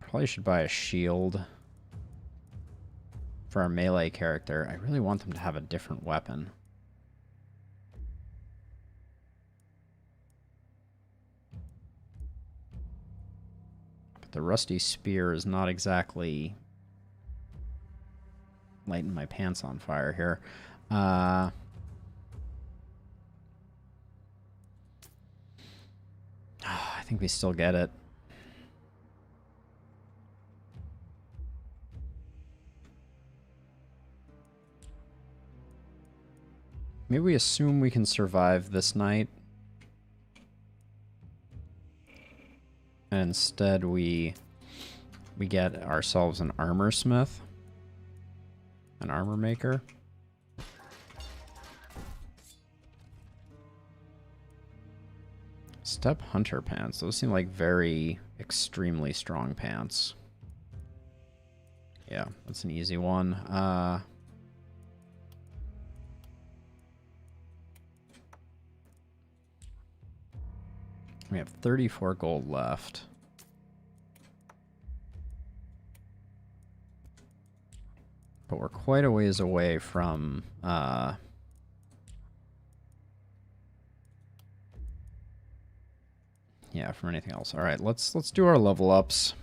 Probably should buy a shield for our melee character. I really want them to have a different weapon. But the rusty spear is not exactly lighting my pants on fire here. I think we still get it. Maybe we assume we can survive this night. And instead we get ourselves an armor smith. An armor maker. Step hunter pants. Those seem like very extremely strong pants. Yeah, that's an easy one. We have 34 gold left. But we're quite a ways away from yeah, from anything else. All right, let's do our level ups.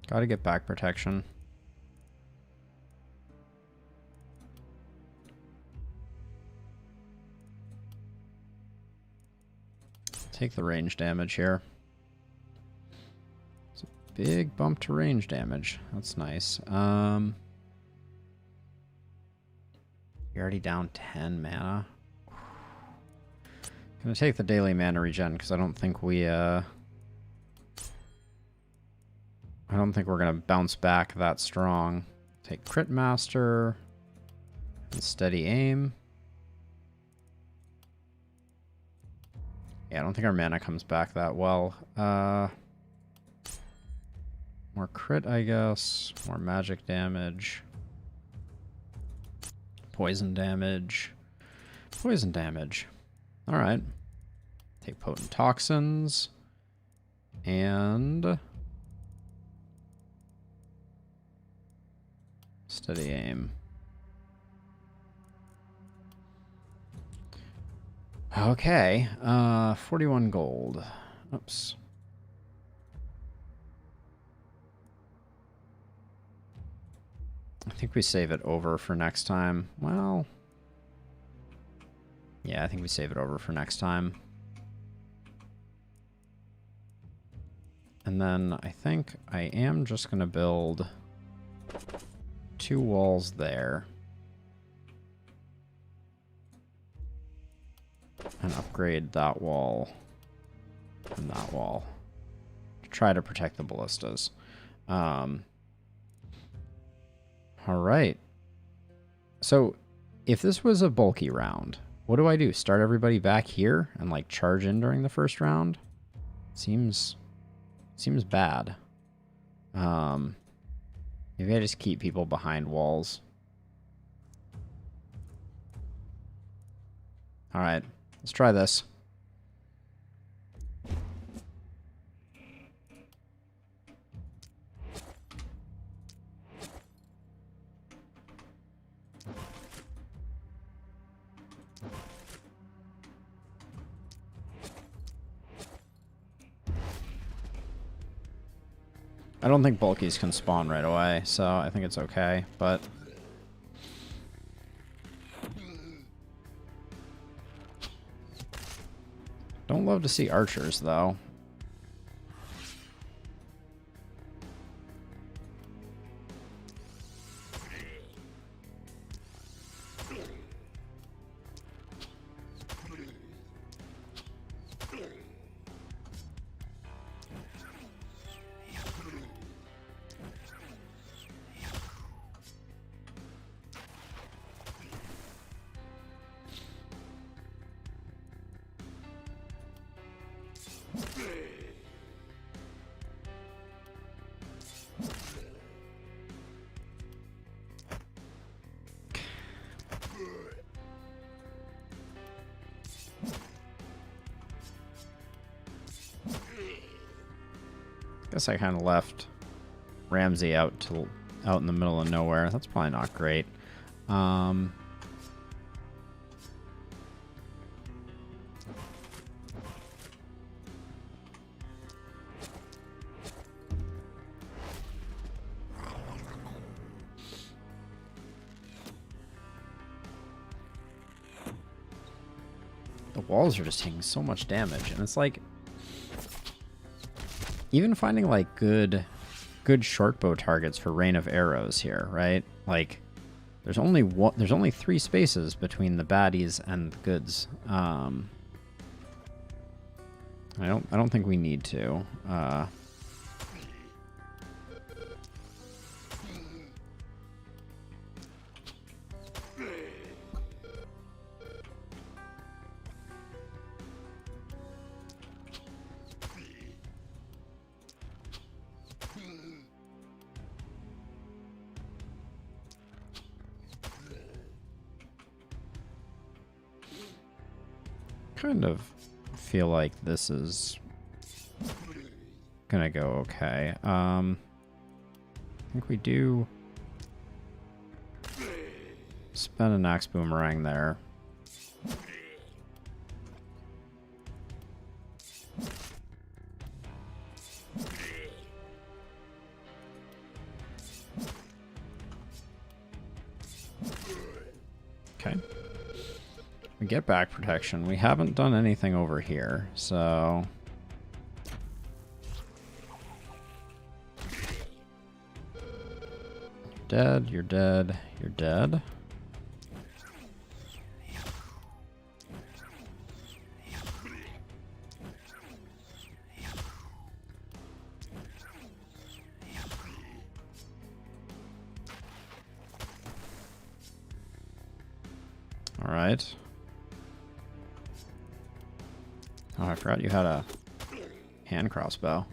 Gotta get back protection. Take the range damage here. It's a big bump to range damage. That's nice. You're already down 10 mana. Gonna take the daily mana regen because I don't think we're gonna bounce back that strong. Take crit master and steady aim. Yeah, I don't think our mana comes back that well. More crit, I guess. More magic damage. Poison damage. Poison damage. Alright. Take potent toxins. And steady aim. Okay, 41 gold. Oops. I think we save it over for next time. Well, yeah, I think we save it over for next time. And then I think I am just going to build 2 walls there. and upgrade that wall and that wall to try to protect the ballistas. All right. So if this was a bulky round, what do I do? Start everybody back here and like charge in during the first round? Seems bad. Maybe I just keep people behind walls. All right, let's try this. I don't think bulkies can spawn right away, so I think it's okay, but... Don't love to see archers, though. Guess I kind of left Ramsey out in the middle of nowhere. That's probably not great. The walls are just taking so much damage, and it's like even finding like good short bow targets for rain of arrows here, right? Like there's only 3 spaces between the baddies and the goods. I don't think we need to. Kind of feel like this is gonna go okay. I think we do spend an axe boomerang there. Okay. We get back protection. We haven't done anything over here, so... Dead, you're dead, you're dead. All right. Oh, I forgot you had a hand crossbow.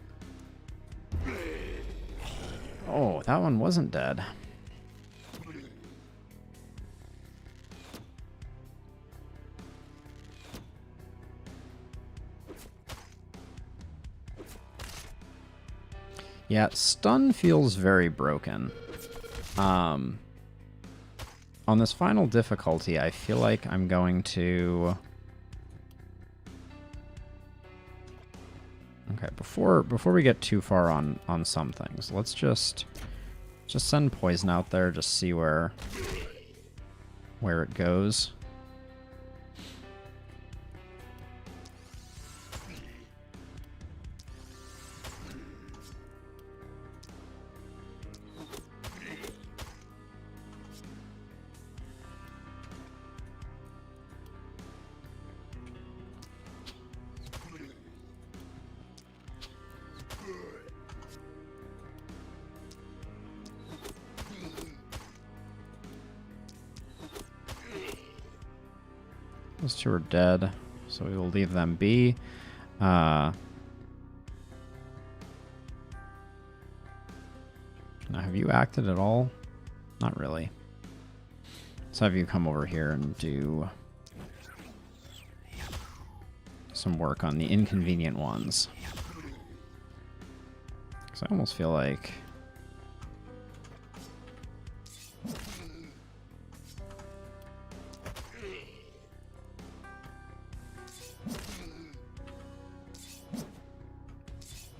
Oh, that one wasn't dead. Yeah, stun feels very broken. On this final difficulty, I feel like I'm going to... Okay, before we get too far on some things, let's just send poison out there, just see where it goes. Those two are dead, so we will leave them be. Now, have you acted at all? Not really. Let's have you come over here and do some work on the inconvenient ones. Because I almost feel like...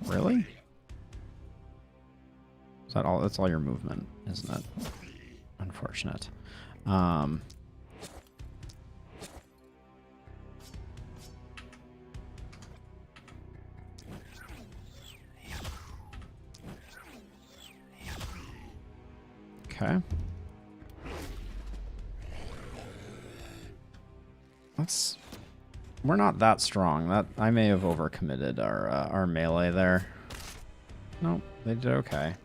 Really? Is that all? That's all your movement, isn't it? Unfortunate. Okay. We're not that strong. That I may have overcommitted our melee there. Nope, they did okay.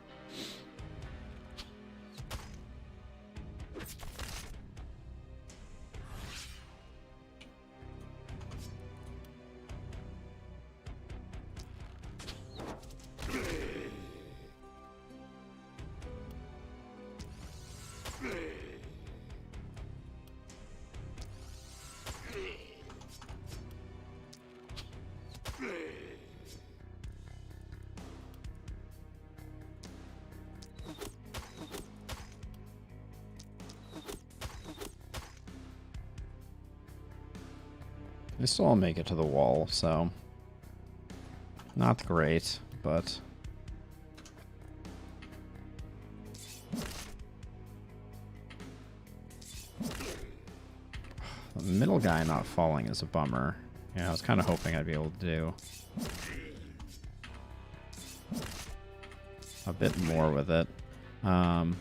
They still all make it to the wall, so not great, but the middle guy not falling is a bummer. Yeah, I was kind of hoping I'd be able to do a bit more with it. Humph.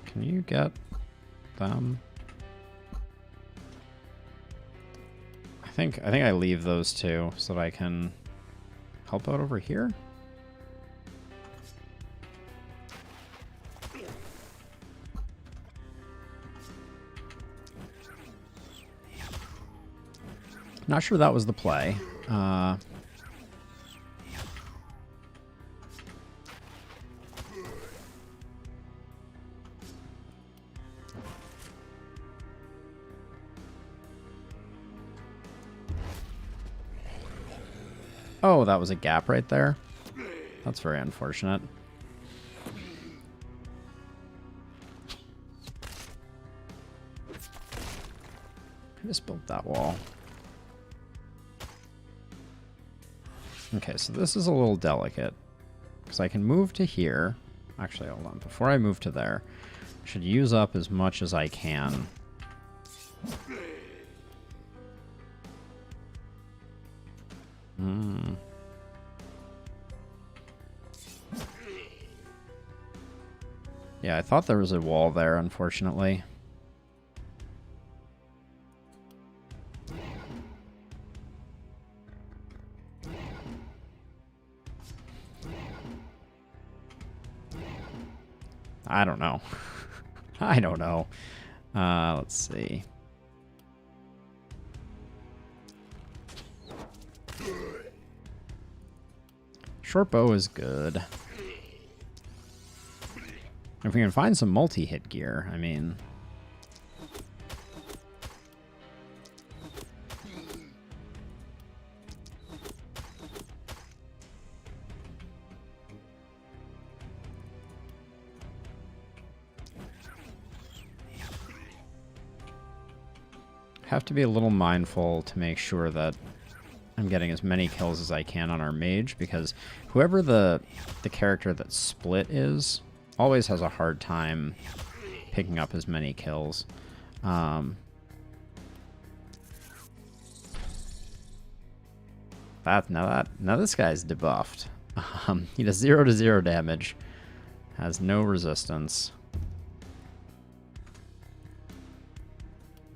Can you get them? I think I leave those two so that I can help out over here. Not sure that was the play. Oh, that was a gap right there. That's very unfortunate. I just built that wall. Okay, so this is a little delicate because I can move to here. Actually, hold on. Before I move to there, I should use up as much as I can. Yeah, I thought there was a wall there, unfortunately. I don't know. I don't know. Let's see. Short bow is good. If we can find some multi-hit gear, I mean... Have to be a little mindful to make sure that I'm getting as many kills as I can on our mage, because whoever the character that split is always has a hard time picking up as many kills. Now this guy's debuffed. He does 0 to 0 damage, has no resistance.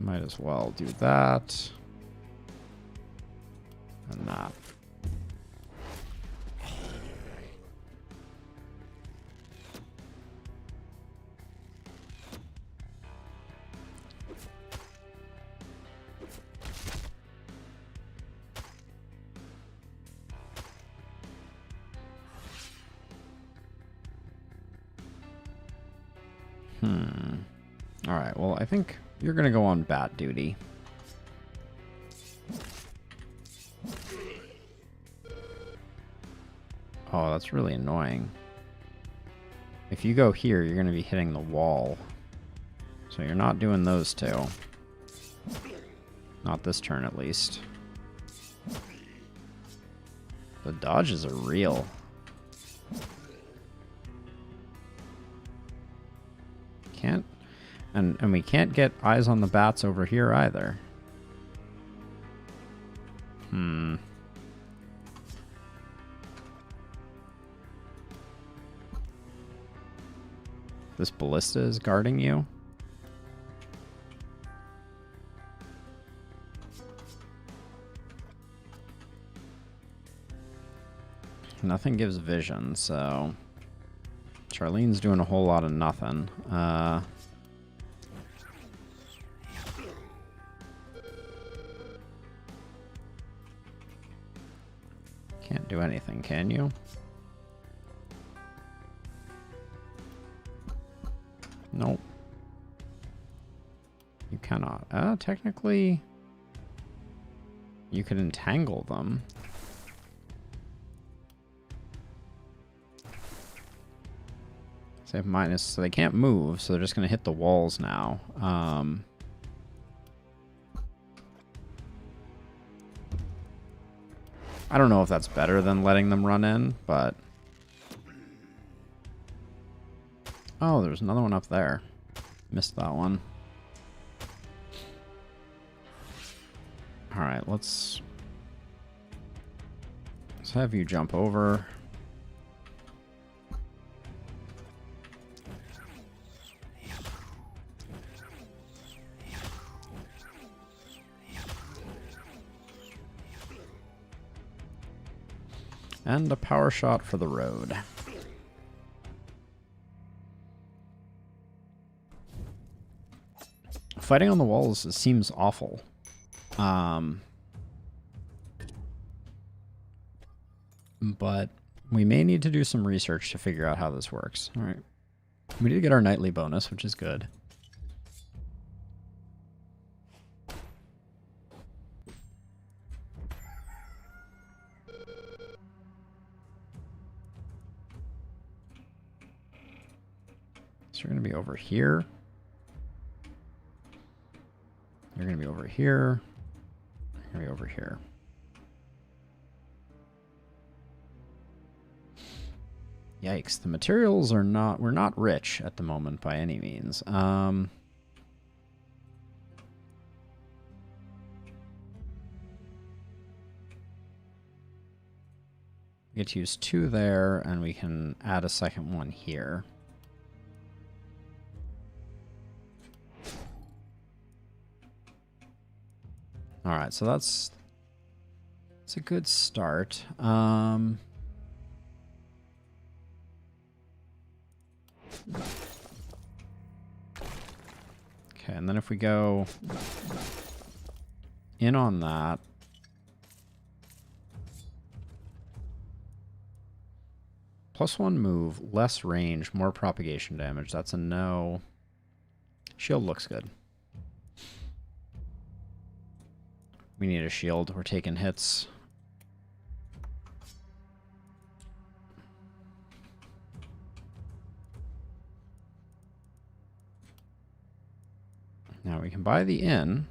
Might as well do that. And that. Alright, well, I think you're gonna go on bat duty. Oh, that's really annoying. If you go here, you're gonna be hitting the wall. So you're not doing those two. Not this turn, at least. The dodges are real. Can't... And we can't get eyes on the bats over here, either. This ballista is guarding you? Nothing gives vision, so... Charlene's doing a whole lot of nothing. Can't do anything, can you? Nope. You cannot. Technically, you could entangle them. They have minus, so they can't move, so they're just going to hit the walls now. I don't know if that's better than letting them run in, but... Oh, there's another one up there. Missed that one. Alright, let's have you jump over. And a power shot for the road. Fighting on the walls seems awful. But we may need to do some research to figure out how this works. All right. We need to get our nightly bonus, which is good. So you're going to be over here. You're going to be over here. You're going to be over here. Yikes. The materials are not... We're not rich at the moment by any means. We get to use 2 there, and we can add a second one here. All right, so that's a good start. Okay, and then if we go in on that, +1 move, less range, more propagation damage. That's a no. Shield looks good. We need a shield. We're taking hits. Now we can buy the inn.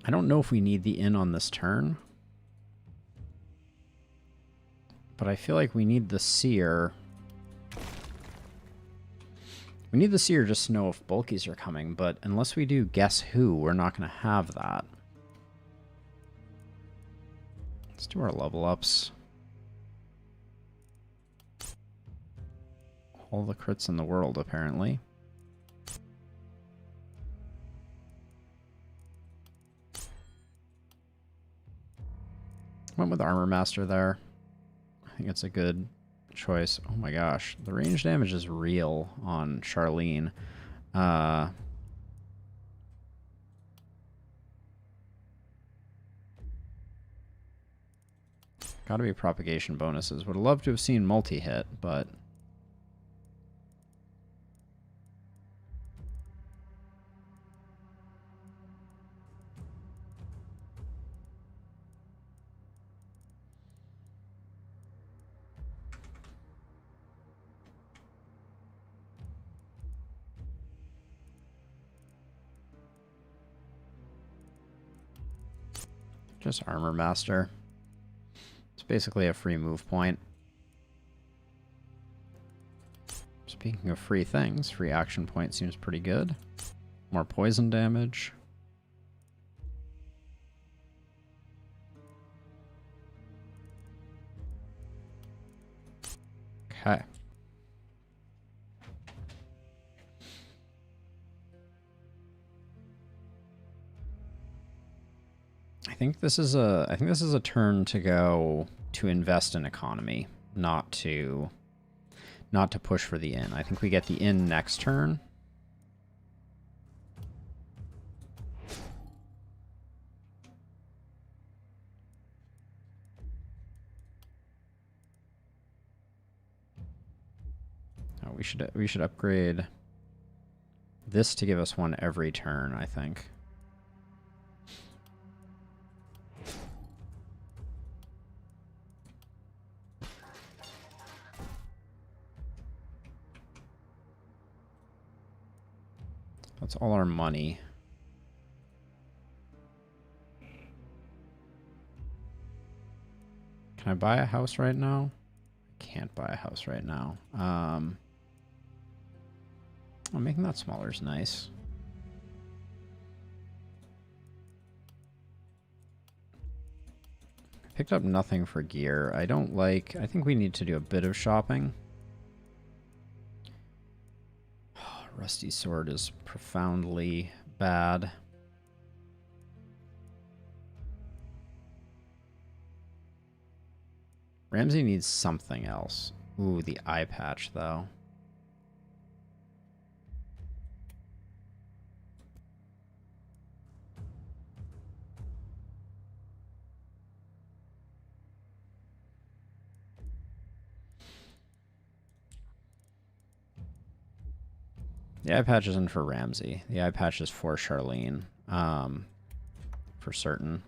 I don't know if we need the inn on this turn. But I feel like we need the seer. We need the seer just to know if bulkies are coming, but unless we do guess who, we're not going to have that. Let's do our level ups. All the crits in the world, apparently. Went with Armor Master there. I think it's a good choice. Oh my gosh, the range damage is real on Charlene. Gotta be propagation bonuses. Would have loved to have seen multi-hit, but... just Armor Master. It's basically a free move point. Speaking of free things, free action point seems pretty good. More poison damage. Okay. I think this is a turn to go to invest in economy, not to push for the inn. I think we get the inn next turn. Oh, we should upgrade this to give us one every turn, I think. That's all our money. Can I buy a house right now? I can't buy a house right now. Oh, making that smaller is nice. Picked up nothing for gear. I think we need to do a bit of shopping. Rusty Sword is profoundly bad. Ramsey needs something else. Ooh, the eye patch, though. The eye patch isn't for Ramsey. The eye patch is for Charlene. For certain.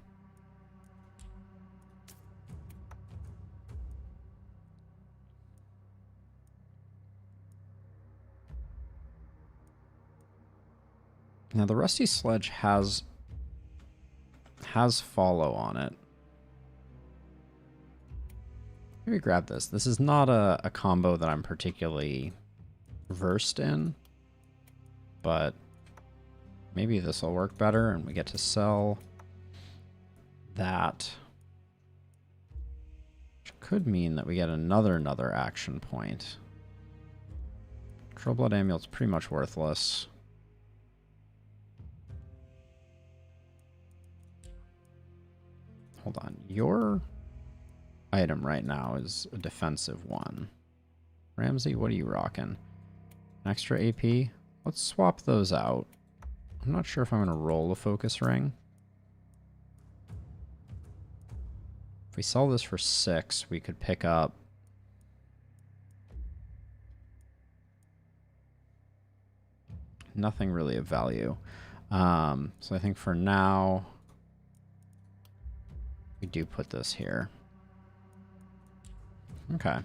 Now the Rusty Sledge has follow on it. Maybe grab this. This is not a combo that I'm particularly versed in. But maybe this will work better and we get to sell that. Which could mean that we get another action point. Troll Blood Amulet's pretty much worthless. Hold on. Your item right now is a defensive one. Ramsey, what are you rocking? An extra AP? Let's swap those out. I'm not sure if I'm going to roll a focus ring. If we sell this for 6, we could pick up nothing really of value. So I think for now, we do put this here. Okay.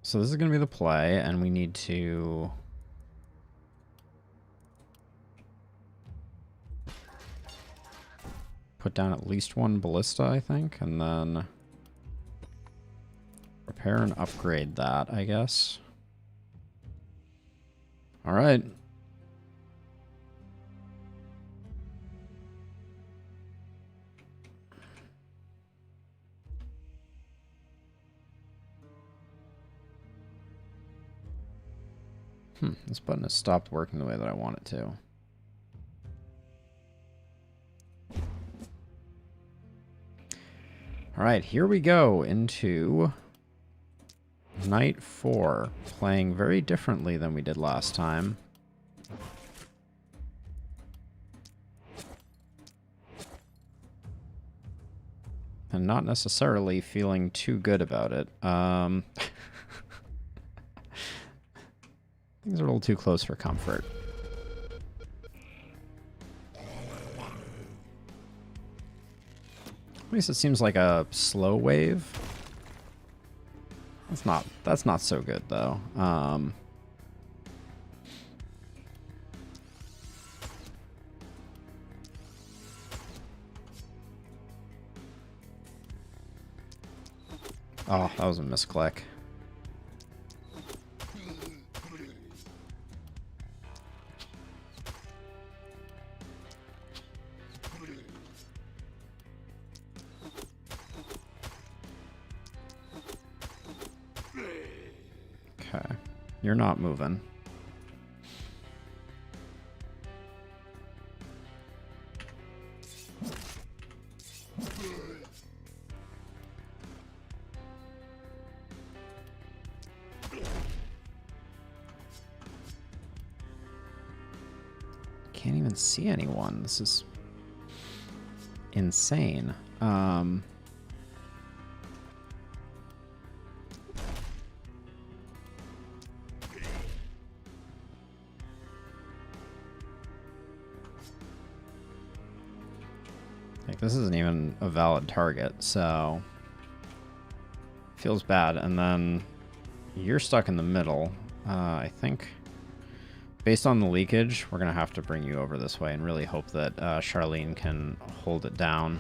So this is going to be the play, and we need to put down at least one ballista, I think, and then repair and upgrade that, I guess. All right. This button has stopped working the way that I want it to. All right, here we go into Night 4, playing very differently than we did last time. and not necessarily feeling too good about it. Things are a little too close for comfort. At least it seems like a slow wave. That's not so good though. Oh, that was a misclick. Okay, you're not moving. Can't even see anyone. This is insane. Like, this isn't even a valid target, so feels bad. And then you're stuck in the middle. I think based on the leakage, we're going to have to bring you over this way and really hope that Charlene can hold it down.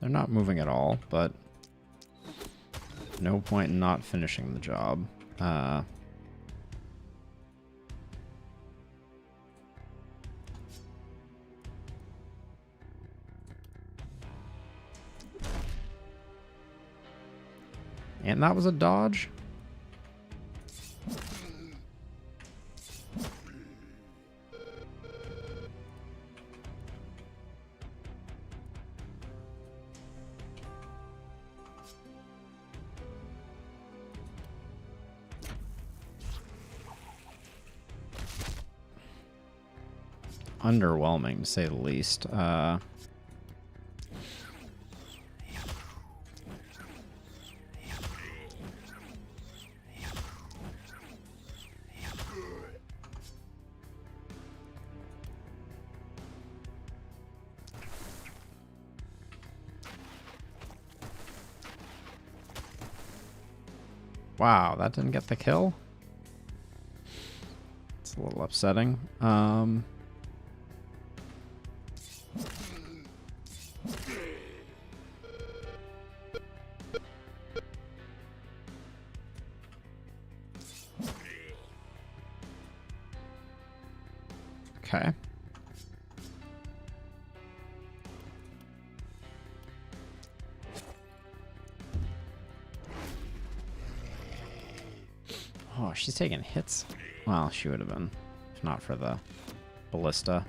They're not moving at all, but no point in not finishing the job. And that was a dodge? Underwhelming, to say the least. Wow, that didn't get the kill? It's a little upsetting. Okay. Oh, she's taking hits. Well, she would have been, if not for the ballista.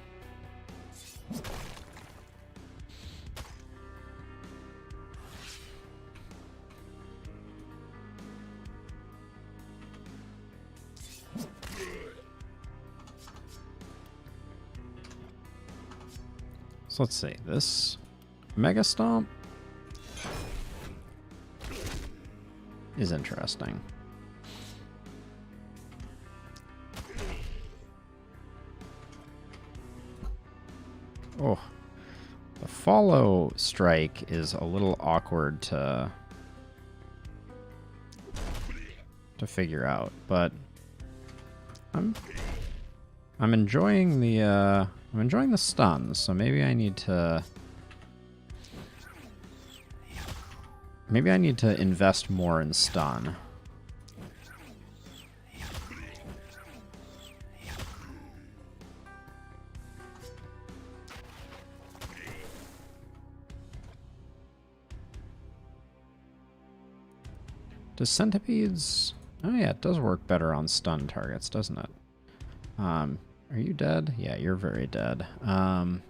So let's see, this Mega Stomp is interesting. Oh, the follow strike is a little awkward to figure out, but I'm enjoying the stuns, so maybe I need to invest more in stun. Does centipedes... Oh yeah, it does work better on stun targets, doesn't it? Are you dead? Yeah, you're very dead. Alright,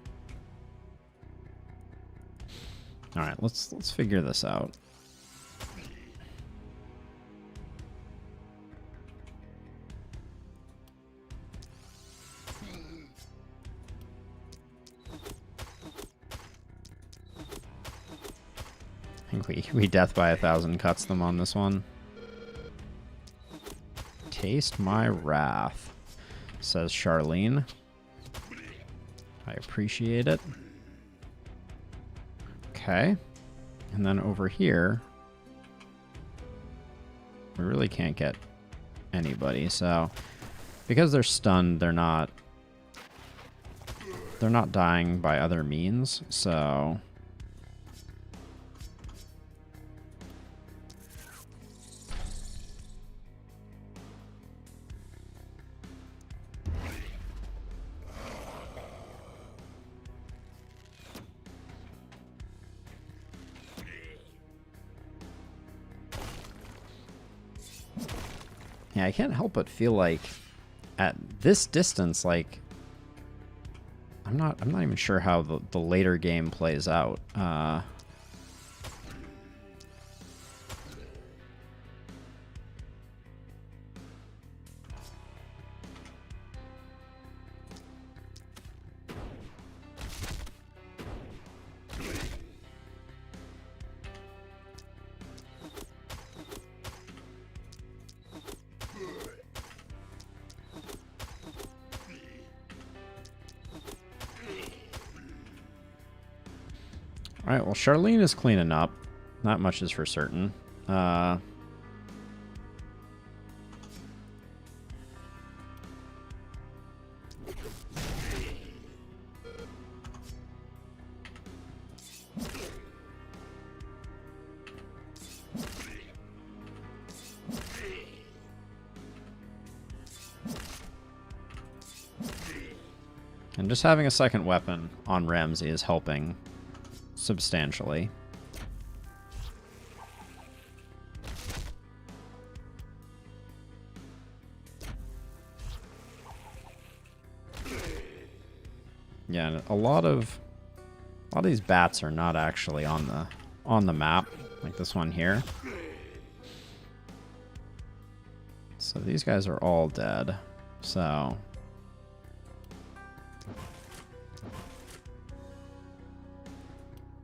let's figure this out. I think we death by 1,000 cuts them on this one. Taste my wrath, says Charlene. I appreciate it. Okay. And then over here, we really can't get anybody. So because they're stunned, they're not dying by other means. So yeah, I can't help but feel like at this distance, like I'm not even sure how the later game plays out. Alright, well, Charlene is cleaning up. Not much is for certain. And just having a second weapon on Ramsey is helping substantially. Yeah, a lot of these bats are not actually on the map, like this one here. So these guys are all dead. So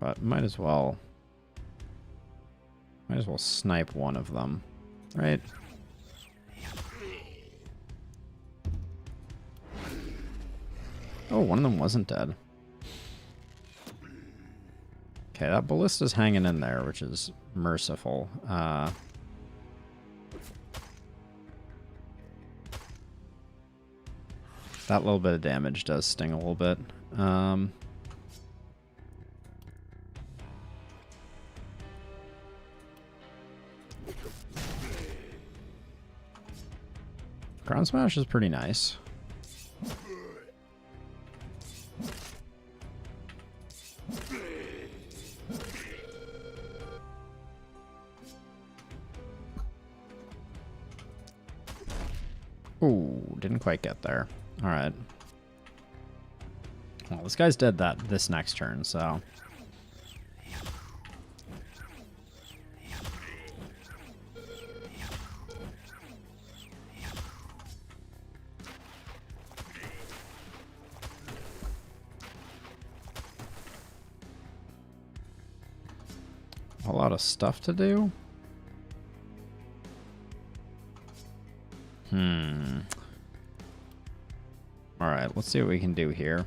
but might as well snipe one of them, right? Oh, one of them wasn't dead. Okay, that ballista's hanging in there, which is merciful. That little bit of damage does sting a little bit. Ground Smash is pretty nice. Ooh, didn't quite get there. All right. Well, this guy's dead this next turn, so. A lot of stuff to do. Alright, let's see what we can do here.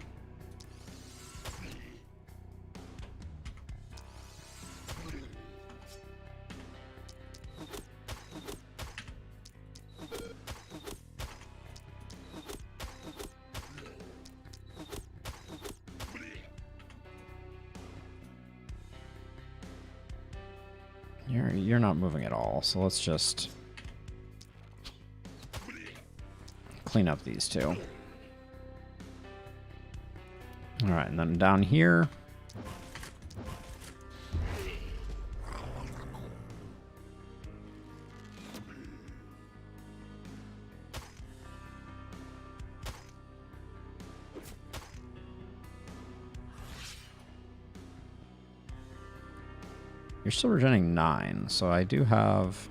You're not moving at all, so let's just clean up these two. Alright, and then down here. still regenerating 9, so I do have...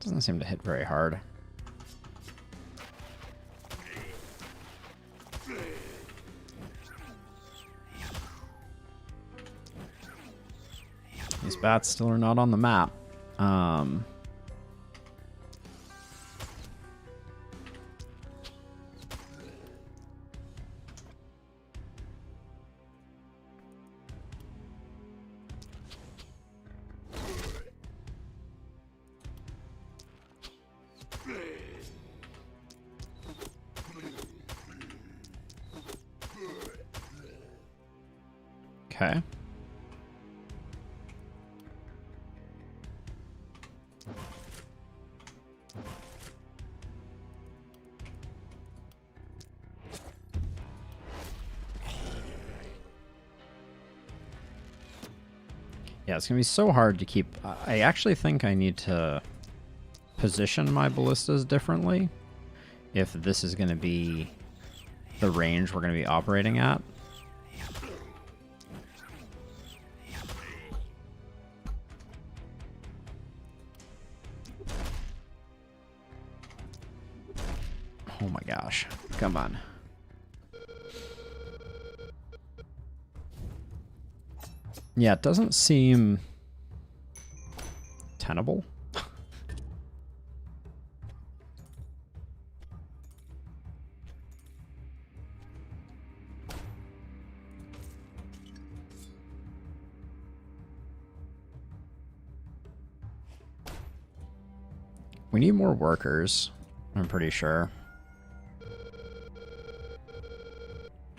Doesn't seem to hit very hard. These bats still are not on the map. Okay. Yeah, it's gonna be so hard to keep... I actually think I need to position my ballistas differently if this is gonna be the range we're gonna be operating at. Oh my gosh. Come on. Yeah, it doesn't seem tenable. We need more workers, I'm pretty sure.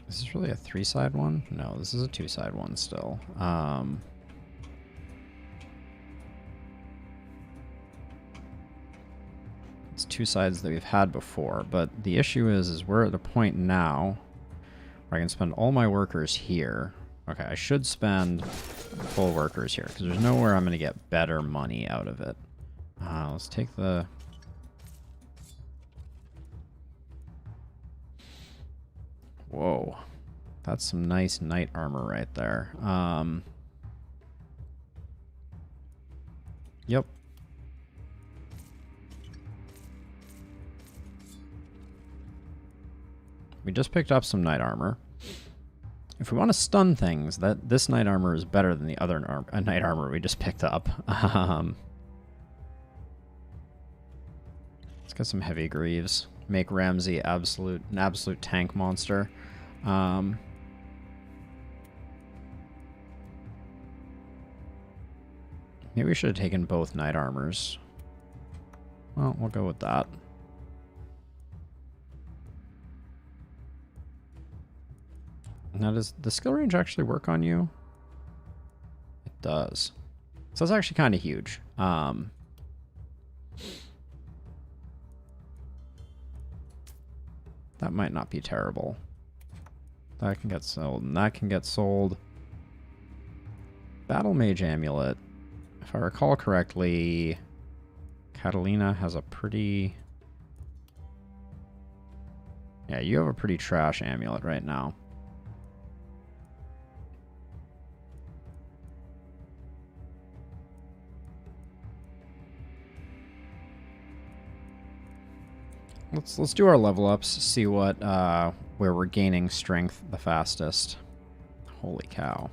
Is this really a 3-side one? No, this is a 2-side one still. It's 2 sides that we've had before, but the issue is we're at a point now where I can spend all my workers here. Okay, I should spend full workers here, because there's nowhere I'm going to get better money out of it. Let's take the... Whoa. That's some nice knight armor right there. Yep. We just picked up some knight armor. If we want to stun things, this knight armor is better than the other knight armor we just picked up. Let's get some heavy greaves. Make Ramsey an absolute tank monster. Maybe we should have taken both knight armors. Well, we'll go with that. Now, does the skill range actually work on you? It does. So that's actually kind of huge. That might not be terrible. That can get sold, and that can get sold. Battle Mage Amulet. If I recall correctly, Catalina has a pretty... Yeah, you have a pretty trash amulet right now. Let's do our level ups, see what where we're gaining strength the fastest. Holy cow.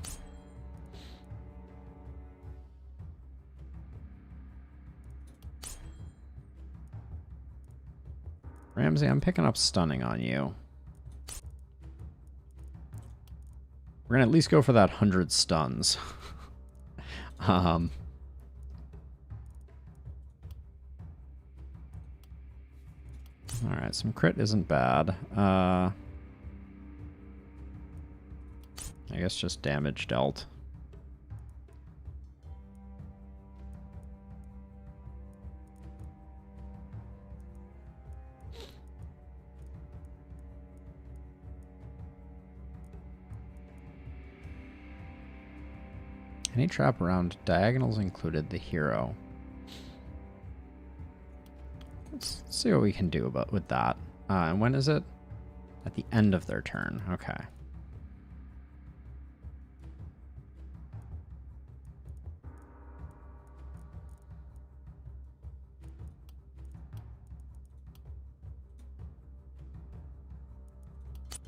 Ramsey, I'm picking up stunning on you. We're gonna at least go for that 100 stuns. Alright, some crit isn't bad. I guess just damage dealt. Any trap around diagonals included the hero. Let's see what we can do with that. And when is it? At the end of their turn. Okay.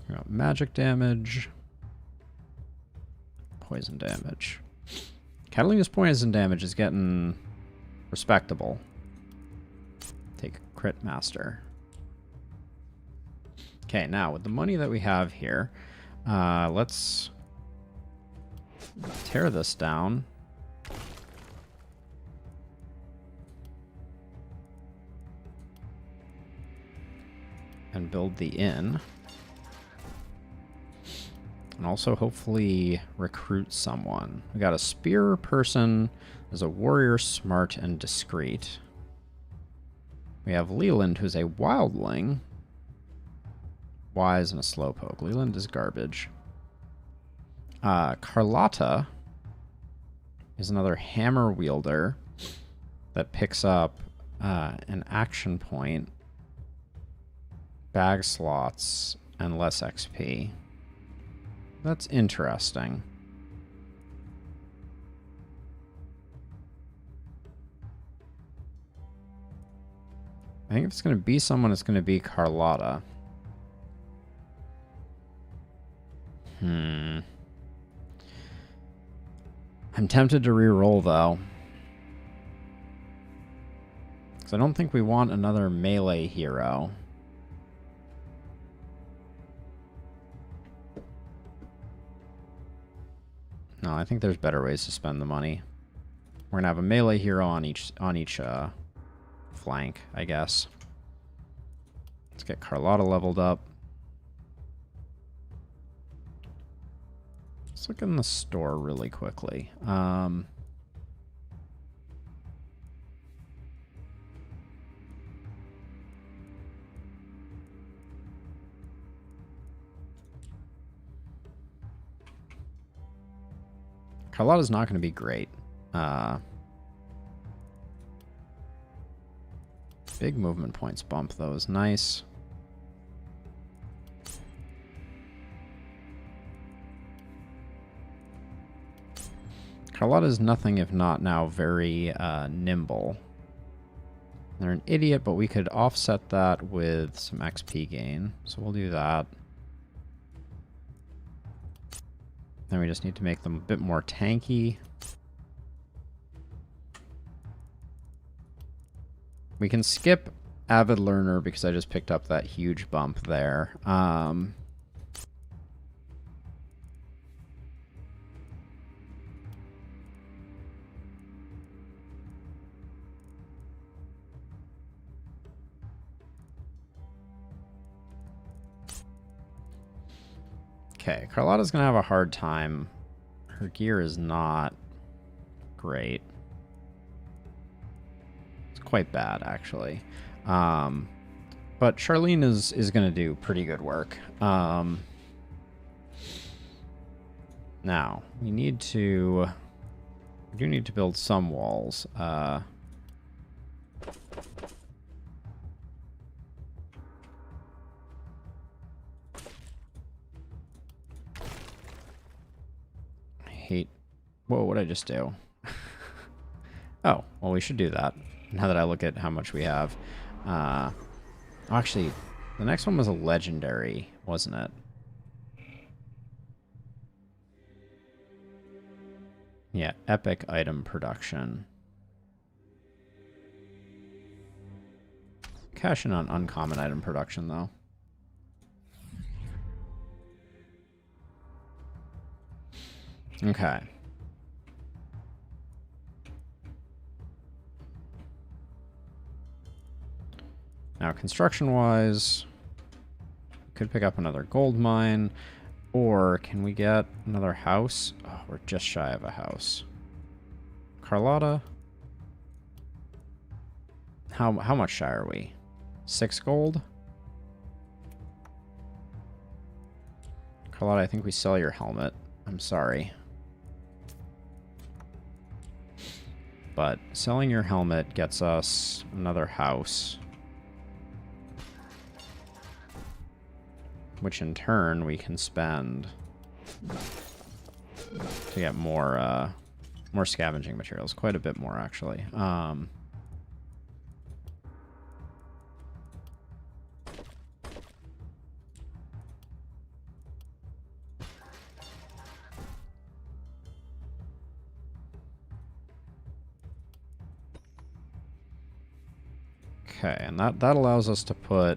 We got magic damage. Poison damage. Catalina's poison damage is getting respectable. Take crit master. Okay, now with the money that we have here, let's tear this down. And build the inn. And also hopefully recruit someone. We got a spear person as a warrior, smart and discreet. We have Leland, who's a wildling. Wise and a slowpoke. Leland is garbage. Carlotta is another hammer wielder that picks up an action point, bag slots, and less XP. That's interesting. I think if it's going to be someone, it's going to be Carlotta. I'm tempted to re-roll, though. Because I don't think we want another melee hero. No, I think there's better ways to spend the money. We're going to have a melee hero on each flank, I guess. Let's get Carlotta leveled up. Let's look in the store really quickly. Carlotta's not going to be great. Big movement points bump, though, is nice. Carlotta's nothing if not now very nimble. They're an idiot, but we could offset that with some XP gain. So we'll do that. Then we just need to make them a bit more tanky. We can skip Avid Learner because I just picked up that huge bump there. Okay, Carlotta's going to have a hard time. Her gear is not great. It's quite bad, actually. But Charlene is going to do pretty good work. Now, we need to... We do need to build some walls. Whoa, what did I just do? Oh, well, we should do that. Now that I look at how much we have. Actually, the next one was a legendary, wasn't it? Yeah, epic item production. Cash in on uncommon item production, though. Okay. Now, construction-wise, could pick up another gold mine, or can we get another house? Oh, we're just shy of a house. Carlotta? How much shy are we? 6 gold? Carlotta, I think we sell your helmet. I'm sorry. but selling your helmet gets us another house. Which in turn we can spend to get more scavenging materials. Quite a bit more, actually. Okay, and that allows us to put...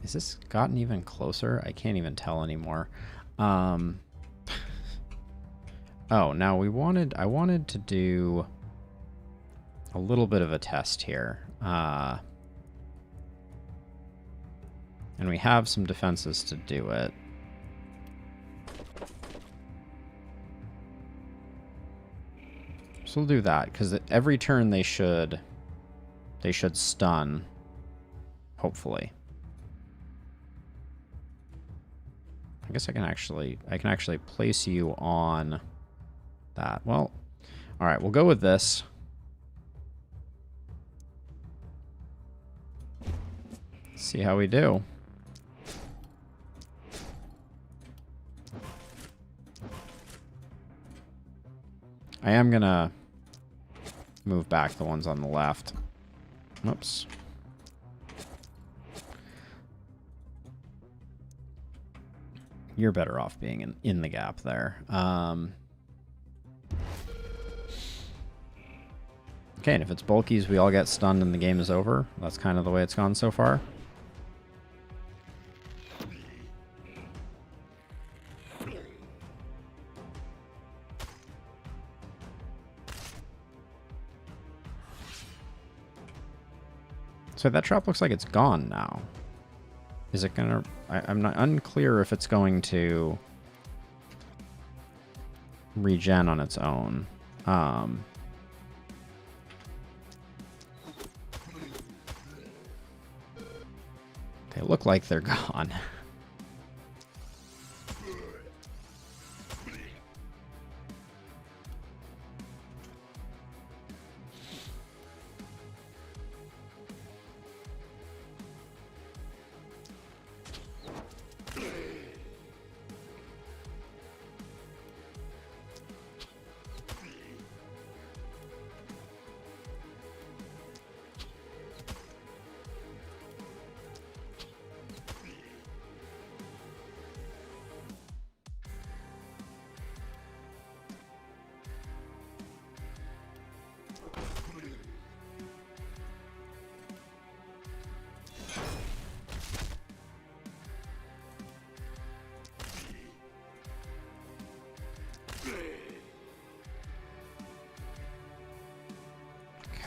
Is this gotten even closer? I can't even tell anymore. Oh, now I wanted to do a little bit of a test here. And we have some defenses to do it. So we'll do that, because every turn they should stun, hopefully. I guess I can actually place you on that. Well, all right, we'll go with this. See how we do. I am gonna move back the ones on the left. Oops. You're better off being in the gap there. Okay, and if it's bulkies, we all get stunned and the game is over. That's kind of the way it's gone so far. So that trap looks like it's gone now. Is it gonna... I'm not unclear if it's going to regen on its own. They look like they're gone.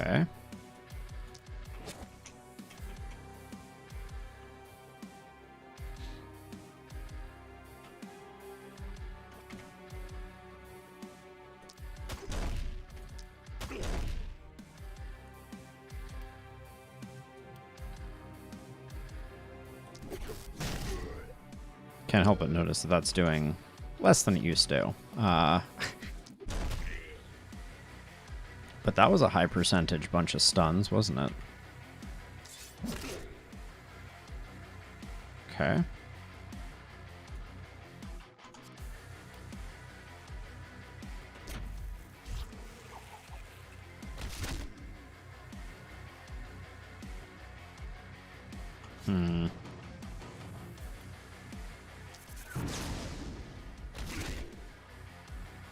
Okay. Can't help but notice that that's doing less than it used to. But that was a high percentage bunch of stuns, wasn't it? Okay.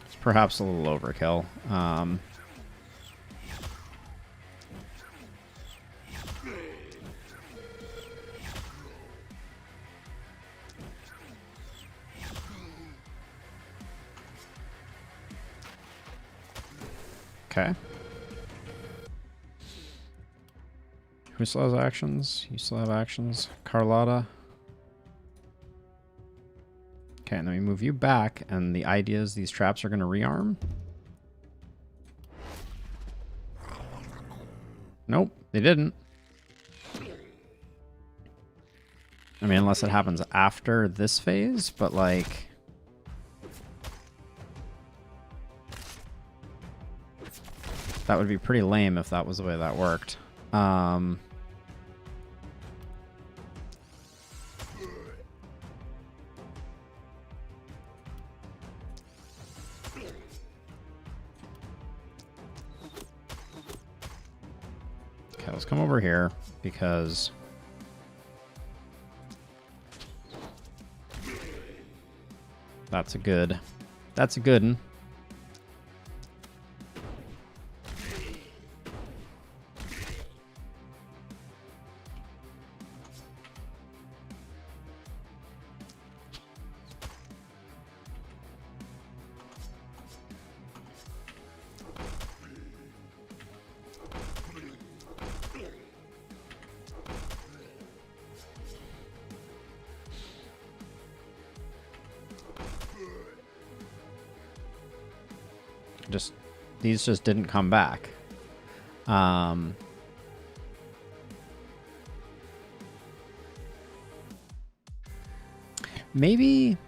It's perhaps a little overkill. Okay. Who still has actions? You still have actions. Carlotta. Okay, and then we move you back, and the idea is these traps are going to rearm. Nope, they didn't. I mean, unless it happens after this phase, but like... That would be pretty lame if that was the way that worked. Okay, let's come over here because that's a good one. These just didn't come back. Maybe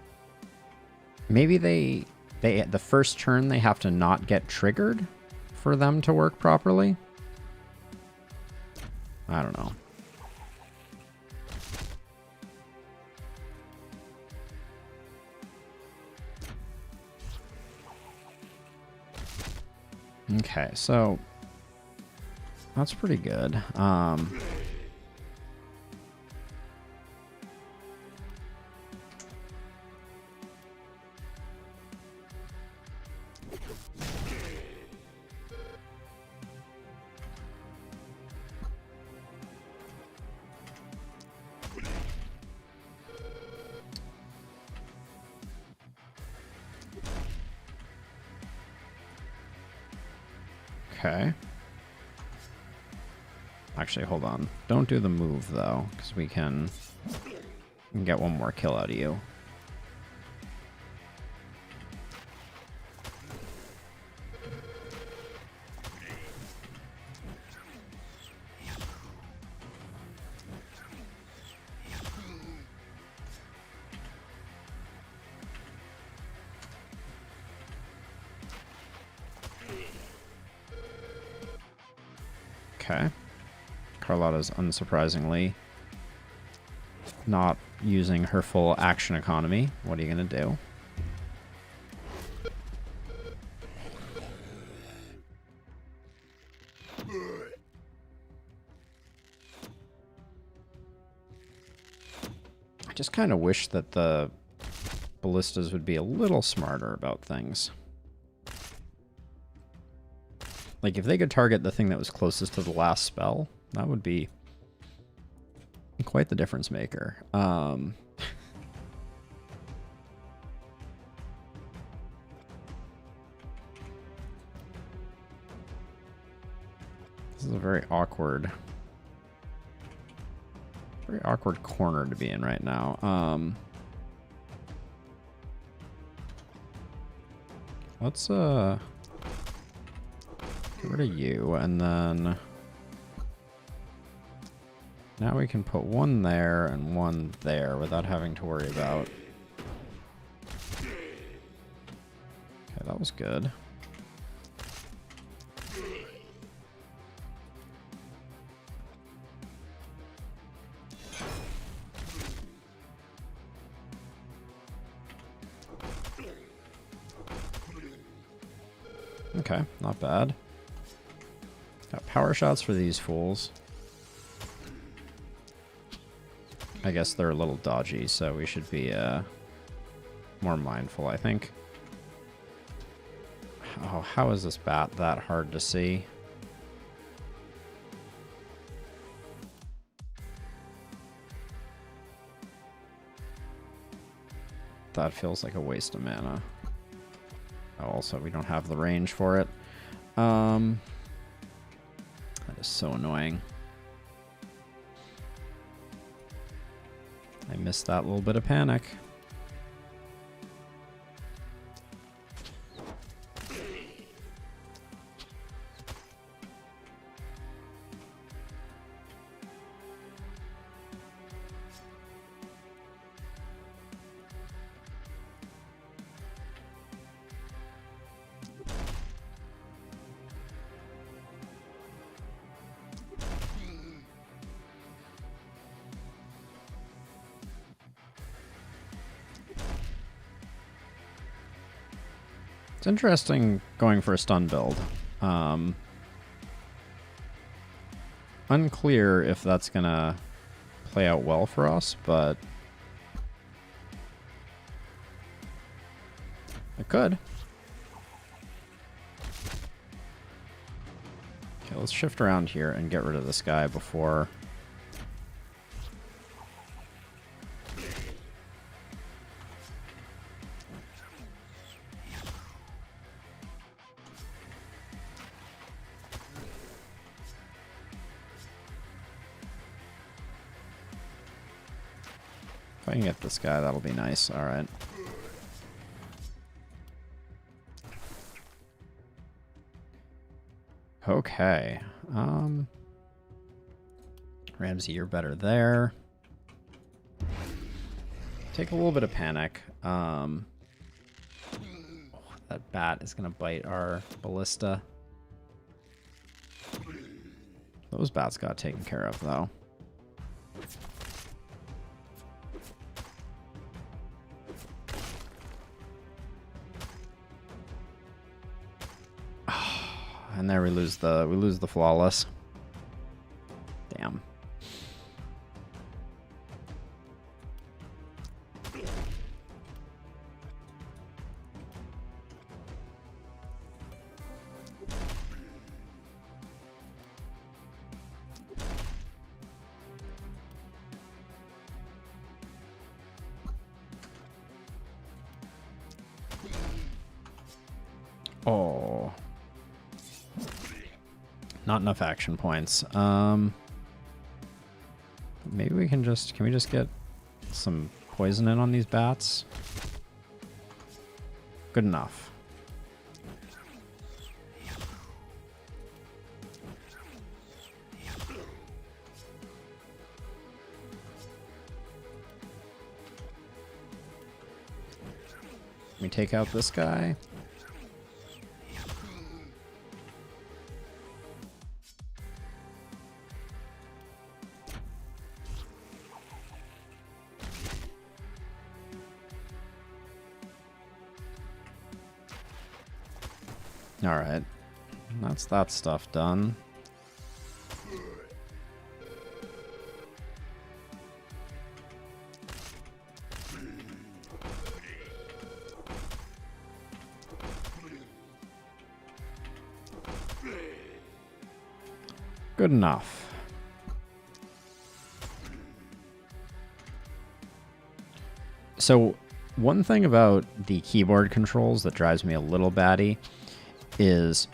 they the first turn they have to not get triggered for them to work properly. I don't know. Okay, so that's pretty good. Okay. Actually, hold on. Don't do the move, though, because we can get one more kill out of you. Okay. Carlotta's unsurprisingly not using her full action economy. What are you going to do? I just kind of wish that the ballistas would be a little smarter about things. Like, if they could target the thing that was closest to the last spell, that would be quite the difference maker. This is a very awkward corner to be in right now. Let's, get rid of you, and then now we can put one there and one there without having to worry about. Okay, that was good. Okay, not bad. Got power shots for these fools. I guess they're a little dodgy, so we should be more mindful, I think. Oh, how is this bat that hard to see? That feels like a waste of mana. Oh, also, we don't have the range for it. That is so annoying. I missed that little bit of panic. It's interesting going for a stun build. Unclear if that's gonna play out well for us, but it could. Okay, let's shift around here and get rid of this guy before... If I can get this guy, that'll be nice. All right. Okay. Ramsey, you're better there. Take a little bit of panic. Oh, that bat is going to bite our ballista. Those bats got taken care of, though. And there we lose the flawless. Damn. Oh. Not enough action points. Maybe we can just... Can we just get some poison in on these bats? Good enough. Let me take out this guy. Alright, that's that stuff done. Good enough. So, one thing about the keyboard controls that drives me a little batty is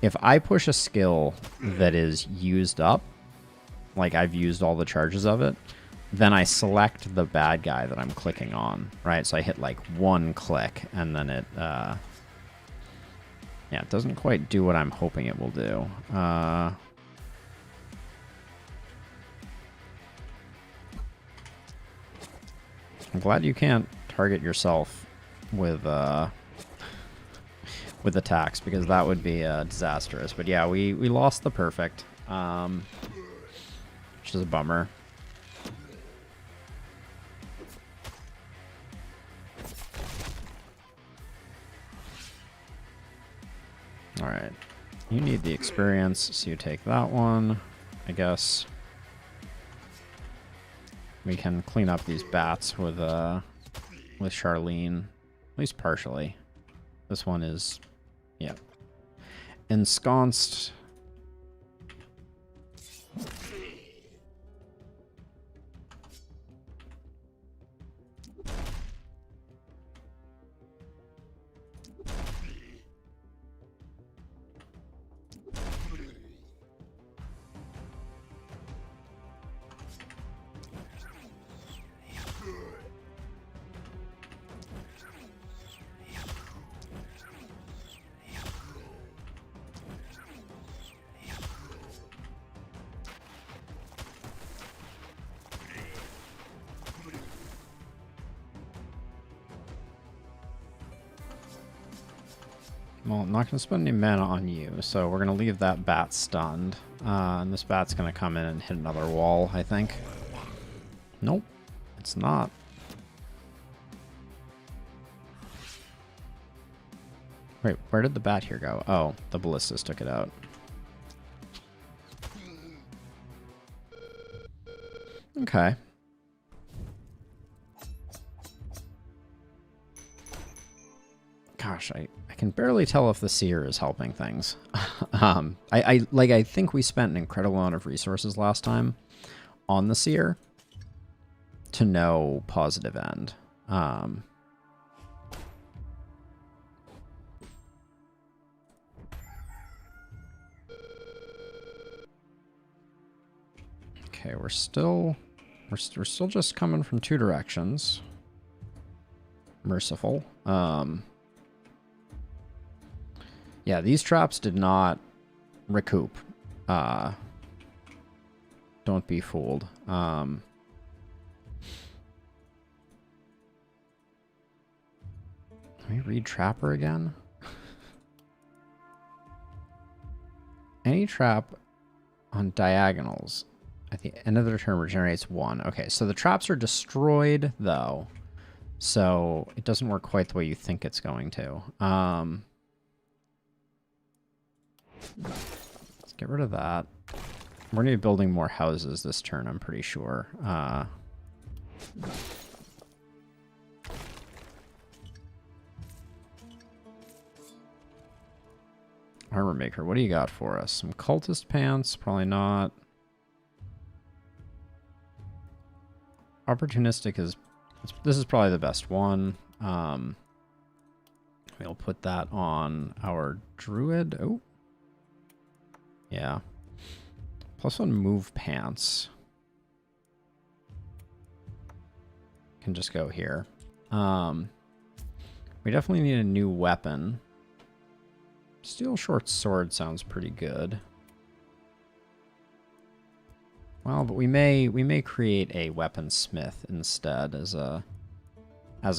if I push a skill that is used up, like I've used all the charges of it, then I select the bad guy that I'm clicking on, right? So I hit like one click and then it, yeah, it doesn't quite do what I'm hoping it will do. I'm glad you can't target yourself with attacks, because that would be disastrous. But yeah, we lost the perfect, which is a bummer. All right, you need the experience, so you take that one. I guess we can clean up these bats with Charlene, at least partially. This one is, yeah, ensconced. Well, I'm not going to spend any mana on you, so we're going to leave that bat stunned. And this bat's going to come in and hit another wall, I think. Nope, it's not. Wait, where did the bat here go? Oh, the ballistas took it out. Okay. Gosh, I can barely tell if the seer is helping things. I think we spent an incredible amount of resources last time on the seer to no positive end. Okay, we're still just coming from two directions. Merciful. Yeah, these traps did not recoup. Don't be fooled. Let me read Trapper again. Any trap on diagonals at the end of the turn regenerates 1. Okay, so the traps are destroyed, though. So it doesn't work quite the way you think it's going to. Let's get rid of that. We're going to be building more houses this turn, I'm pretty sure. Armor Maker, what do you got for us? Some cultist pants? Probably not. Opportunistic is... This is probably the best one. We'll put that on our druid. Oh. Yeah. +1 move pants. Can just go here. We definitely need a new weapon. Steel short sword sounds pretty good. Well, but we may create a weaponsmith instead as a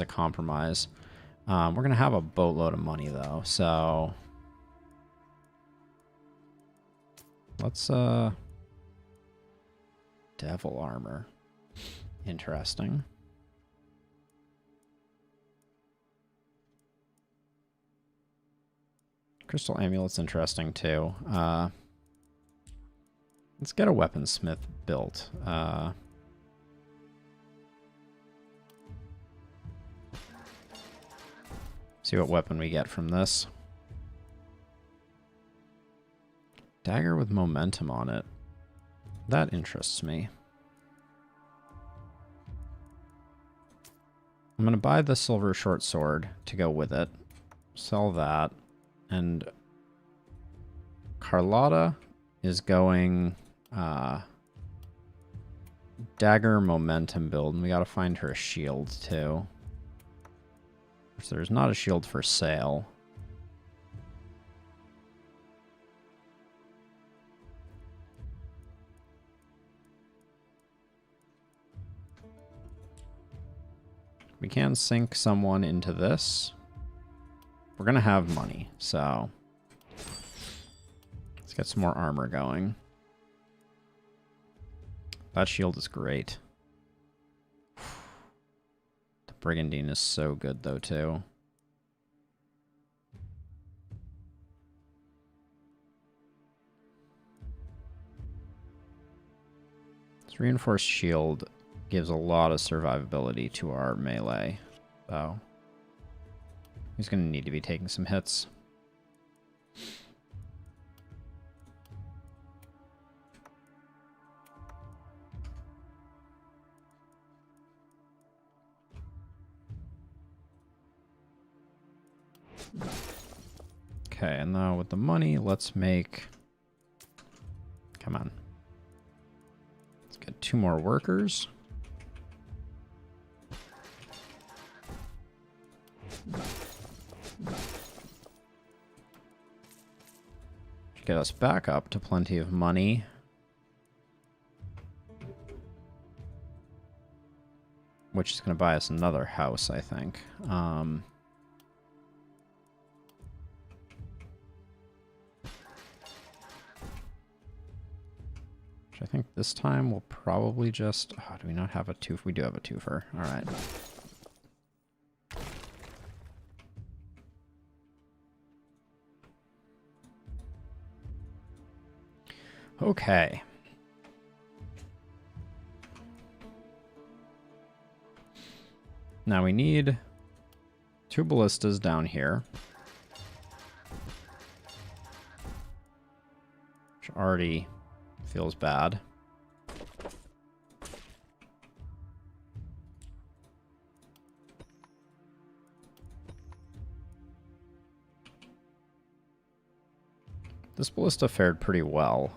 compromise. We're gonna have a boatload of money though, so let's devil armor. Interesting. Crystal amulet's interesting too. Let's get a weaponsmith built. See what weapon we get from this. Dagger with momentum on it. That interests me. I'm going to buy the silver short sword to go with it. Sell that. And Carlotta is going dagger momentum build, and we got to find her a shield too. So there's not a shield for sale. We can sink someone into this. We're gonna have money, so let's get some more armor going. That shield is great. The Brigandine is so good, though, too. This reinforced shield gives a lot of survivability to our melee, so he's going to need to be taking some hits. Okay, and now with the money, let's make... Come on. Let's get 2 more workers. Get us back up to plenty of money. Which is going to buy us another house, I think. I think this time we'll probably just... Oh, do we not have a twofer? We do have a twofer. All right. Okay. Now we need 2 ballistas down here. Which already feels bad. This ballista fared pretty well.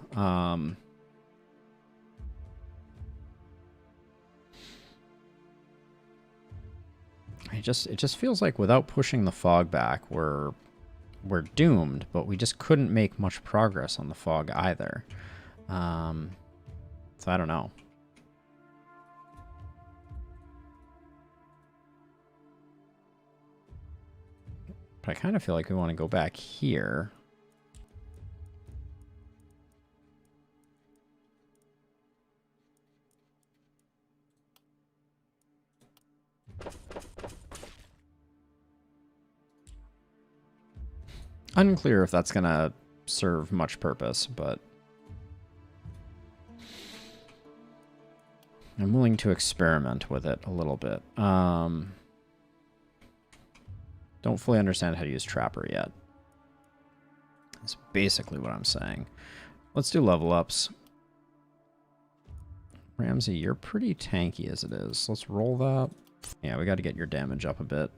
It just feels like without pushing the fog back, we're doomed, but we just couldn't make much progress on the fog either. So I don't know. But I kind of feel like we want to go back here. Unclear if that's going to serve much purpose, but I'm willing to experiment with it a little bit. Don't fully understand how to use Trapper yet. That's basically what I'm saying. Let's do level ups. Ramsey, you're pretty tanky as it is. Let's roll that. Yeah, we got to get your damage up a bit.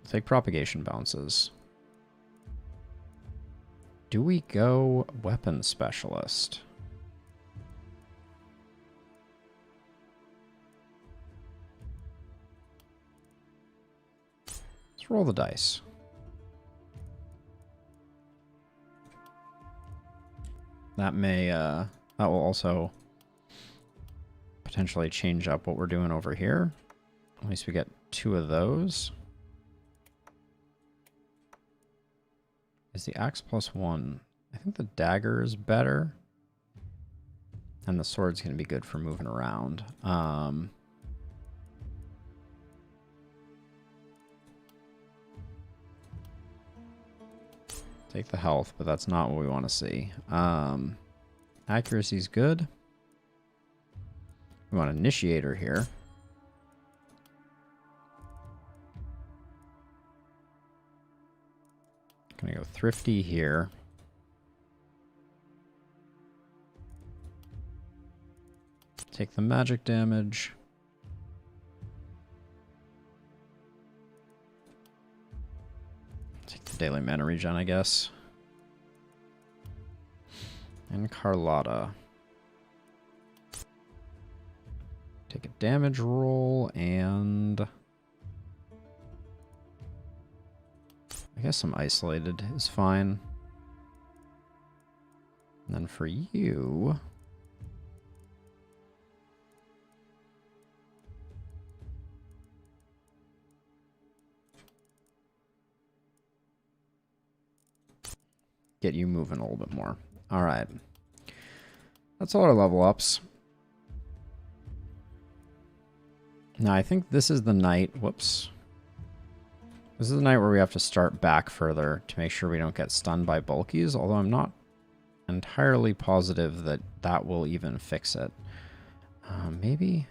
Take propagation bounces. Do we go weapon specialist? Let's roll the dice. That may, that will also potentially change up what we're doing over here. At least we get 2 of those. Is the axe +1? I think the dagger is better. And the sword's going to be good for moving around. Take the health, but that's not what we want to see. Accuracy's good. We want Initiator here. Gonna go Thrifty here. Take the magic damage. Take the daily mana regen, I guess. And Carlotta. Take a damage roll and I guess some isolated is fine. And then for you, get you moving a little bit more. All right. That's all our level ups. Now I think this is the night, whoops. This is the night where we have to start back further to make sure we don't get stunned by bulkies, although I'm not entirely positive that that will even fix it. Maybe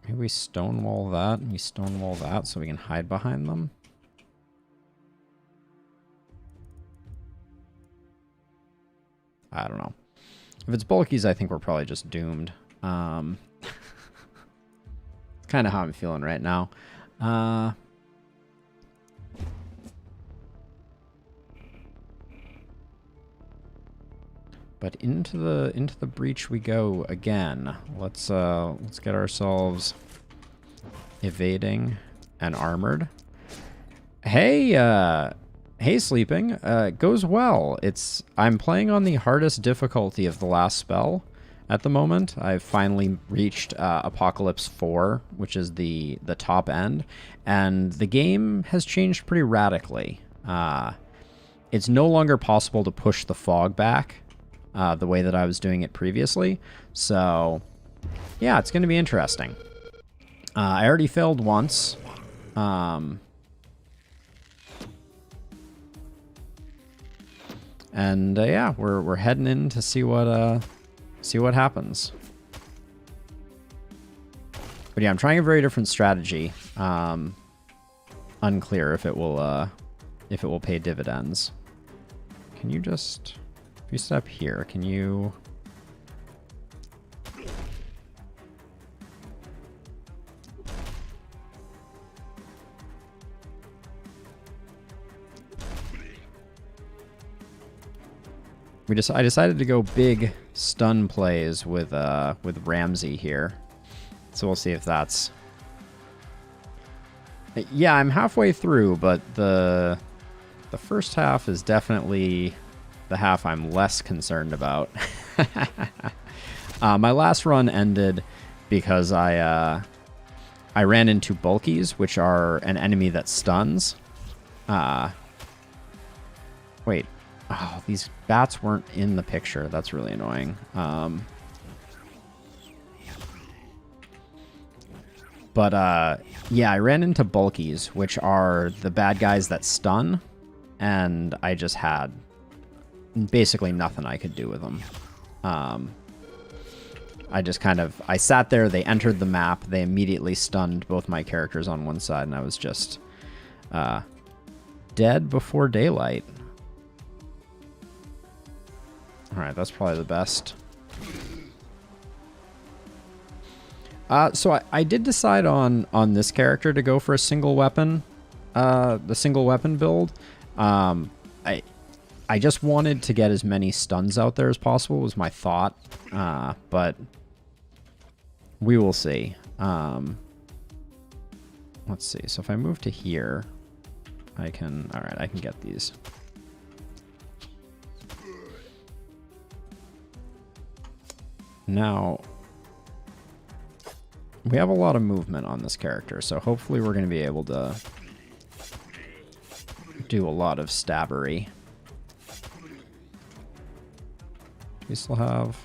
we stonewall that, and we stonewall that so we can hide behind them. I don't know. If it's bulkies, I think we're probably just doomed. Kind of how I'm feeling right now. But into the breach we go again. Let's get ourselves evading and armored. Hey, hey, sleeping. Goes well. I'm playing on the hardest difficulty of the last spell. At the moment, I've finally reached Apocalypse 4, which is the top end, and the game has changed pretty radically. It's no longer possible to push the fog back the way that I was doing it previously, so yeah, it's going to be interesting. I already failed once, And yeah, we're heading in to see what happens. But yeah, I'm trying a very different strategy. Unclear if it will pay dividends. Can you just, if you step here, can you? I decided to go big stun plays with Ramsey here. So we'll see if that's... Yeah, I'm halfway through, but the first half is definitely the half I'm less concerned about. My last run ended because I ran into bulkies, which are an enemy that stuns. Wait. Oh, these bats weren't in the picture. That's really annoying. Yeah, I ran into bulkies, which are the bad guys that stun, and I just had basically nothing I could do with them. I just I sat there, they entered the map, they immediately stunned both my characters on one side, and I was just dead before daylight. Alright, that's probably the best. So I did decide on this character to go for a single weapon, the single weapon build. I just wanted to get as many stuns out there as possible was my thought, but we will see. Let's see. So if I move to here, I can get these. Now, we have a lot of movement on this character, so hopefully we're going to be able to do a lot of stabbery. We still have...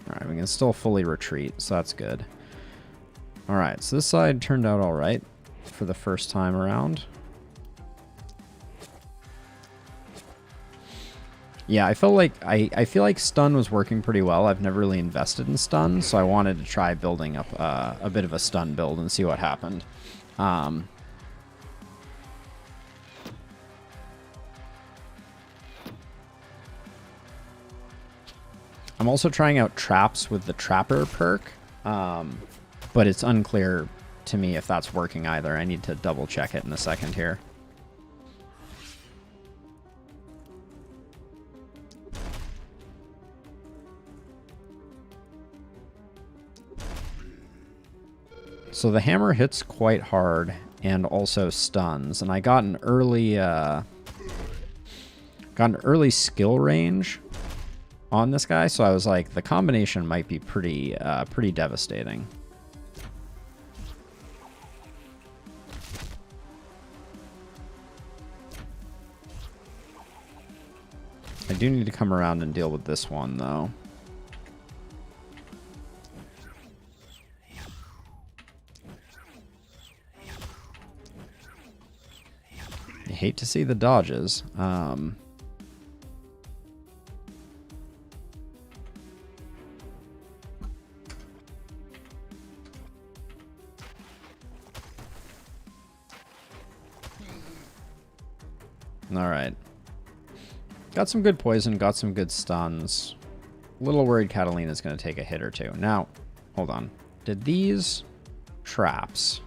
Alright, we can still fully retreat, so that's good. Alright, so this side turned out alright for the first time around. Yeah, I feel like stun was working pretty well. I've never really invested in stun, so I wanted to try building up a bit of a stun build and see what happened. I'm also trying out traps with the Trapper perk, but it's unclear to me if that's working either. I need to double check it in a second here. So the hammer hits quite hard and also stuns, and I got an early skill range on this guy, so I was like, the combination might be pretty devastating. I do need to come around and deal with this one though. Hate to see the dodges. All right. Got some good poison, got some good stuns. A little worried Catalina's going to take a hit or two. Now, hold on. Did these traps...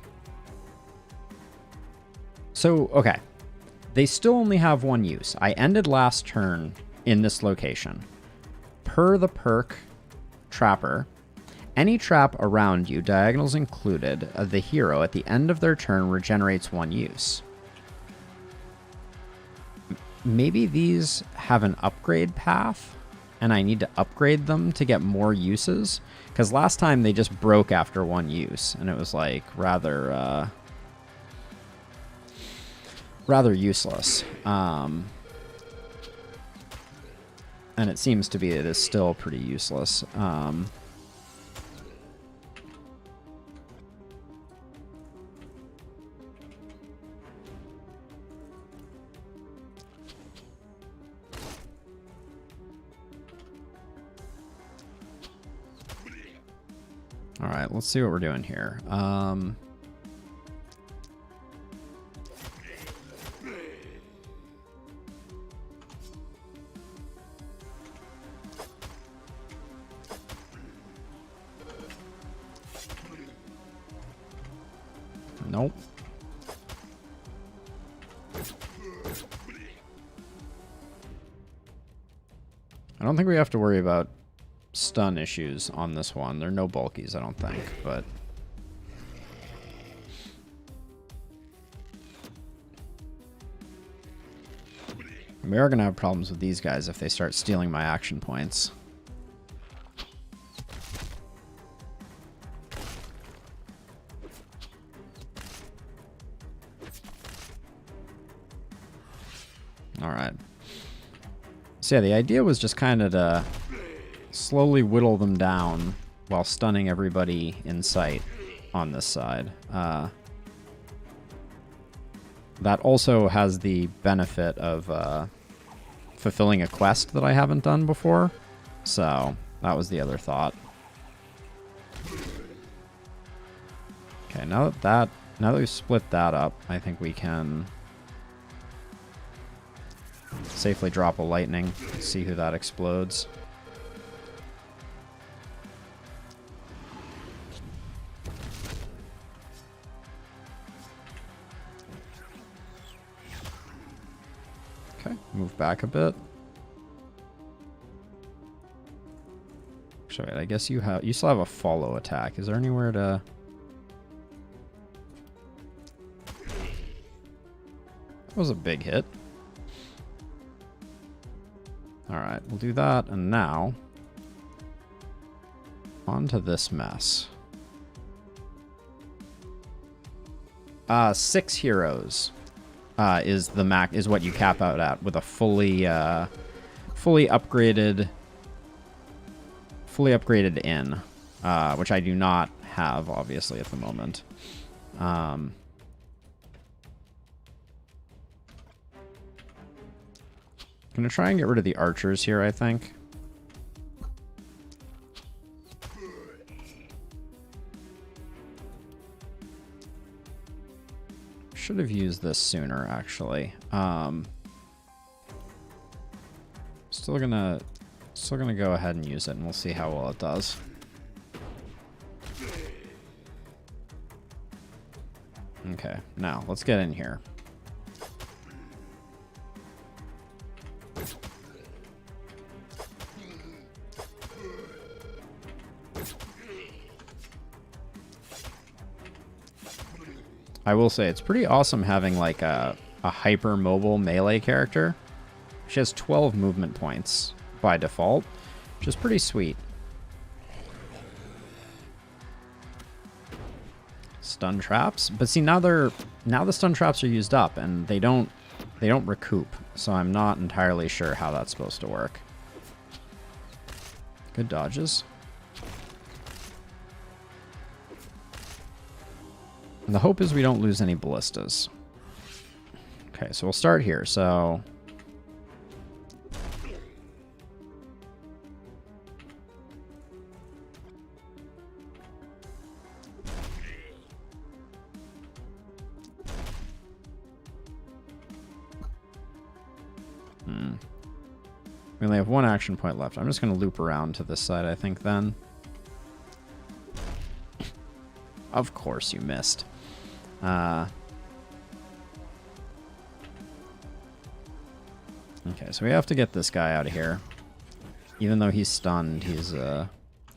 So, okay. They still only have one use. I ended last turn in this location. Per the perk Trapper, any trap around you, diagonals included, of the hero at the end of their turn regenerates one use. Maybe these have an upgrade path, and I need to upgrade them to get more uses? Because last time they just broke after one use, and it was like rather useless. And it seems to be it is still pretty useless. All right, let's see what we're doing here. Nope. I don't think we have to worry about stun issues on this one. There are no bulkies, I don't think, but... we are going to have problems with these guys if they start stealing my action points. Alright. So yeah, the idea was just kind of to slowly whittle them down while stunning everybody in sight on this side. That also has the benefit of fulfilling a quest that I haven't done before. So that was the other thought. Okay, now that we've split that up, I think we can safely drop a lightning, see who that explodes. Okay, move back a bit. Actually, I guess you still have a follow attack. Is there anywhere to... that was a big hit. Alright, we'll do that, and now on to this mess. 6 heroes is what you cap out at with a fully upgraded inn, which I do not have obviously at the moment. Gonna try and get rid of the archers here, I think. Should have used this sooner, actually. Still gonna go ahead and use it, and we'll see how well it does. Okay, now let's get in here. I will say it's pretty awesome having like a hyper mobile melee character. She has 12 movement points by default, which is pretty sweet. Stun traps, but see now the stun traps are used up and they don't recoup, so I'm not entirely sure how that's supposed to work. Good dodges. And the hope is we don't lose any ballistas. Okay, so we'll start here. So we only have 1 action point left. I'm just going to loop around to this side, I think, then. Of course you missed. Okay, so we have to get this guy out of here. Even though he's stunned, he's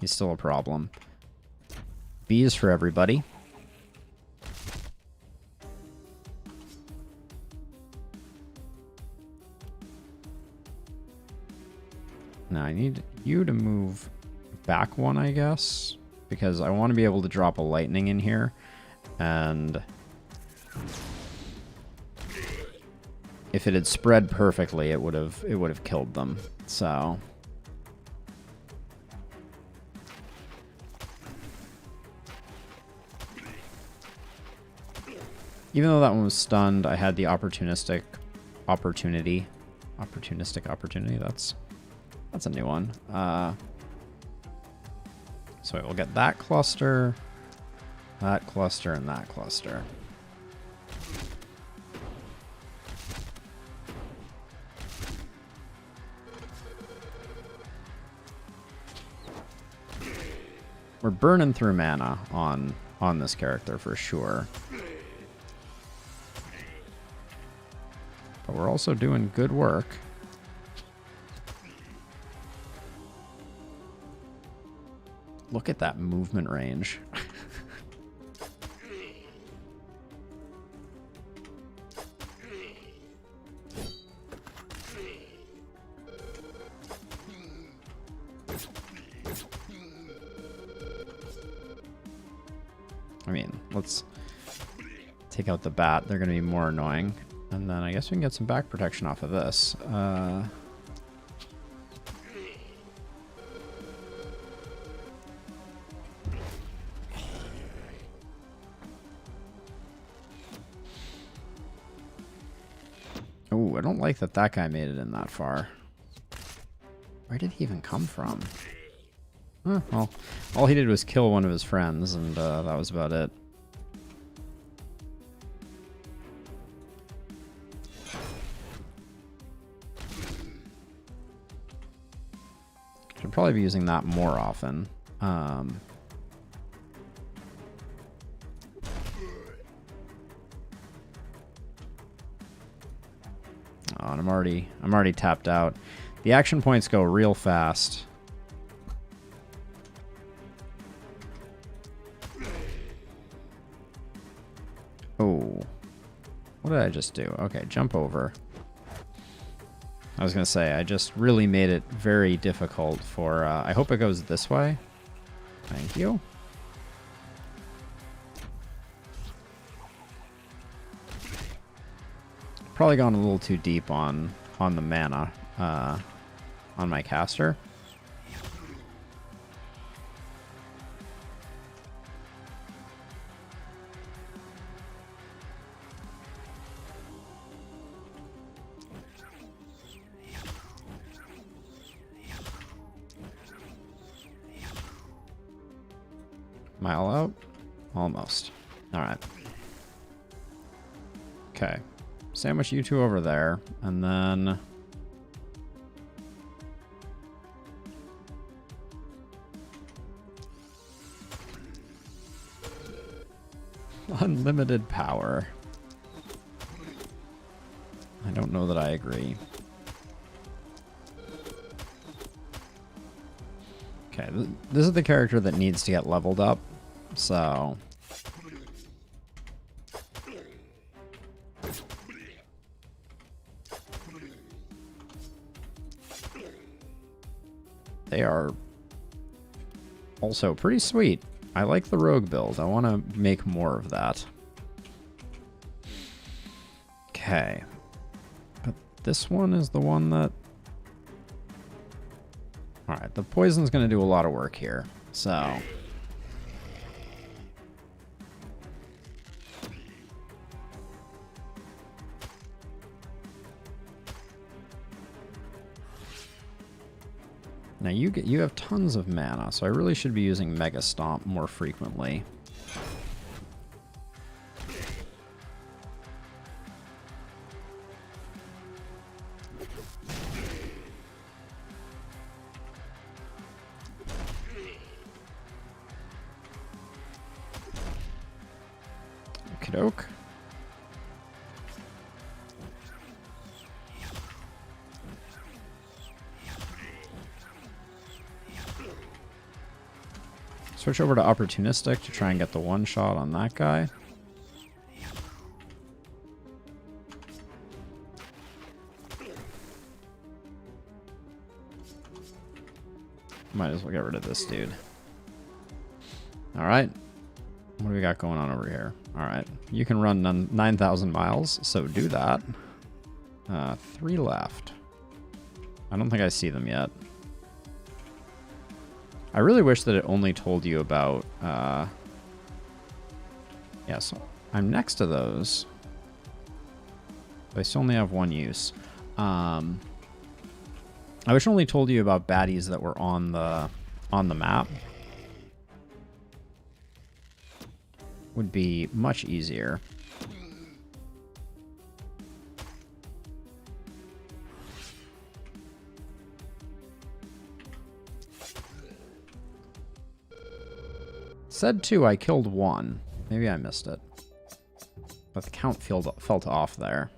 still a problem. Bees for everybody. Now I need you to move back 1, I guess, because I want to be able to drop a lightning in here, and if it had spread perfectly, it would have killed them. So even though that one was stunned, I had the opportunistic opportunity. That's a new one. So So we'll get that cluster, and that cluster. We're burning through mana on this character for sure. But we're also doing good work. Look at that movement range. I mean, let's take out the bat. They're going to be more annoying. And then I guess we can get some back protection off of this. Oh, I don't like that that guy made it in that far. Where did he even come from? Well, all he did was kill one of his friends, and that was about it. Should probably be using that more often. Oh, and I'm already tapped out. The action points go real fast. Oh, what did I just do? Okay, jump over. I was gonna say, I just really made it very difficult for, I hope it goes this way. Thank you. Probably gone a little too deep on the mana, on my caster. Mile out? Almost. Alright. Okay. Sandwich you two over there, and then... Unlimited power. I don't know that I agree. Okay, this is the character that needs to get leveled up, so... They are also pretty sweet. I like the rogue build. I want to make more of that. Okay. But this one is the one that... Alright, the poison's going to do a lot of work here, so... Now you have tons of mana, so I really should be using Mega Stomp more frequently. Okey-doke. Switch over to Opportunistic to try and get the one shot on that guy. Might as well get rid of this dude. Alright. What do we got going on over here? Alright. You can run 9,000 miles, so do that. 3 left. I don't think I see them yet. I really wish that it only told you about, yeah, so I'm next to those. They still only have one use. I wish it only told you about baddies that were on the map. would be much easier. Said 2, I killed 1. Maybe I missed it. But the count felt off there.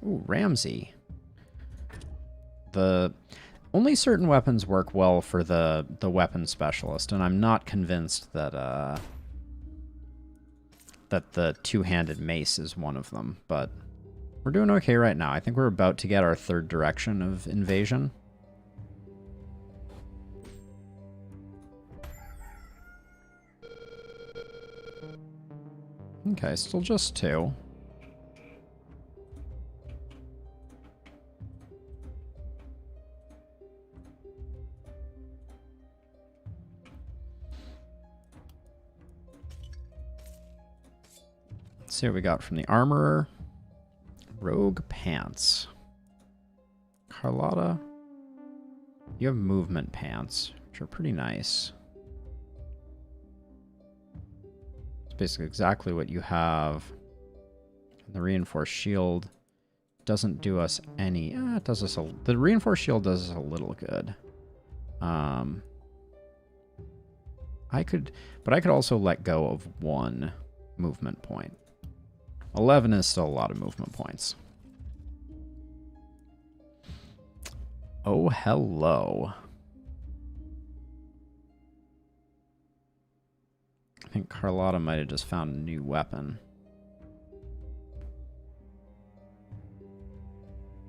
Ooh, Ramsey. Only certain weapons work well for the weapon specialist, and I'm not convinced that that the two-handed mace is one of them, but we're doing okay right now. I think we're about to get our third direction of invasion. Okay, still just 2. Let's see what we got from the armorer. Rogue pants. Carlotta, you have movement pants, which are pretty nice. It's basically exactly what you have. The reinforced shield doesn't do us any... it does us the reinforced shield does us a little good. I could also let go of 1 movement point. 11 is still a lot of movement points. Oh, hello. I think Carlotta might have just found a new weapon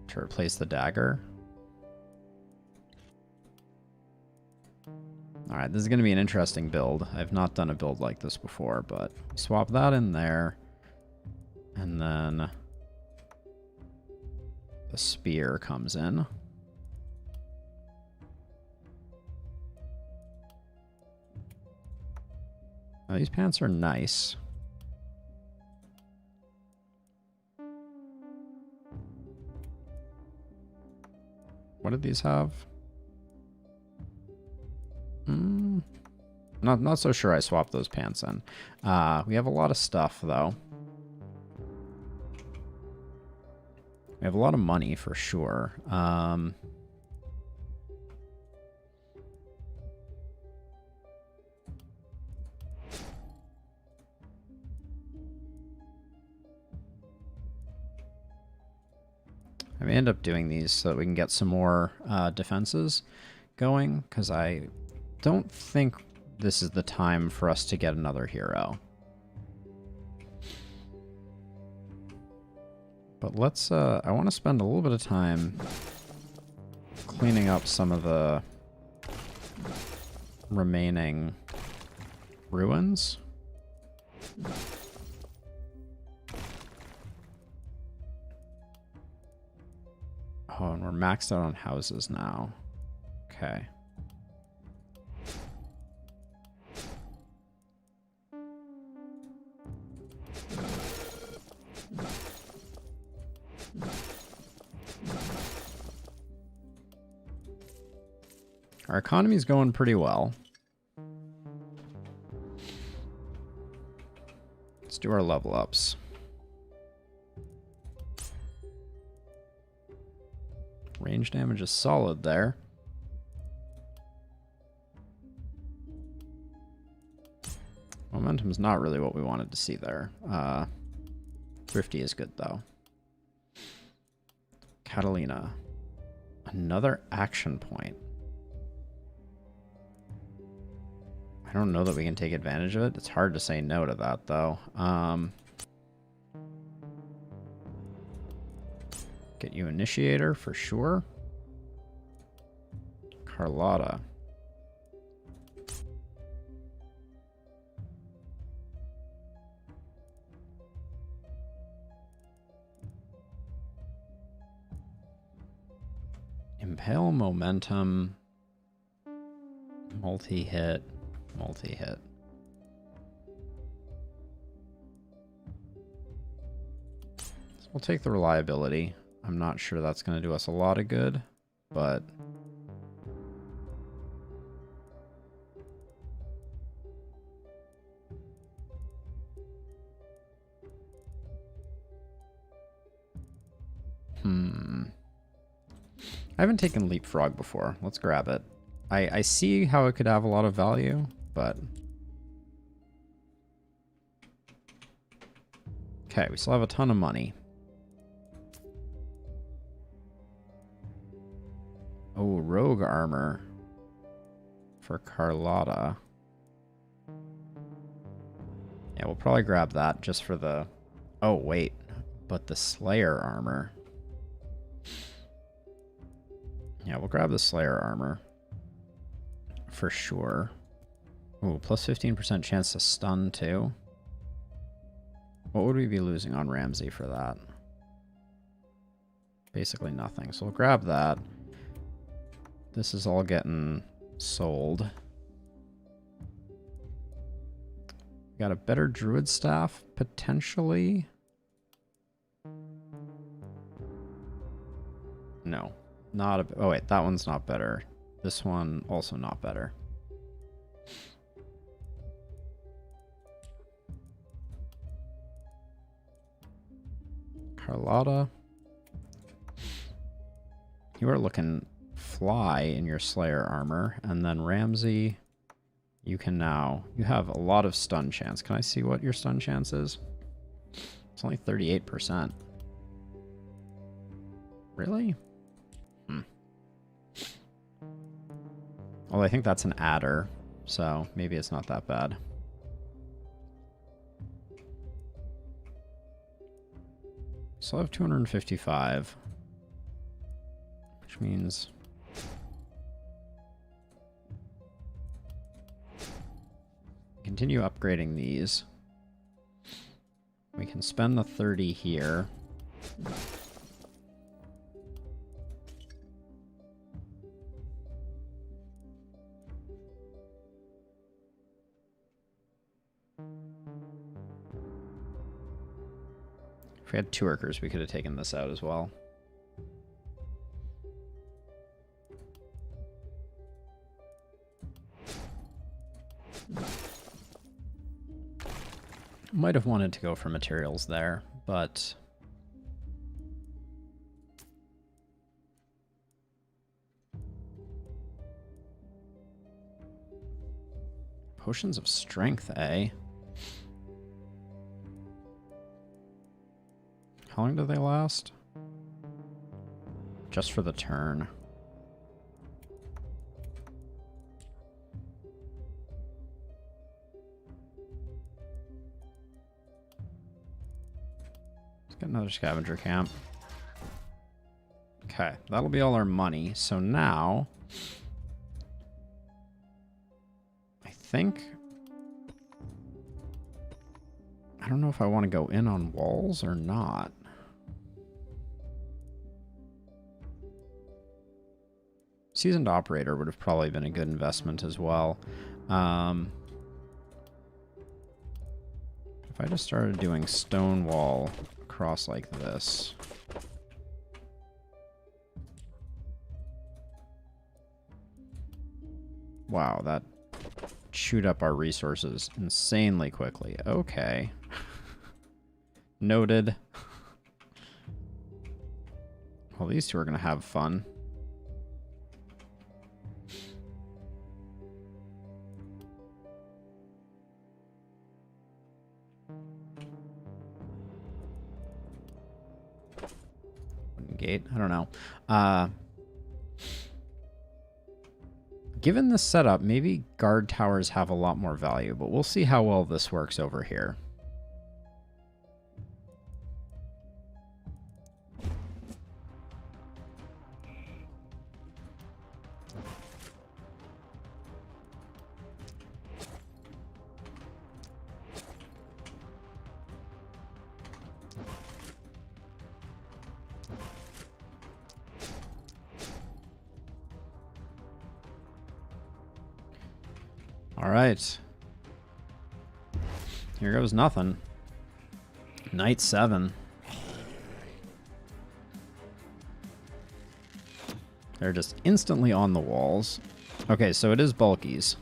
to replace the dagger. Alright, this is going to be an interesting build. I've not done a build like this before, but swap that in there. And then the spear comes in. Now, these pants are nice. What did these have? Not so sure I swapped those pants in. We have a lot of stuff, though. We have a lot of money, for sure. I may end up doing these so that we can get some more defenses going, because I don't think this is the time for us to get another hero. But let's, I want to spend a little bit of time cleaning up some of the remaining ruins. Oh, and we're maxed out on houses now. Okay. Our economy's going pretty well. Let's do our level ups. Range damage is solid there. Momentum's not really what we wanted to see there. Thrifty is good, though. Catalina. Another action point. I don't know that we can take advantage of it. It's hard to say no to that, though. Get you Initiator for sure. Carlotta. Impale, Momentum, multi-hit, multi-hit. So we'll take the reliability. I'm not sure that's going to do us a lot of good, but I haven't taken Leapfrog before. Let's grab it. I see how it could have a lot of value, but... Okay, we still have a ton of money. Oh, rogue armor for Carlotta. Yeah, we'll probably grab that just for the... Oh, wait. But the Slayer armor. Yeah, we'll grab the Slayer armor. For sure. Ooh, plus 15% chance to stun, too. What would we be losing on Ramsey for that? Basically nothing. So we'll grab that. This is all getting sold. Got a better druid staff, potentially. No, not a... Oh, wait, that one's not better. This one also not better. Carlotta. You are looking fly in your Slayer armor. And then Ramsey, you can now... You have a lot of stun chance. Can I see what your stun chance is? It's only 38%. Really? Well, I think that's an adder, so maybe it's not that bad. So I have 255, which means continue upgrading these. We can spend the 30 here. If we had two workers, we could have taken this out as well. Might have wanted to go for materials there, but... Potions of strength, eh? How long do they last? Just for the turn. Let's get another scavenger camp. Okay, that'll be all our money. So now... I think... I don't know if I want to go in on walls or not. Seasoned Operator would have probably been a good investment as well. If I just started doing stone wall across like this. Wow, that chewed up our resources insanely quickly. Okay. Noted. Well, these two are going to have fun. Gate? I don't know. Given this setup, maybe guard towers have a lot more value, but we'll see how well this works over here. All right. Here goes nothing. Night 7. They're just instantly on the walls. Okay, so it is bulkies.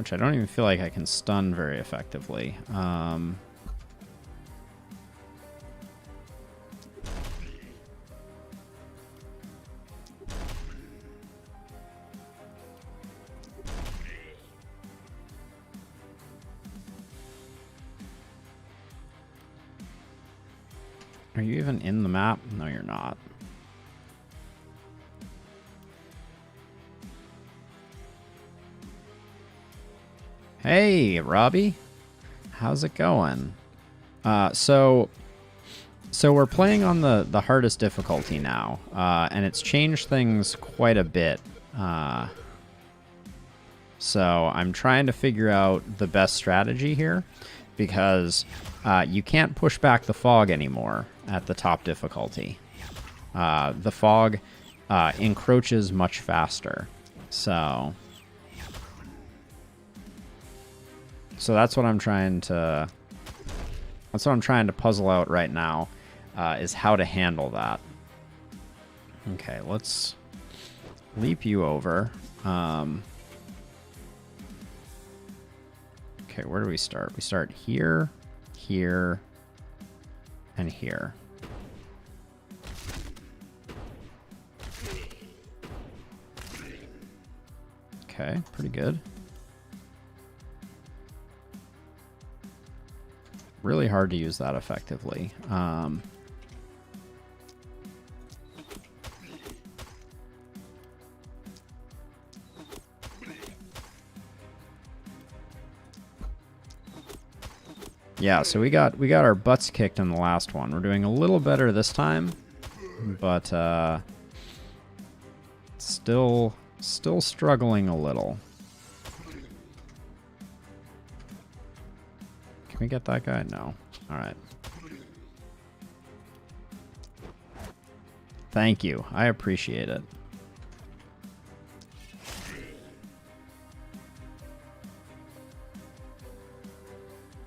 which I don't even feel like I can stun very effectively. Are you even in the map? No, you're not. Hey, Robbie. How's it going? So we're playing on the hardest difficulty now, and it's changed things quite a bit. So I'm trying to figure out the best strategy here, because you can't push back the fog anymore at the top difficulty. The fog encroaches much faster. So that's what I'm trying to puzzle out right now, is how to handle that. Okay, let's leap you over. Okay, where do we start? We start here, here, and here. Okay, pretty good. Really hard to use that effectively. Yeah, so we got our butts kicked in the last one. We're doing a little better this time, but still struggling a little. Can we get that guy? No. All right. Thank you. I appreciate it.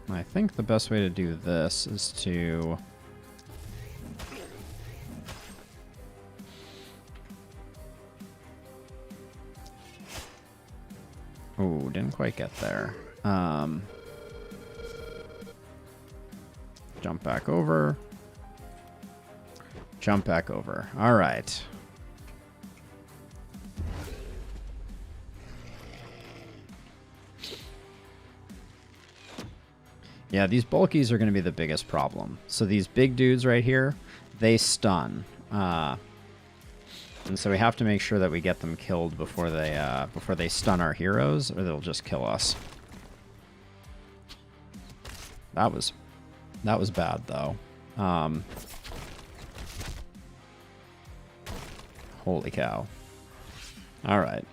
I think the best way to do this is to... Ooh, didn't quite get there. Jump back over. Jump back over. All right. Yeah, these bulkies are going to be the biggest problem. So these big dudes right here, they stun. And so we have to make sure that we get them killed before they stun our heroes, or they'll just kill us. That was bad, though. Holy cow. All right.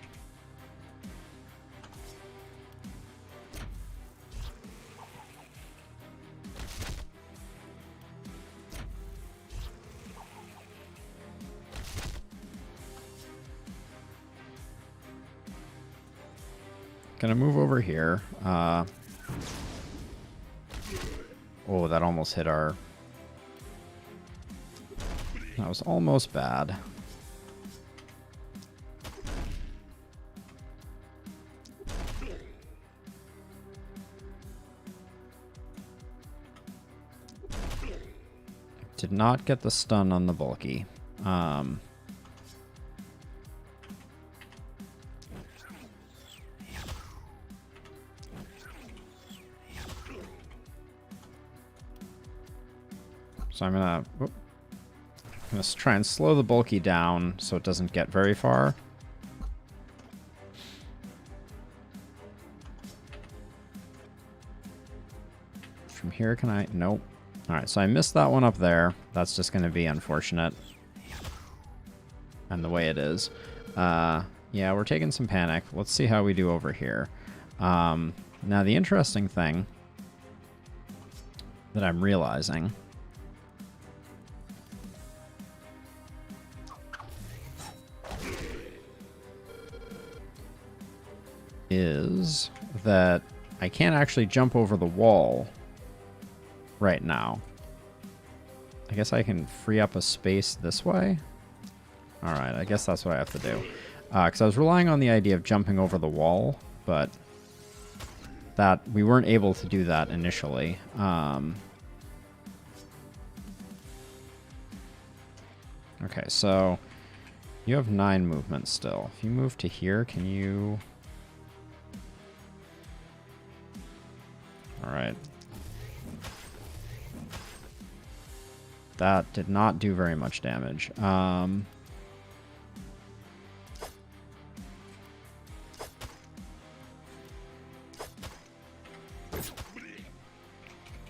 Gonna move over here. Oh, that almost hit our... That was almost bad. Did not get the stun on the bulky. So I'm gonna try and slow the bulky down so it doesn't get very far. From here, can I? Nope. All right, so I missed that one up there. That's just going to be unfortunate. And the way it is. Yeah, we're taking some panic. Let's see how we do over here. Now, the interesting thing that I'm realizing is that I can't actually jump over the wall right now. I guess I can free up a space this way. All right, I guess that's what I have to do. Because I was relying on the idea of jumping over the wall, but that we weren't able to do that initially. Okay, so you have 9 movement still. If you move to here, can you... Alright. That did not do very much damage.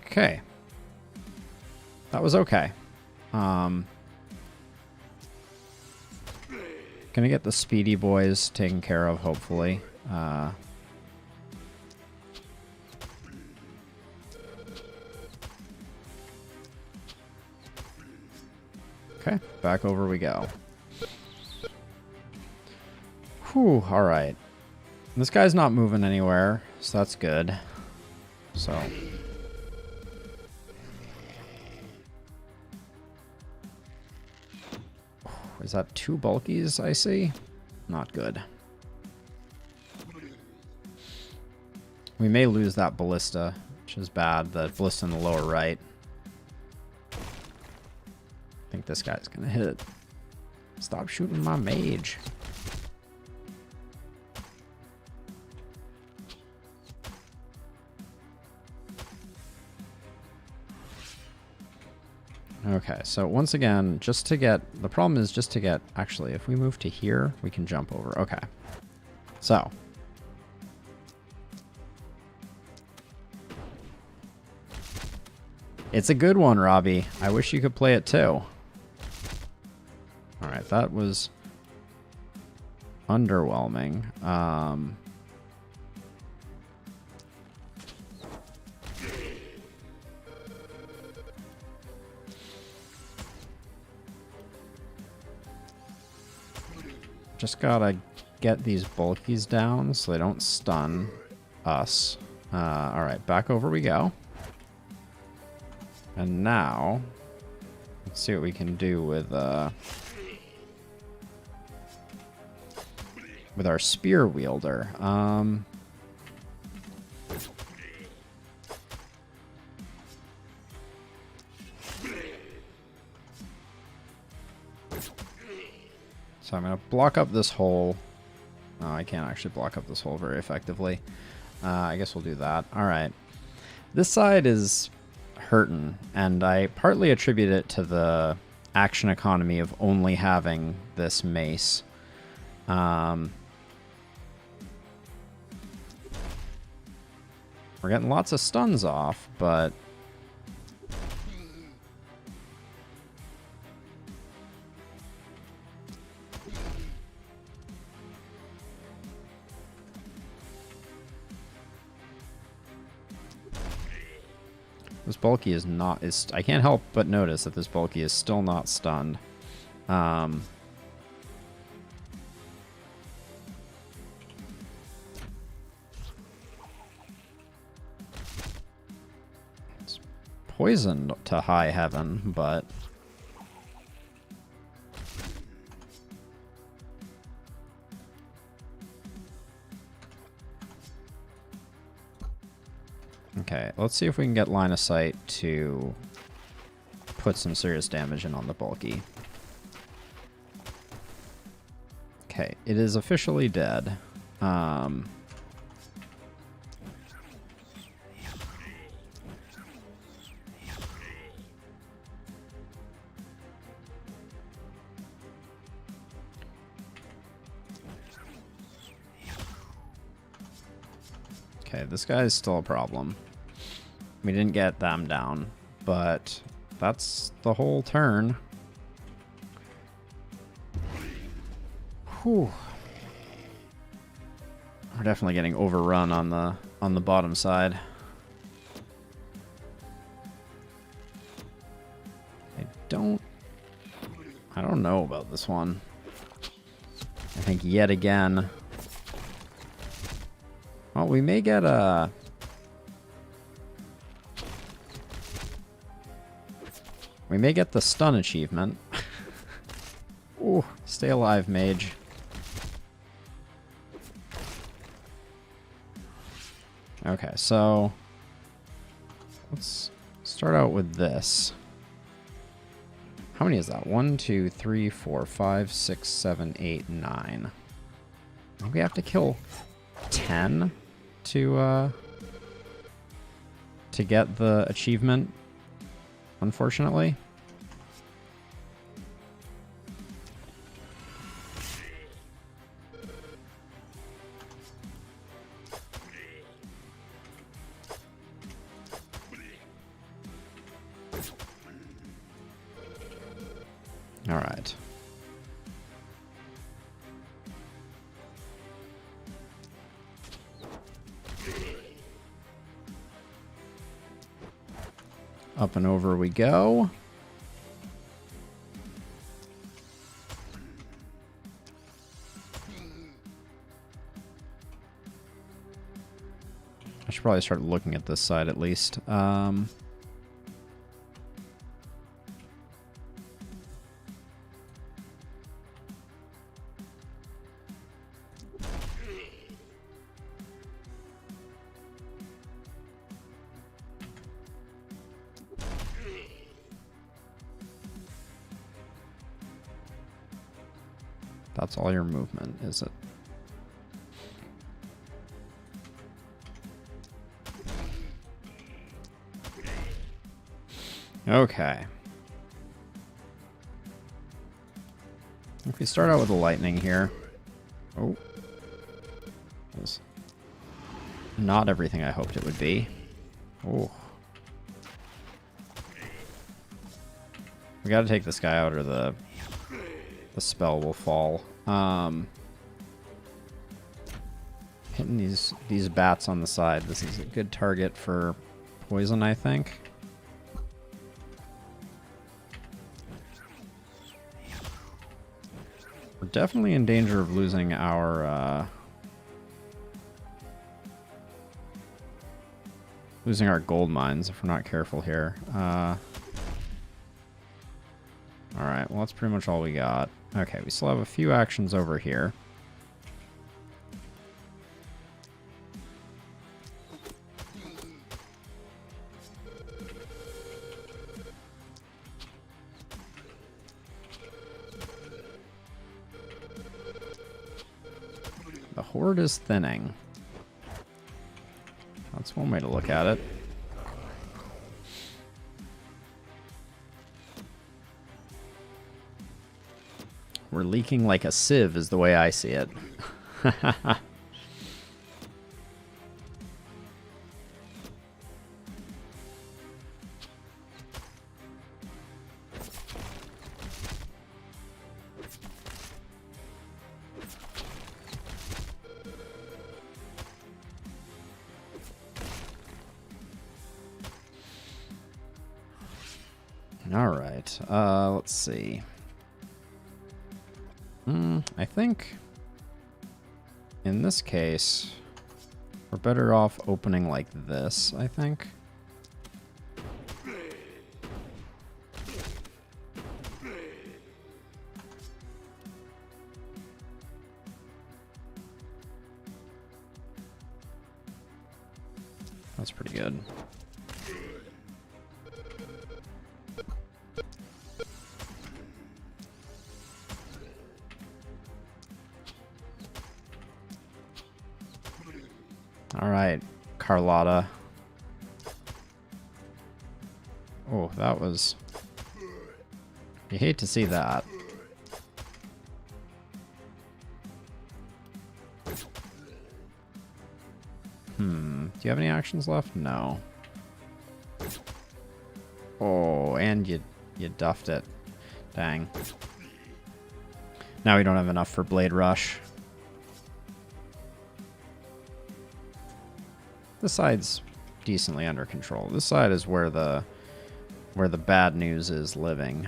Okay. That was okay. Gonna get the speedy boys taken care of, hopefully. Okay, back over we go. Whew, alright. This guy's not moving anywhere, so that's good. So... Is that 2 bulkies I see? Not good. We may lose that ballista, which is bad. The ballista in the lower right. I think this guy's gonna hit it. Stop shooting my mage. Okay, so once again, just to get... The problem is just to get... Actually, if we move to here, we can jump over. Okay. So. It's a good one, Robbie. I wish you could play it too. Alright, that was... underwhelming. Just gotta get these bulkies down so they don't stun us. Alright, back over we go. And now, let's see what we can do with our spear wielder. So I'm going to block up this hole. Oh, I can't actually block up this hole very effectively. I guess we'll do that. Alright. This side is hurting, and I partly attribute it to the action economy of only having this mace. We're getting lots of stuns off, but... This bulky is not... I can't help but notice that this bulky is still not stunned. It's poisoned to high heaven, but... Okay, let's see if we can get line of sight to put some serious damage in on the bulky. Okay, it is officially dead. Okay, this guy is still a problem. We didn't get them down, but that's the whole turn. Whew. We're definitely getting overrun on the bottom side. I don't know about this one. I think yet again. Well, we may get a... We may get the stun achievement. Ooh, stay alive, mage. Okay, so let's start out with this. How many is that? 1, 2, 3, 4, 5, 6, 7, 8, 9. We have to kill 10 to get the achievement, unfortunately. All right. Up and over we go. I should probably start looking at this side at least. That's all your movement, is it? Okay. If we start out with the lightning here. Oh. That's not everything I hoped it would be. Oh. We gotta take this guy out or the spell will fall. Hitting these bats on the side. This is a good target for poison, I think. We're definitely in danger of losing our gold mines if we're not careful here. Alright, well that's pretty much all we got. Okay, we still have a few actions over here. The horde is thinning. That's one way to look at it. We're leaking like a sieve is the way I see it. All right, let's see. I think in this case, we're better off opening like this, I think. That's pretty good. All right, Carlotta. Oh, that was... You hate to see that. Do you have any actions left? No. Oh, and you duffed it. Dang. Now we don't have enough for Blade Rush. This side's decently under control. This side is where the bad news is living.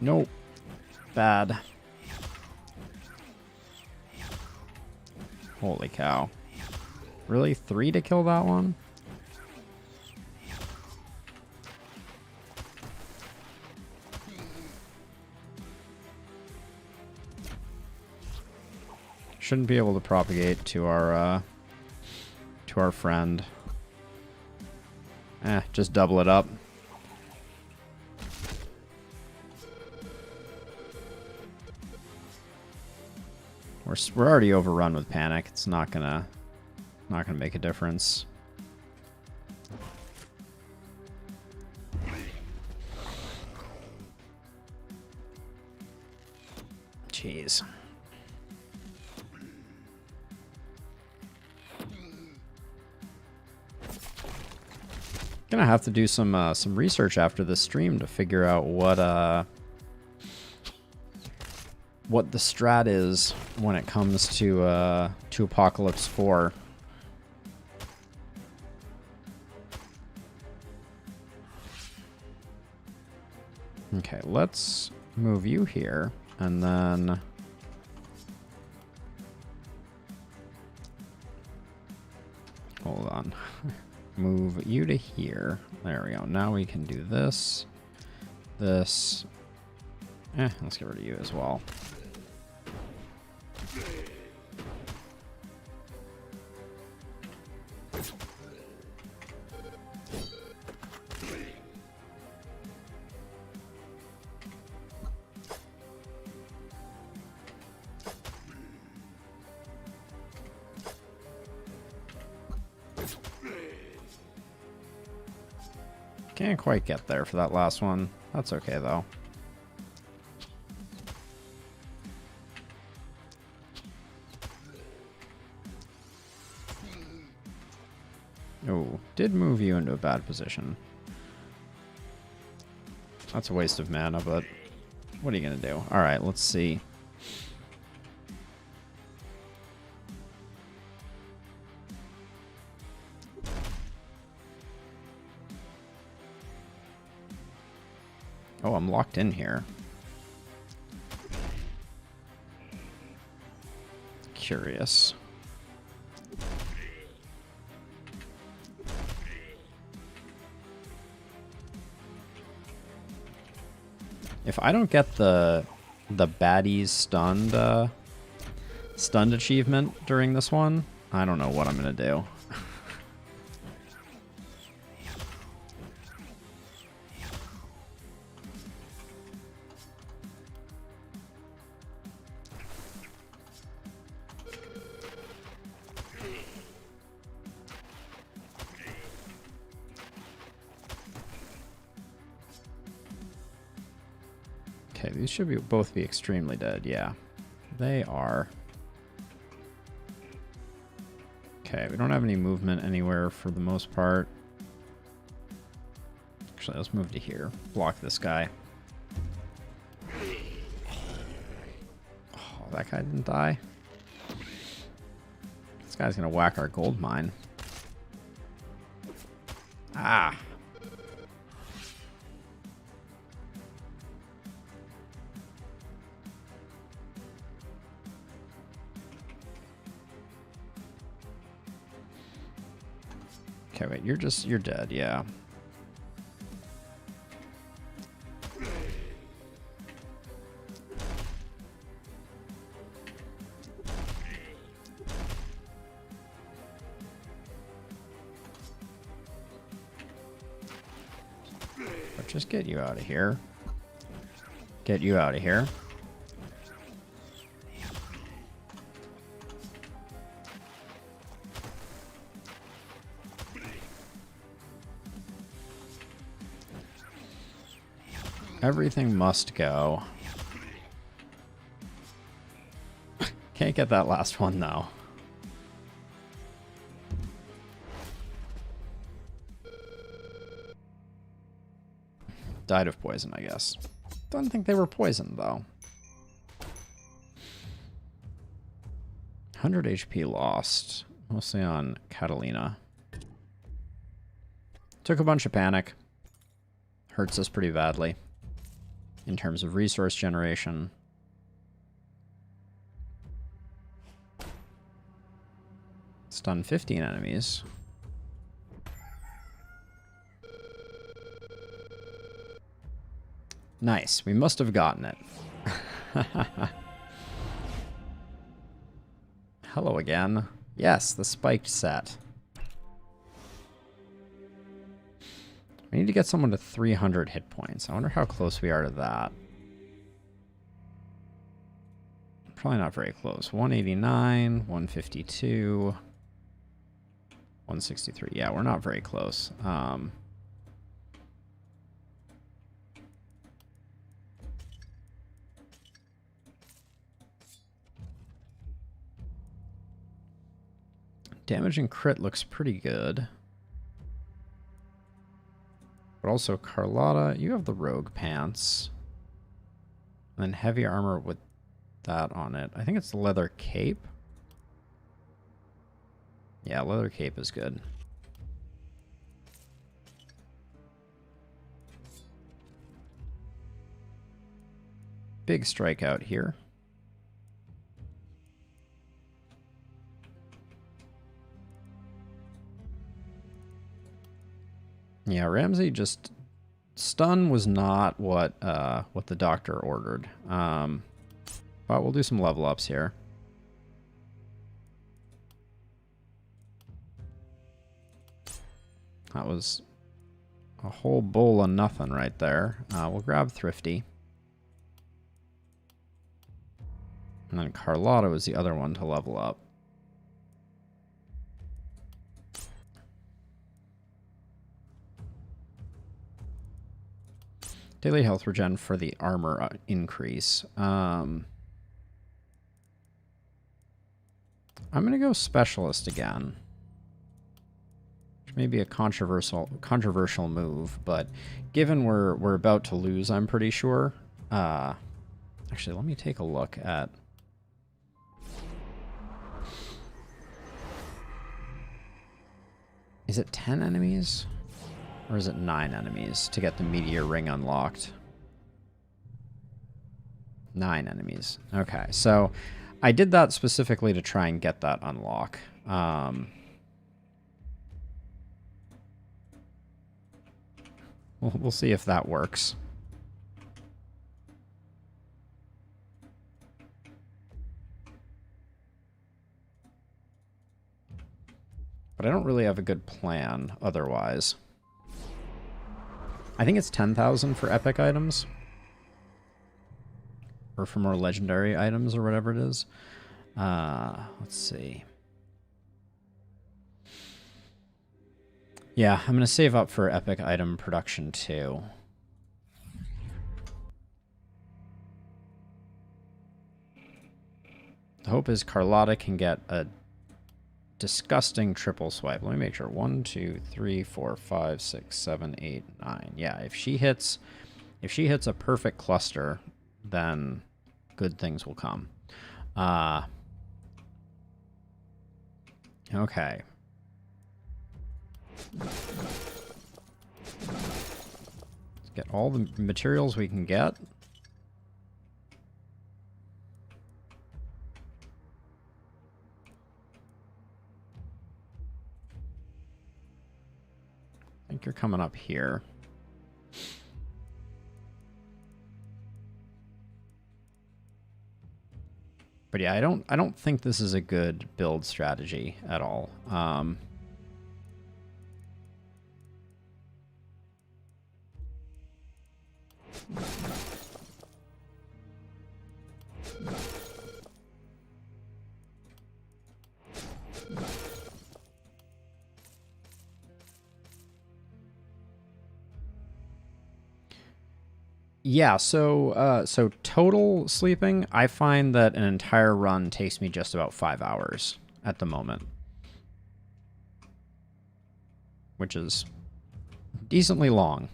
Nope. Bad. Holy cow. Really? 3 to kill that one? Shouldn't be able to propagate to our friend. Just double it up. We're already overrun with panic. It's not gonna make a difference. Jeez. Gonna have to do some research after this stream to figure out what the strat is when it comes to Apocalypse 4. Okay, let's move you here, and then hold on. Move you to here. There we go. Now we can do this. This. Let's get rid of you as well. Can't quite get there for that last one. That's okay, though. Oh, did move you into a bad position. That's a waste of mana, but what are you going to do? Alright, let's see. Oh, I'm locked in here. Curious. If I don't get the baddies stunned achievement during this one, I don't know what I'm gonna do. Okay, these should both be extremely dead, yeah. They are. Okay, we don't have any movement anywhere for the most part. Actually, let's move to here. Block this guy. Oh, that guy didn't die. This guy's gonna whack our gold mine. Ah. Okay, wait, you're dead, yeah. But just get you out of here. Get you out of here. Everything must go. Can't get that last one, though. Died of poison, I guess. Don't think they were poisoned, though. 100 HP lost. Mostly on Catalina. Took a bunch of panic. Hurts us pretty badly. in terms of resource generation. Stun 15 enemies. Nice. We must have gotten it. Hello again. Yes, the spiked set. We need to get someone to 300 hit points. I wonder how close we are to that. Probably not very close. 189, 152, 163. Yeah, we're not very close. Damage and crit looks pretty good. But also, Carlotta, you have the rogue pants. And then heavy armor with that on it. I think it's the leather cape. Yeah, leather cape is good. Big strikeout here. Yeah, Ramsey just... Stun was not what the doctor ordered. But we'll do some level ups here. That was a whole bowl of nothing right there. We'll grab Thrifty. And then Carlotta was the other one to level up. Daily health regen for the armor increase. I'm going to go specialist again. Which may be a controversial move, but given we're about to lose, I'm pretty sure. Actually, let me take a look at... Is it 10 enemies? Or is it 9 enemies to get the meteor ring unlocked? 9 enemies. Okay, so I did that specifically to try and get that unlock. We'll see if that works. But I don't really have a good plan otherwise. I think it's 10,000 for epic items. Or for more legendary items or whatever it is. Let's see. Yeah, I'm going to save up for epic item production too. The hope is Carlotta can get a disgusting triple swipe. Let me make sure. 1, 2, 3, 4, 5, 6, 7, 8, 9. Yeah, if she hits a perfect cluster, then good things will come. Okay. Let's get all the materials we can get. I think you're coming up here. But yeah, I don't think this is a good build strategy at all. Yeah, so total sleeping, I find that an entire run takes me just about 5 hours at the moment. Which is decently long.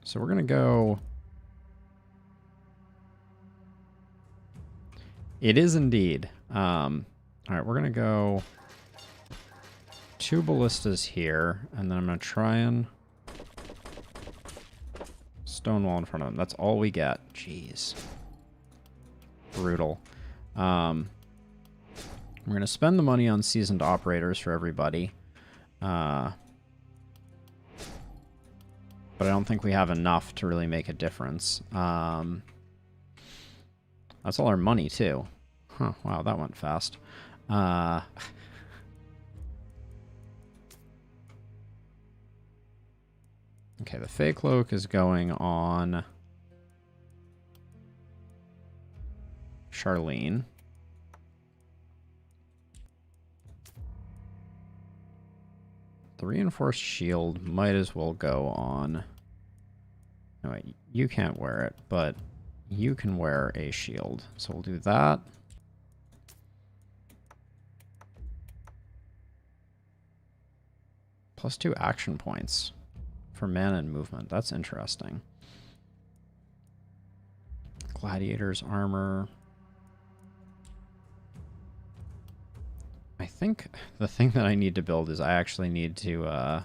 So we're going to go... It is indeed. All right, we're going to go 2 ballistas here, and then I'm going to try and stonewall in front of them. That's all we get. Jeez. Brutal. We're going to spend the money on seasoned operators for everybody. But I don't think we have enough to really make a difference. That's all our money, too. Huh, wow, that went fast. Okay, the Fey Cloak is going on Charlene. The Reinforced Shield might as well go on... No, wait, you can't wear it, but you can wear a shield. So we'll do that. +2 action points for mana and movement. That's interesting. Gladiator's armor. I think the thing that I need to build is I actually need to... Oh,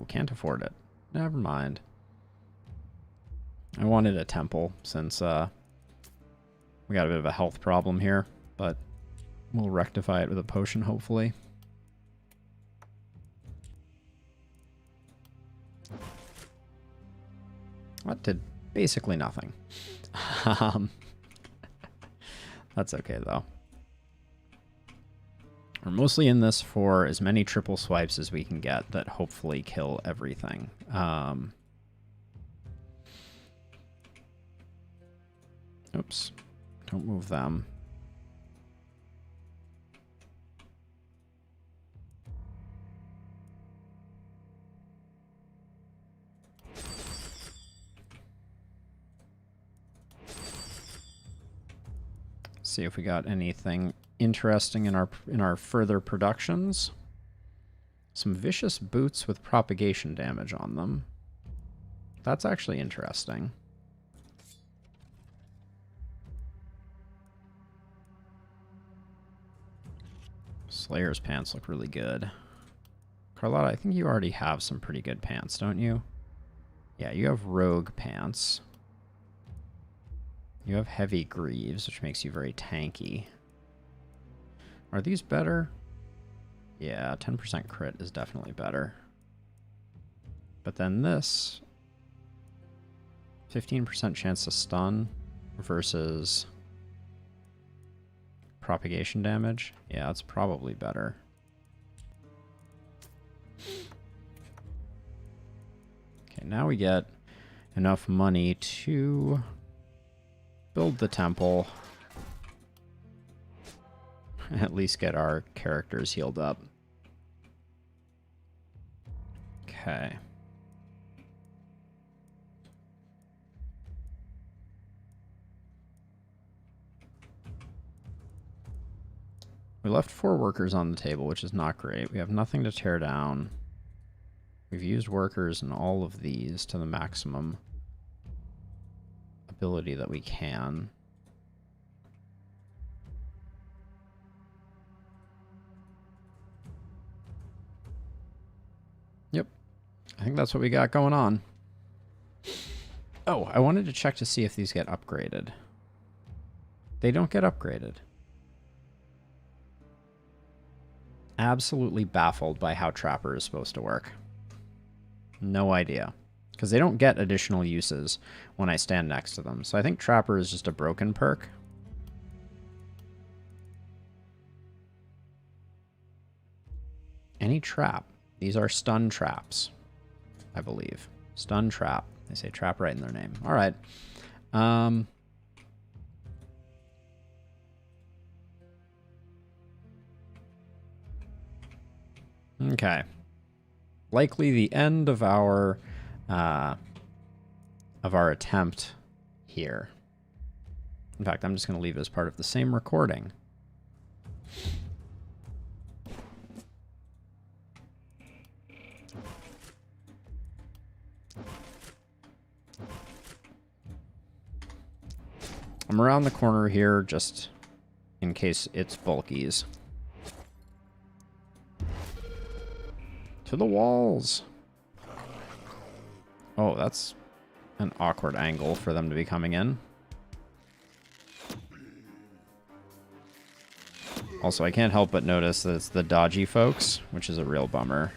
can't afford it. Never mind. I wanted a temple since we got a bit of a health problem here, but we'll rectify it with a potion, hopefully. That did basically nothing. That's okay, though. We're mostly in this for as many triple swipes as we can get that hopefully kill everything. Oops. Don't move them. See if we got anything interesting in our further productions. Some vicious boots with propagation damage on them. That's actually interesting. Slayer's pants look really good. Carlotta, I think you already have some pretty good pants, don't you? Yeah, you have rogue pants. You have heavy greaves, which makes you very tanky. Are these better? Yeah, 10% crit is definitely better. But then this, 15% chance to stun versus propagation damage. Yeah, it's probably better. Okay, now we get enough money to build the temple. At least get our characters healed up. Okay. We left 4 workers on the table, which is not great. We have nothing to tear down. We've used workers in all of these to the maximum ability that we can. Yep. I think that's what we got going on. Oh, I wanted to check to see if these get upgraded. They don't get upgraded. Absolutely baffled by how Trapper is supposed to work. No idea. Because they don't get additional uses when I stand next to them. So I think Trapper is just a broken perk. Any trap. These are stun traps, I believe. Stun trap. They say trap right in their name. All right. Okay. Likely the end of our attempt here. In fact, I'm just going to leave it as part of the same recording. I'm I'm around the corner here just in case it's bulkies. To the walls. Oh, that's an awkward angle for them to be coming in. Also, I can't help but notice that it's the dodgy folks, which is a real bummer.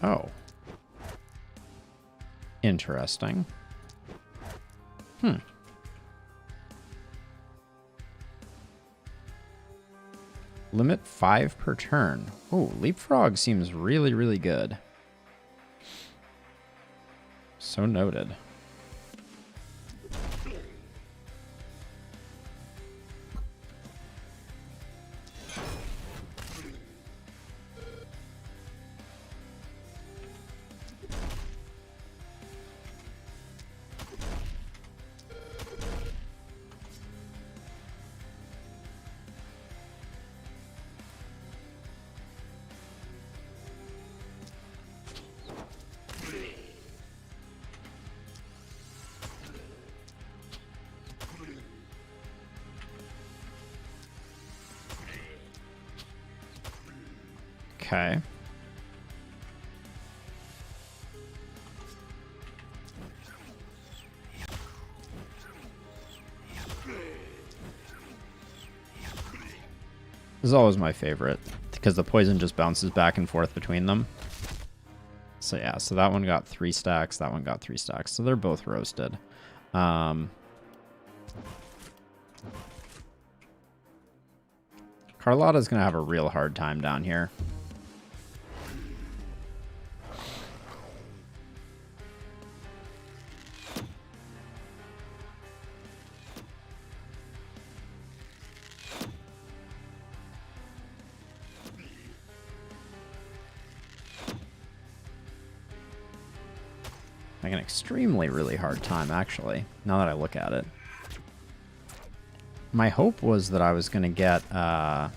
Oh. Interesting. Limit 5 per turn. Oh, Leapfrog seems really, really good. So noted. Okay. This is always my favorite because the poison just bounces back and forth between them. So yeah, so that one got 3 stacks, that one got 3 stacks. So they're both roasted. Carlotta's going to have a real hard time down here. Like an extremely really hard time, actually, now that I look at it. My hope was that I was going to get an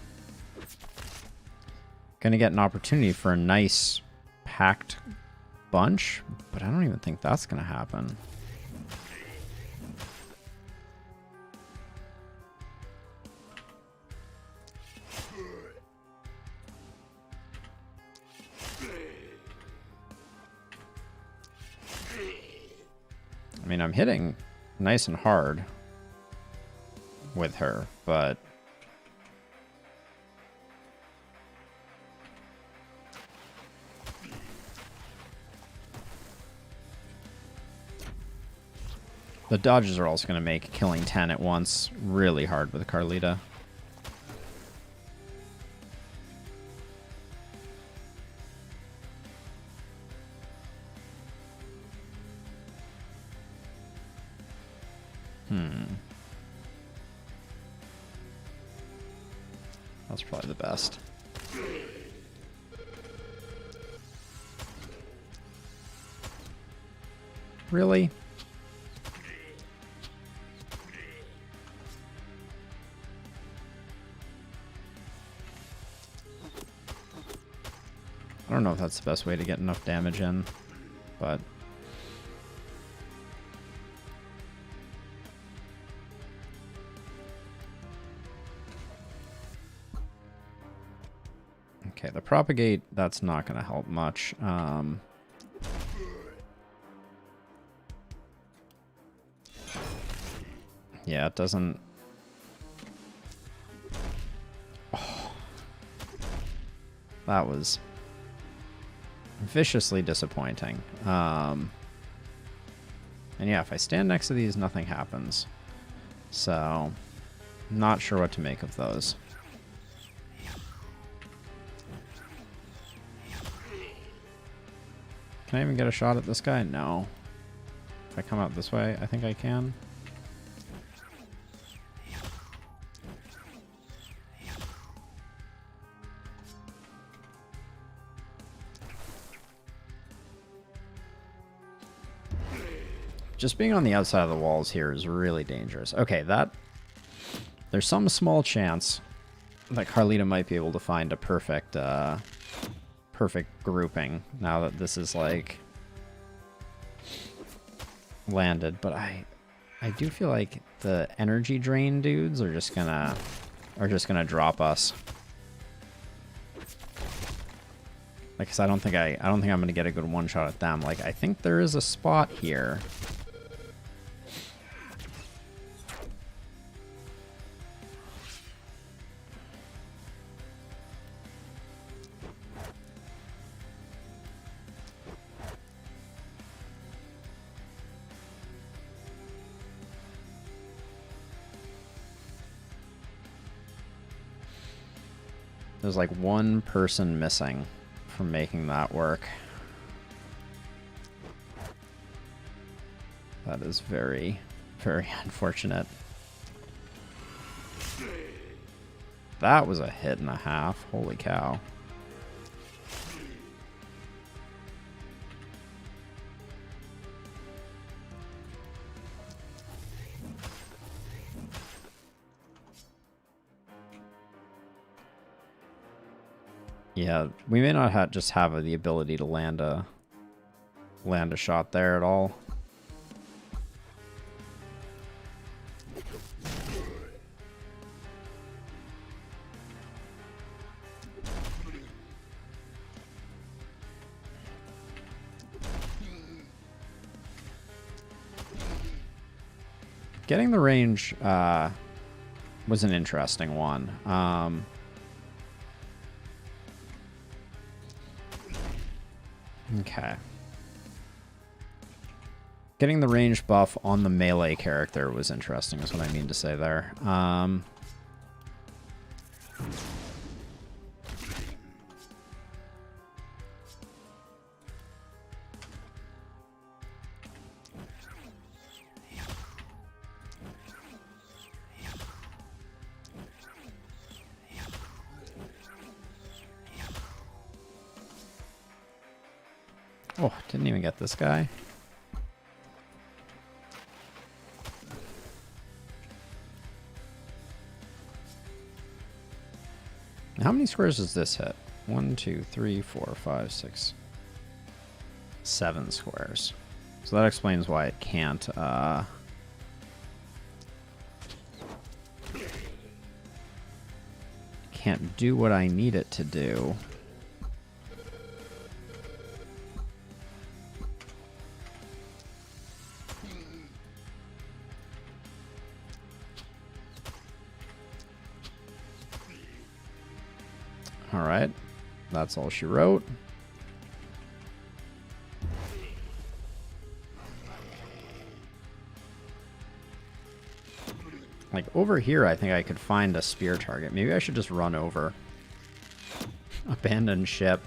opportunity for a nice packed bunch, but I don't even think that's going to happen. I mean, I'm hitting nice and hard with her, but the dodges are also going to make killing 10 at once really hard with Carlita. That's probably the best. Really? I don't know if that's the best way to get enough damage in, but... Okay, the propagate, that's not going to help much. Yeah, it doesn't... Oh, that was viciously disappointing. And yeah, if I stand next to these, nothing happens. So, not sure what to make of those. Can I even get a shot at this guy? No. If I come out this way, I think I can. Just being on the outside of the walls here is really dangerous. Okay, there's some small chance that Carlita might be able to find a perfect perfect grouping now that this is like landed, but I do feel like the energy drain dudes are just gonna drop us. Like, 'cause I don't think I'm gonna get a good one shot at them. Like, I think there is a spot here. There's like one person missing from making that work. That is very, very unfortunate. That was a hit and a half. Holy cow. Yeah, we may not just have the ability to land a shot there at all. Getting the range was an interesting one. Okay. Getting the range buff on the melee character was interesting, is what I mean to say there. Oh, didn't even get this guy. How many squares does this hit? 1, 2, 3, 4, 5, 6, 7 squares. So that explains why it can't do what I need it to do. All right, that's all she wrote. Like over here, I think I could find a spear target. Maybe I should just run over. Abandoned ship.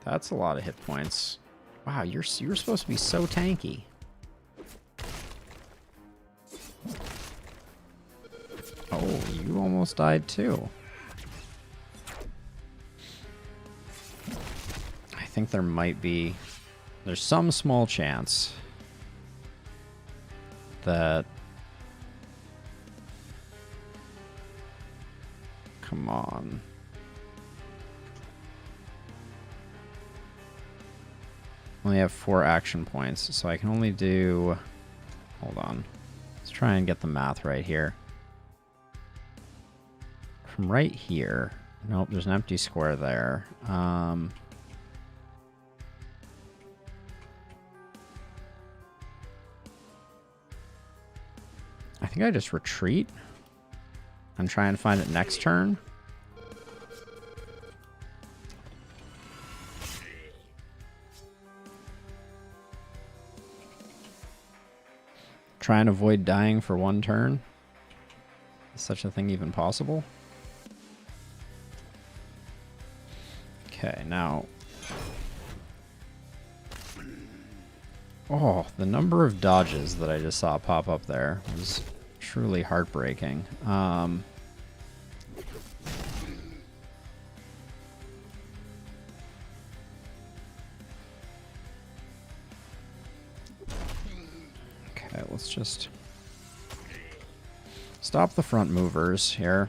That's a lot of hit points. Wow, you're supposed to be so tanky. Oh, you almost died too. I think there's some small chance that... Come on. Only have 4 action points, so I can only do... Hold on. Let's try and get the math right here. From right here... Nope, there's an empty square there. I think I just retreat and try and find it next turn. Try and avoid dying for 1 turn. Is such a thing even possible? Okay, now... Oh, the number of dodges that I just saw pop up there was truly heartbreaking. Okay, let's just stop the front movers here.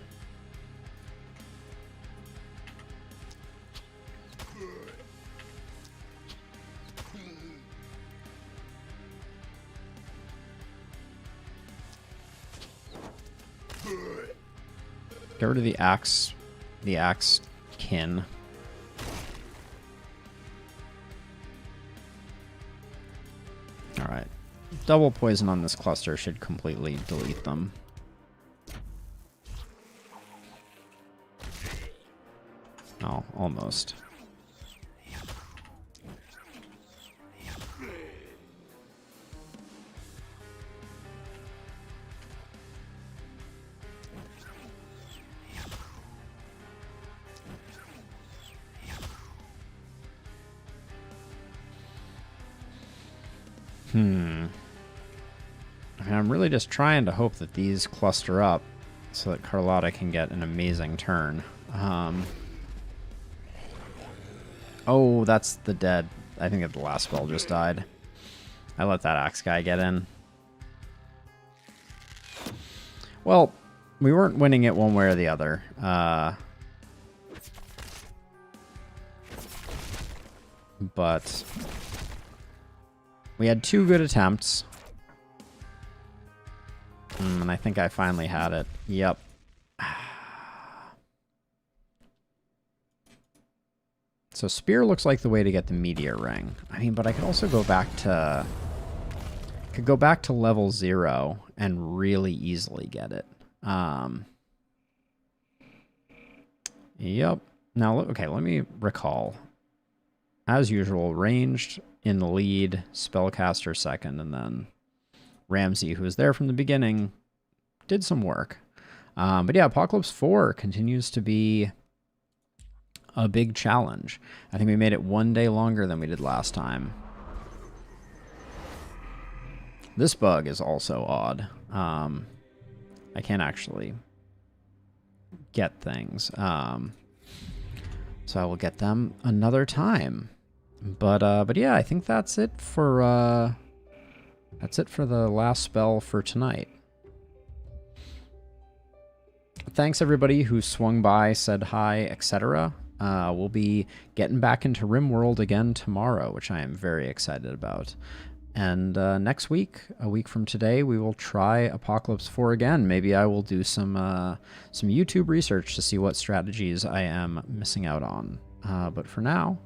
Get rid of the axe kin. Alright. Double poison on this cluster should completely delete them. Oh, almost. I mean, I'm really just trying to hope that these cluster up so that Carlotta can get an amazing turn. Oh, that's the dead. I think that the last spell just died. I let that axe guy get in. Well, we weren't winning it one way or the other. But we had 2 good attempts. And I think I finally had it. Yep. So spear looks like the way to get the meteor ring. I mean, but I could also go back to... Could go back to level 0 and really easily get it. Yep. Now, okay, let me recall. As usual, ranged in the lead, spellcaster second, and then Ramsey, who was there from the beginning, did some work. But yeah, Apocalypse 4 continues to be a big challenge. I think we made it 1 day longer than we did last time. This bug is also odd. I can't actually get things. So I will get them another time. But yeah, I think that's it for the last spell for tonight. Thanks everybody who swung by, said hi, etc. We'll be getting back into RimWorld again tomorrow, which I am very excited about. And next week, a week from today, we will try Apocalypse 4 again. Maybe I will do some YouTube research to see what strategies I am missing out on. But for now,